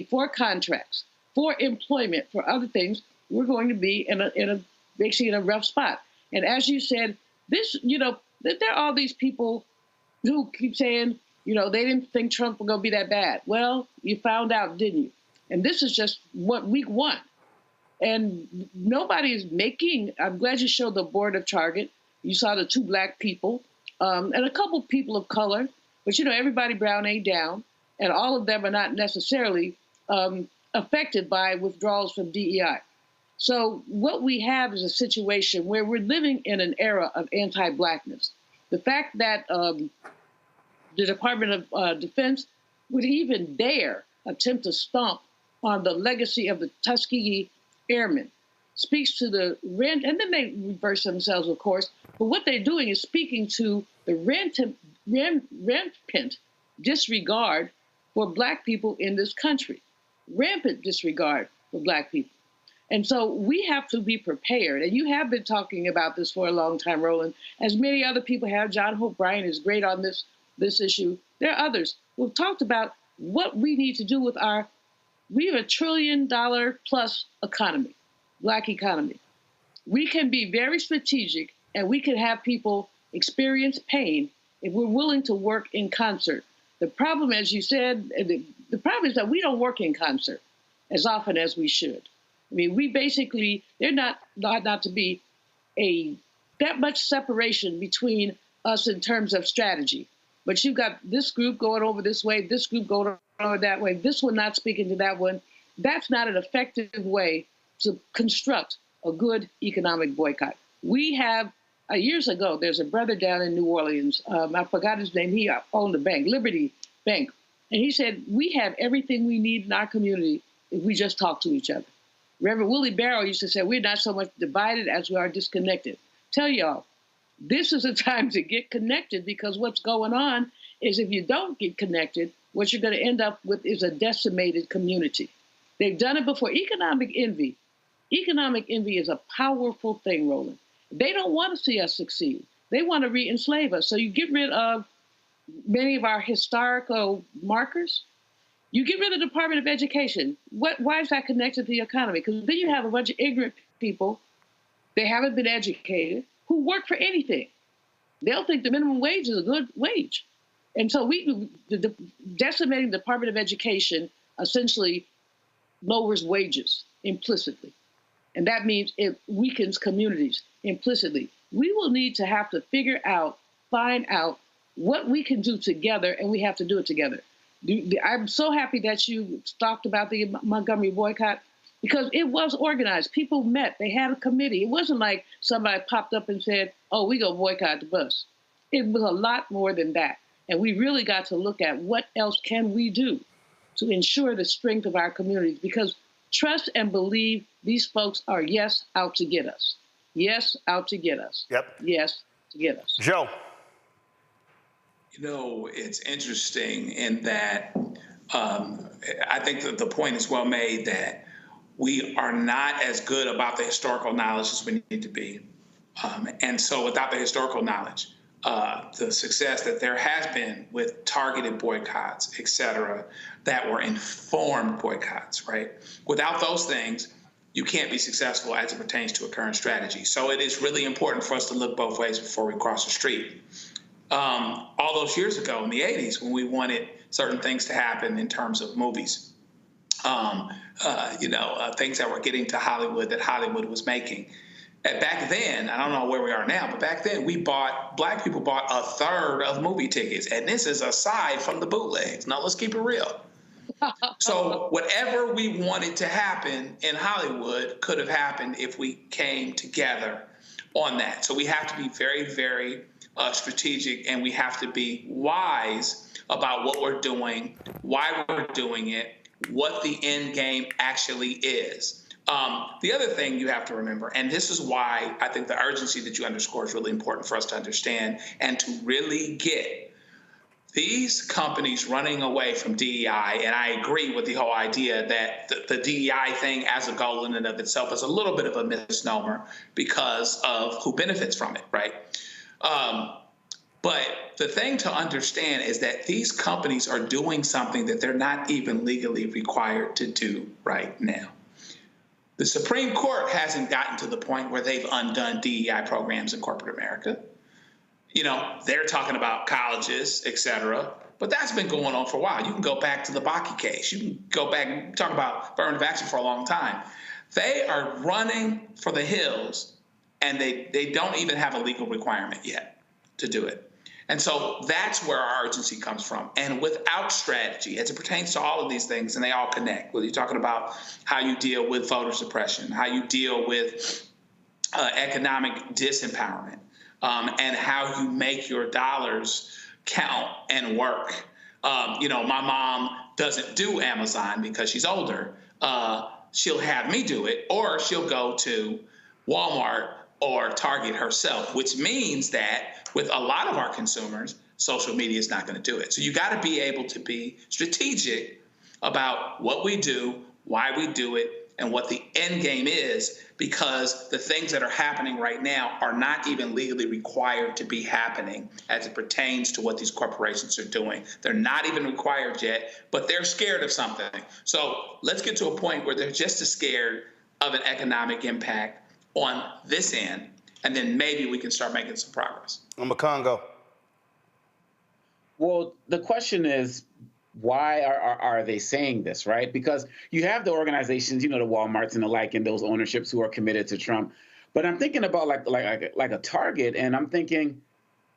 for contracts, for employment, for other things, we're going to be basically in a rough spot. And as you said, there are all these people who keep saying, they didn't think Trump was going to be that bad. Well, you found out, didn't you? And this is just week one. And nobody's I'm glad you showed the board of Target. You saw the 2 black people and a couple people of color, but everybody brown ain't down, and all of them are not necessarily affected by withdrawals from DEI. So what we have is a situation where we're living in an era of anti-blackness. The fact that the Department of Defense would even dare attempt to stomp on the legacy of the Tuskegee Airmen speaks to the rent, and then they reverse themselves, of course, but what they're doing is speaking to the rampant disregard for black people in this country. Rampant disregard for black people. And so we have to be prepared. And you have been talking about this for a long time, Roland, as many other people have. John Hope Bryan is great on this issue. There are others who have talked about what we need to do with we have $1 trillion plus economy, black economy. We can be very strategic, and we can have people experience pain if we're willing to work in concert. The problem, as you said, the problem is that we don't work in concert as often as we should. I mean, we basically, there not to be that much separation between us in terms of strategy. But you've got this group going over this way, this group going over that way, this one not speaking to that one. That's not an effective way to construct a good economic boycott. We have, years ago, there's a brother down in New Orleans, I forgot his name, he owned a bank, Liberty Bank. And he said, we have everything we need in our community if we just talk to each other. Reverend Willie Barrow used to say, we're not so much divided as we are disconnected. Tell y'all, this is a time to get connected, because what's going on is if you don't get connected, what you're going to end up with is a decimated community. They've done it before. Economic envy is a powerful thing, Roland. They don't want to see us succeed. They want to re-enslave us. So you get rid of many of our historical markers. You get rid of the Department of Education. Why is that connected to the economy? Because then you have a bunch of ignorant people, they haven't been educated, who work for anything. They'll think the minimum wage is a good wage. And so decimating the Department of Education essentially lowers wages implicitly. And that means it weakens communities implicitly. We will need to have to find out what we can do together, and we have to do it together. I'm so happy that you talked about the Montgomery boycott, because it was organized. People met. They had a committee. It wasn't like somebody popped up and said, oh, we go boycott the bus. It was a lot more than that. And we really got to look at what else can we do to ensure the strength of our communities, because trust and believe these folks are, yes, out to get us. Yes, out to get us. Yep. Yes, to get us. Joe. It's interesting in that I think that the point is well made that we are not as good about the historical knowledge as we need to be. And so without the historical knowledge, the success that there has been with targeted boycotts, et cetera, that were informed boycotts, right? Without those things, you can't be successful as it pertains to a current strategy. So it is really important for us to look both ways before we cross the street. All those years ago in the 80s, when we wanted certain things to happen in terms of movies, things that were getting to Hollywood that Hollywood was making. And back then, I don't know where we are now, but back then Black people bought a third of movie tickets. And this is aside from the bootlegs. Now, let's keep it real. So whatever we wanted to happen in Hollywood could have happened if we came together on that. So we have to be very, very strategic, and we have to be wise about what we're doing, why we're doing it, what the end game actually is. The other thing you have to remember, and this is why I think the urgency that you underscore is really important for us to understand and to really get these companies running away from DEI, and I agree with the whole idea that the DEI thing as a goal in and of itself is a little bit of a misnomer because of who benefits from it, right? But the thing to understand is that these companies are doing something that they're not even legally required to do right now. The Supreme Court hasn't gotten to the point where they've undone DEI programs in corporate America. They're talking about colleges, et cetera, but that's been going on for a while. You can go back to the Bakke case. You can go back and talk about affirmative action for a long time. They are running for the hills, and they don't even have a legal requirement yet to do it. And so that's where our urgency comes from. And without strategy, as it pertains to all of these things, and they all connect, whether you're talking about how you deal with voter suppression, how you deal with economic disempowerment, and how you make your dollars count and work. My mom doesn't do Amazon because she's older. She'll have me do it, or she'll go to Walmart or Target herself, which means that with a lot of our consumers, social media is not going to do it. So you got to be able to be strategic about what we do, why we do it, and what the end game is, because the things that are happening right now are not even legally required to be happening as it pertains to what these corporations are doing. They're not even required yet, but they're scared of something. So let's get to a point where they're just as scared of an economic impact on this end, and then maybe we can start making some progress. Congo. Well, the question is, why are they saying this, right? Because you have the organizations, the Walmarts and the like, and those ownerships who are committed to Trump. But I'm thinking about like a Target, and I'm thinking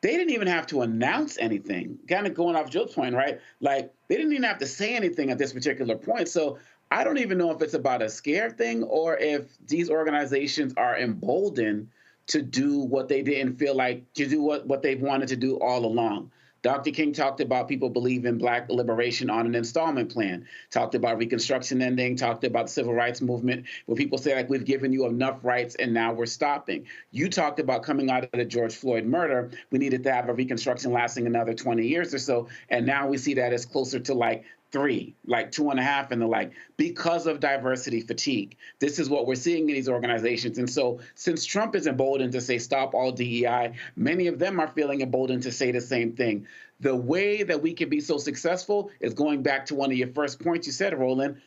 they didn't even have to announce anything. Kind of going off Joe's point, right? Like they didn't even have to say anything at this particular point. So I don't even know if it's about a scare thing or if these organizations are emboldened to do what they didn't feel like to do what they've wanted to do all along. Dr. King talked about people believe in Black liberation on an installment plan, talked about Reconstruction ending, talked about the civil rights movement, where people say, like, we've given you enough rights and now we're stopping. You talked about coming out of the George Floyd murder, we needed to have a Reconstruction lasting another 20 years or so, and now we see that as closer to like 3, like 2.5 and the like, because of diversity fatigue. This is what we're seeing in these organizations. And so since Trump is emboldened to say stop all DEI, many of them are feeling emboldened to say the same thing. The way that we can be so successful is going back to one of your first points you said, Roland.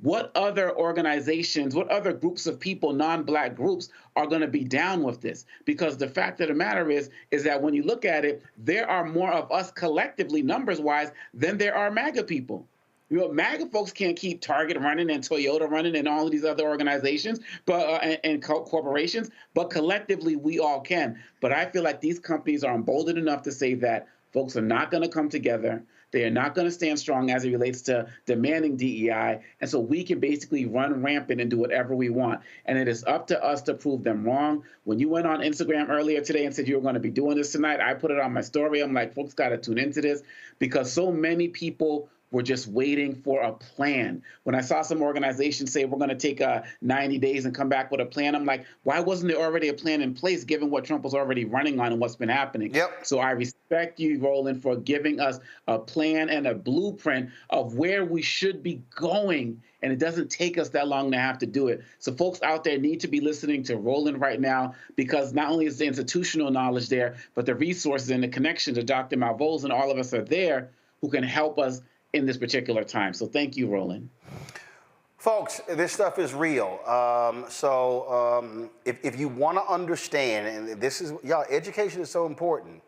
What other organizations, what other groups of people, non-Black groups, are going to be down with this? Because the fact of the matter is that when you look at it, there are more of us collectively, numbers-wise, than there are MAGA people. MAGA folks can't keep Target running and Toyota running and all of these other organizations and corporations, but collectively we all can. But I feel like these companies are emboldened enough to say that folks are not going to come together. They are not going to stand strong as it relates to demanding DEI. And so we can basically run rampant and do whatever we want. And it is up to us to prove them wrong. When you went on Instagram earlier today and said you were going to be doing this tonight, I put it on my story. I'm like, folks got to tune into this because so many people were just waiting for a plan. When I saw some organizations say we're going to take 90 days and come back with a plan, I'm like, why wasn't there already a plan in place given what Trump was already running on and what's been happening? Yep. So I respect you, Roland, for giving us a plan and a blueprint of where we should be going. And it doesn't take us that long to have to do it. So folks out there need to be listening to Roland right now, because not only is the institutional knowledge there, but the resources and the connections of Dr. Malvoz and all of us are there who can help us in this particular time. So thank you, Roland. Folks, this stuff is real. If you want to understand, and this is, y'all, education is so important,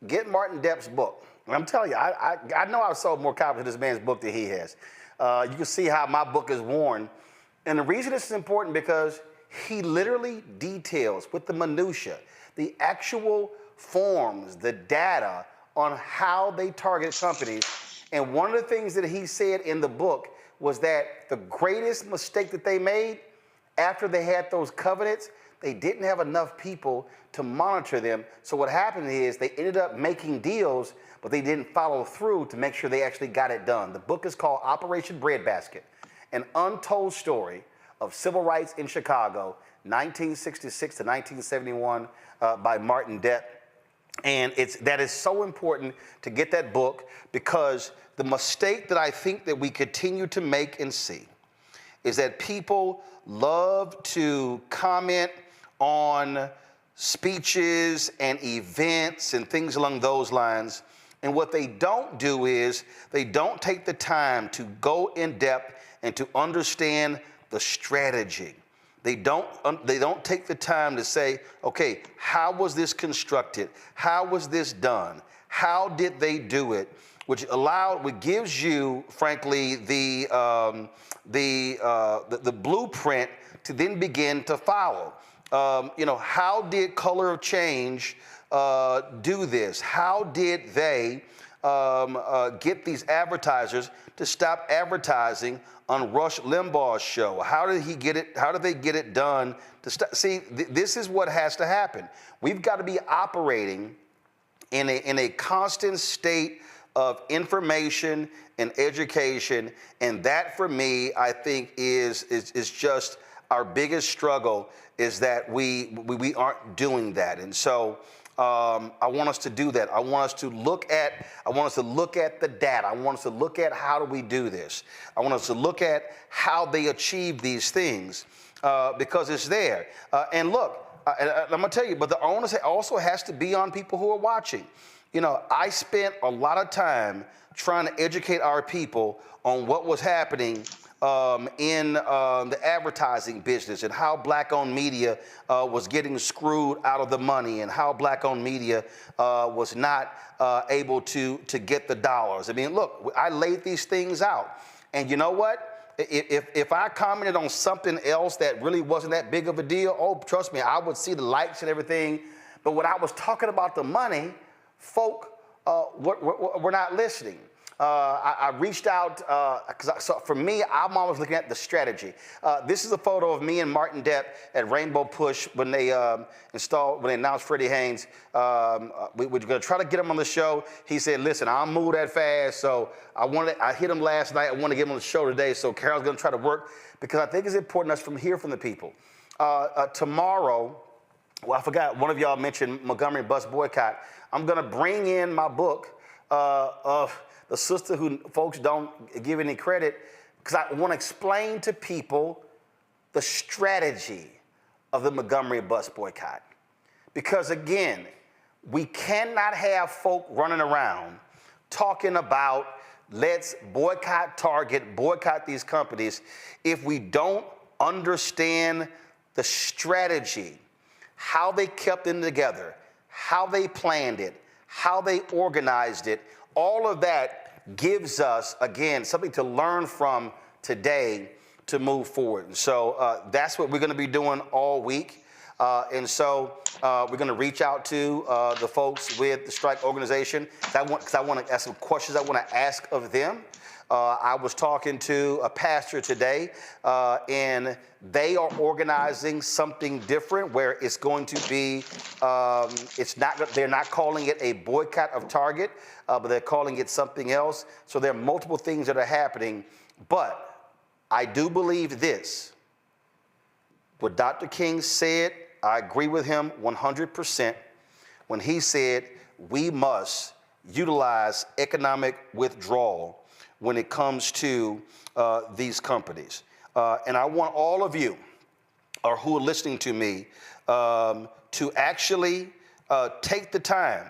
get Martin Depp's book. And I'm telling you, I know I've sold more copies of this man's book than he has. You can see how my book is worn. And the reason this is important because he literally details with the minutia, the actual forms, the data on how they target companies. And one of the things that he said in the book was that the greatest mistake that they made after they had those covenants, they didn't have enough people to monitor them. So what happened is they ended up making deals, but they didn't follow through to make sure they actually got it done. The book is called Operation Breadbasket, an untold story of civil rights in Chicago, 1966 to 1971, by Martin Depp. And that is so important to get that book, because the mistake that I think that we continue to make and see is that people love to comment on speeches and events and things along those lines. And what they don't do is they don't take the time to go in depth and to understand the strategy. They don't take the time to say, okay, how was this constructed? How was this done? How did they do it? Which gives you, frankly, the blueprint to then begin to follow. How did Color of Change do this? How did they get these advertisers to stop advertising on Rush Limbaugh's show? How did he get it? How did they get it done to stop? See, this is what has to happen. We've got to be operating in a constant state of information and education, and that, for me, I think is just our biggest struggle, is that we aren't doing that. And so I want us to do that. I want us to look at the data. I want us to look at how do we do this. I want us to look at how they achieve these things, because it's there. And look, I'm gonna tell you, but the onus also has to be on people who are watching. I spent a lot of time trying to educate our people on what was happening in the advertising business, and how black-owned media was getting screwed out of the money, and how black-owned media was not able to get the dollars. I mean, look, I laid these things out. And you know what? If I commented on something else that really wasn't that big of a deal, oh, trust me, I would see the likes and everything. But when I was talking about the money, folk were not listening. I reached out, so for me, I'm always looking at the strategy. This is a photo of me and Martin Depp at Rainbow Push when they announced Freddie Haynes. We were going to try to get him on the show. He said, listen, I'll move that fast. So I hit him last night. I want to get him on the show today. So Carol's going to try to work, because I think it's important us to hear from the people. Tomorrow, well, I forgot, one of y'all mentioned Montgomery Bus Boycott. I'm going to bring in my book of the sister who folks don't give any credit, because I want to explain to people the strategy of the Montgomery Bus Boycott. Because again, we cannot have folk running around talking about let's boycott Target, boycott these companies, if we don't understand the strategy, how they kept them together, how they planned it, how they organized it. All of that gives us, again, something to learn from today to move forward. And so that's what we're going to be doing all week. And so we're going to reach out to the folks with the strike organization, because I want to ask some questions I want to ask of them. I was talking to a pastor today, and they are organizing something different, where it's going to be, they're not calling it a boycott of Target, but they're calling it something else. So there are multiple things that are happening. But I do believe this. What Dr. King said, I agree with him 100%, when he said we must utilize economic withdrawal when it comes to these companies. And I want all of you who are listening to me to actually take the time,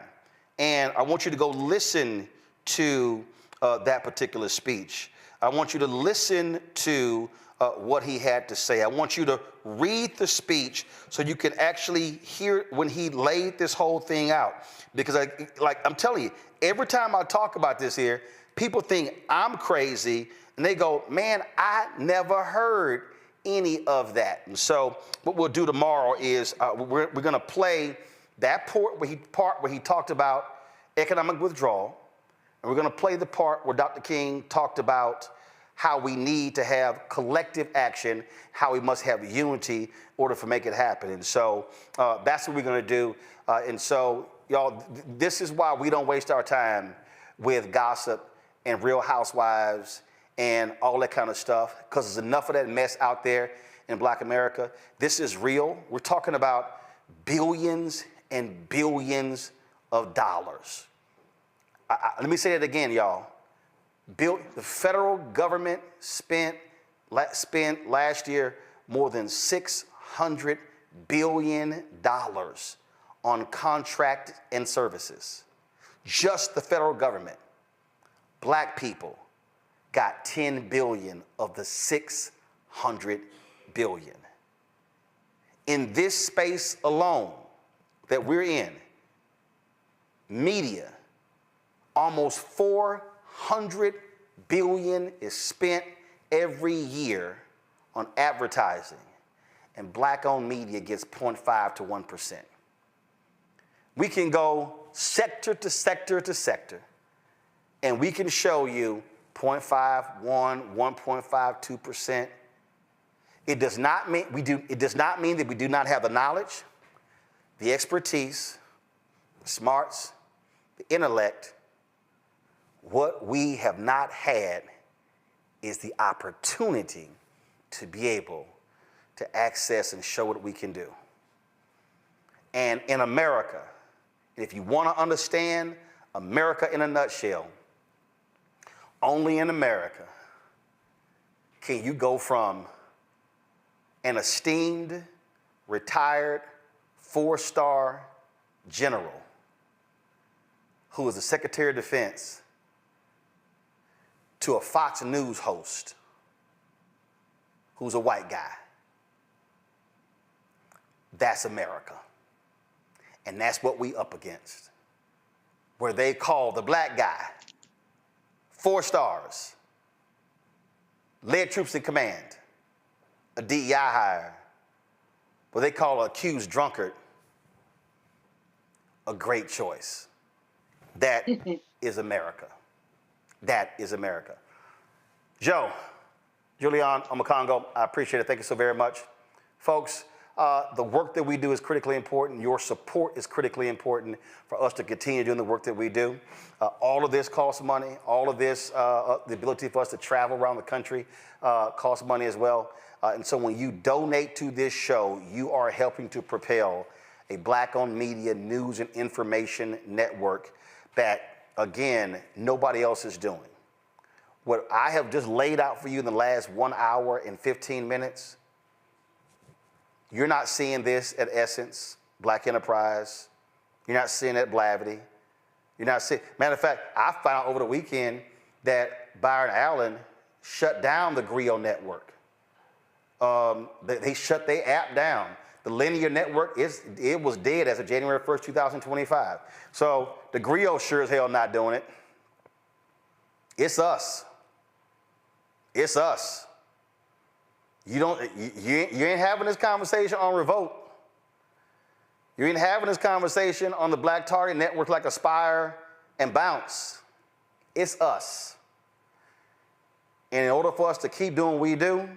and I want you to go listen to that particular speech. I want you to listen to what he had to say. I want you to read the speech so you can actually hear when he laid this whole thing out. Because I'm telling you, every time I talk about this here, people think I'm crazy, and they go, man, I never heard any of that. And so what we'll do tomorrow is we're going to play that part where he talked about economic withdrawal, and we're going to play the part where Dr. King talked about how we need to have collective action, how we must have unity in order to make it happen. And so that's what we're going to do. And so, y'all, this is why we don't waste our time with gossip and Real Housewives and all that kind of stuff, because there's enough of that mess out there in Black America. This is real. We're talking about billions and billions of dollars. Let me say that again, y'all. The federal government spent last year more than $600 billion on contract and services. Just the federal government. Black people got $10 billion of the $600 billion. In this space alone that we're in, media, almost $400 billion is spent every year on advertising, and Black-owned media gets 0.5 to 1%. We can go sector to sector to sector, and we can show you 0.5, 1.5, 2%. It does not mean it does not mean that we do not have the knowledge, the expertise, the smarts, the intellect. What we have not had is the opportunity to be able to access and show what we can do. And in America, if you want to understand America in a nutshell, only in America can you go from an esteemed, retired, 4-star general who was the Secretary of Defense to a Fox News host who's a white guy. That's America. And that's what we up against. Where they call the black guy 4 stars, led troops in command, a DEI hire, what they call an accused drunkard, a great choice. That is America. That is America. Joe, Julian Omokongo, I appreciate it. Thank you so very much. Folks, the work that we do is critically important. Your support is critically important for us to continue doing the work that we do. All of this costs money. All of this, the ability for us to travel around the country costs money as well. And so when you donate to this show, you are helping to propel a Black-owned media news and information network that, again, nobody else is doing. What I have just laid out for you in the last 1 hour and 15 minutes, you're not seeing this at Essence, Black Enterprise. You're not seeing it at Blavity. You're not seeing, matter of fact, I found out over the weekend that Byron Allen shut down the Griot network. They shut their app down. The linear network, it was dead as of January 1st, 2025. So the Griot sure as hell not doing it. It's us. It's us. You ain't having this conversation on Revolt. You ain't having this conversation on the Black Target Network like Aspire and Bounce. It's us. And in order for us to keep doing what we do,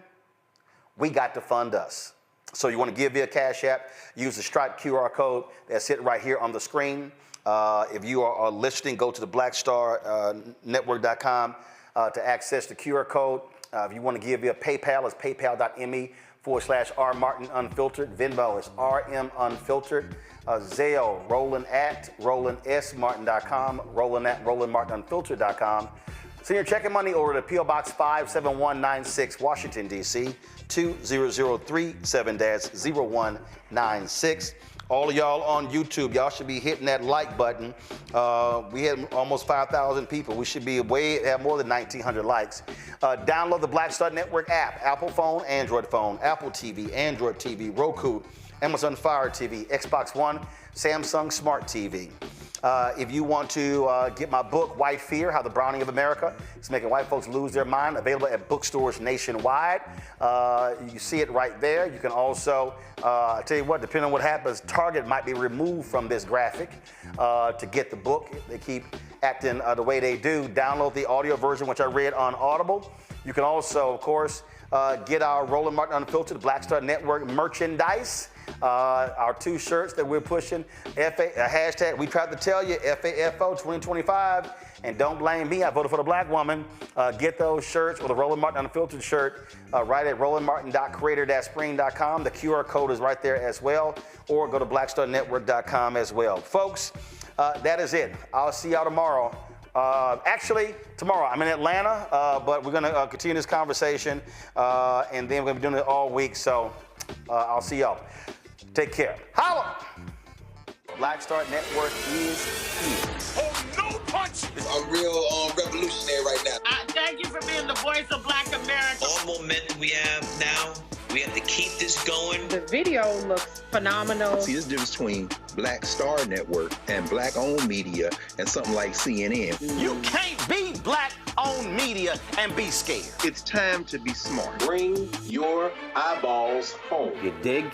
we got to fund us. So you want to give via Cash App, use the Stripe QR code that's hit right here on the screen. If you are listening, go to the blackstarnetwork.com to access the QR code. If you want to give via PayPal, it's paypal.me/rmartinunfiltered. Venmo is rmunfiltered. Zelle, Roland at RolandSMartin.com. Roland at RolandMartinUnfiltered.com. Send your checking money over to P.O. Box 57196, Washington, D.C. 20037-0196. All of y'all on YouTube, y'all should be hitting that like button. We had almost 5,000 people. We should be have more than 1,900 likes. Download the Black Star Network app, Apple phone, Android phone, Apple TV, Android TV, Roku, Amazon Fire TV, Xbox One, Samsung Smart TV. If you want to get my book, White Fear, How the Browning of America is Making White Folks Lose Their Mind, available at bookstores nationwide. You see it right there. You can also, I tell you what, depending on what happens, Target might be removed from this graphic to get the book. They keep acting the way they do. Download the audio version, which I read on Audible. You can also, of course, get our Roland Martin Unfiltered Black Star Network merchandise. Our 2 shirts that we're pushing, hashtag, we tried to tell you, FAFO 2025, and don't blame me, I voted for the black woman. Get those shirts or the Roland Martin Unfiltered shirt right at rolandmartin.creator-spring.com. The QR code is right there as well, or go to blackstarnetwork.com as well. Folks, that is it. I'll see y'all tomorrow. Actually, tomorrow I'm in Atlanta, but we're going to continue this conversation, and then we're going to be doing it all week, so I'll see y'all. Take care. Holla! Black Star Network is here. Oh, no punch! I'm real revolutionary right now. Thank you for being the voice of Black America. All momentum we have now, we have to keep this going. The video looks phenomenal. See, there's a difference between Black Star Network and black-owned media and something like CNN. You can't be black-owned media and be scared. It's time to be smart. Bring your eyeballs home. You dig?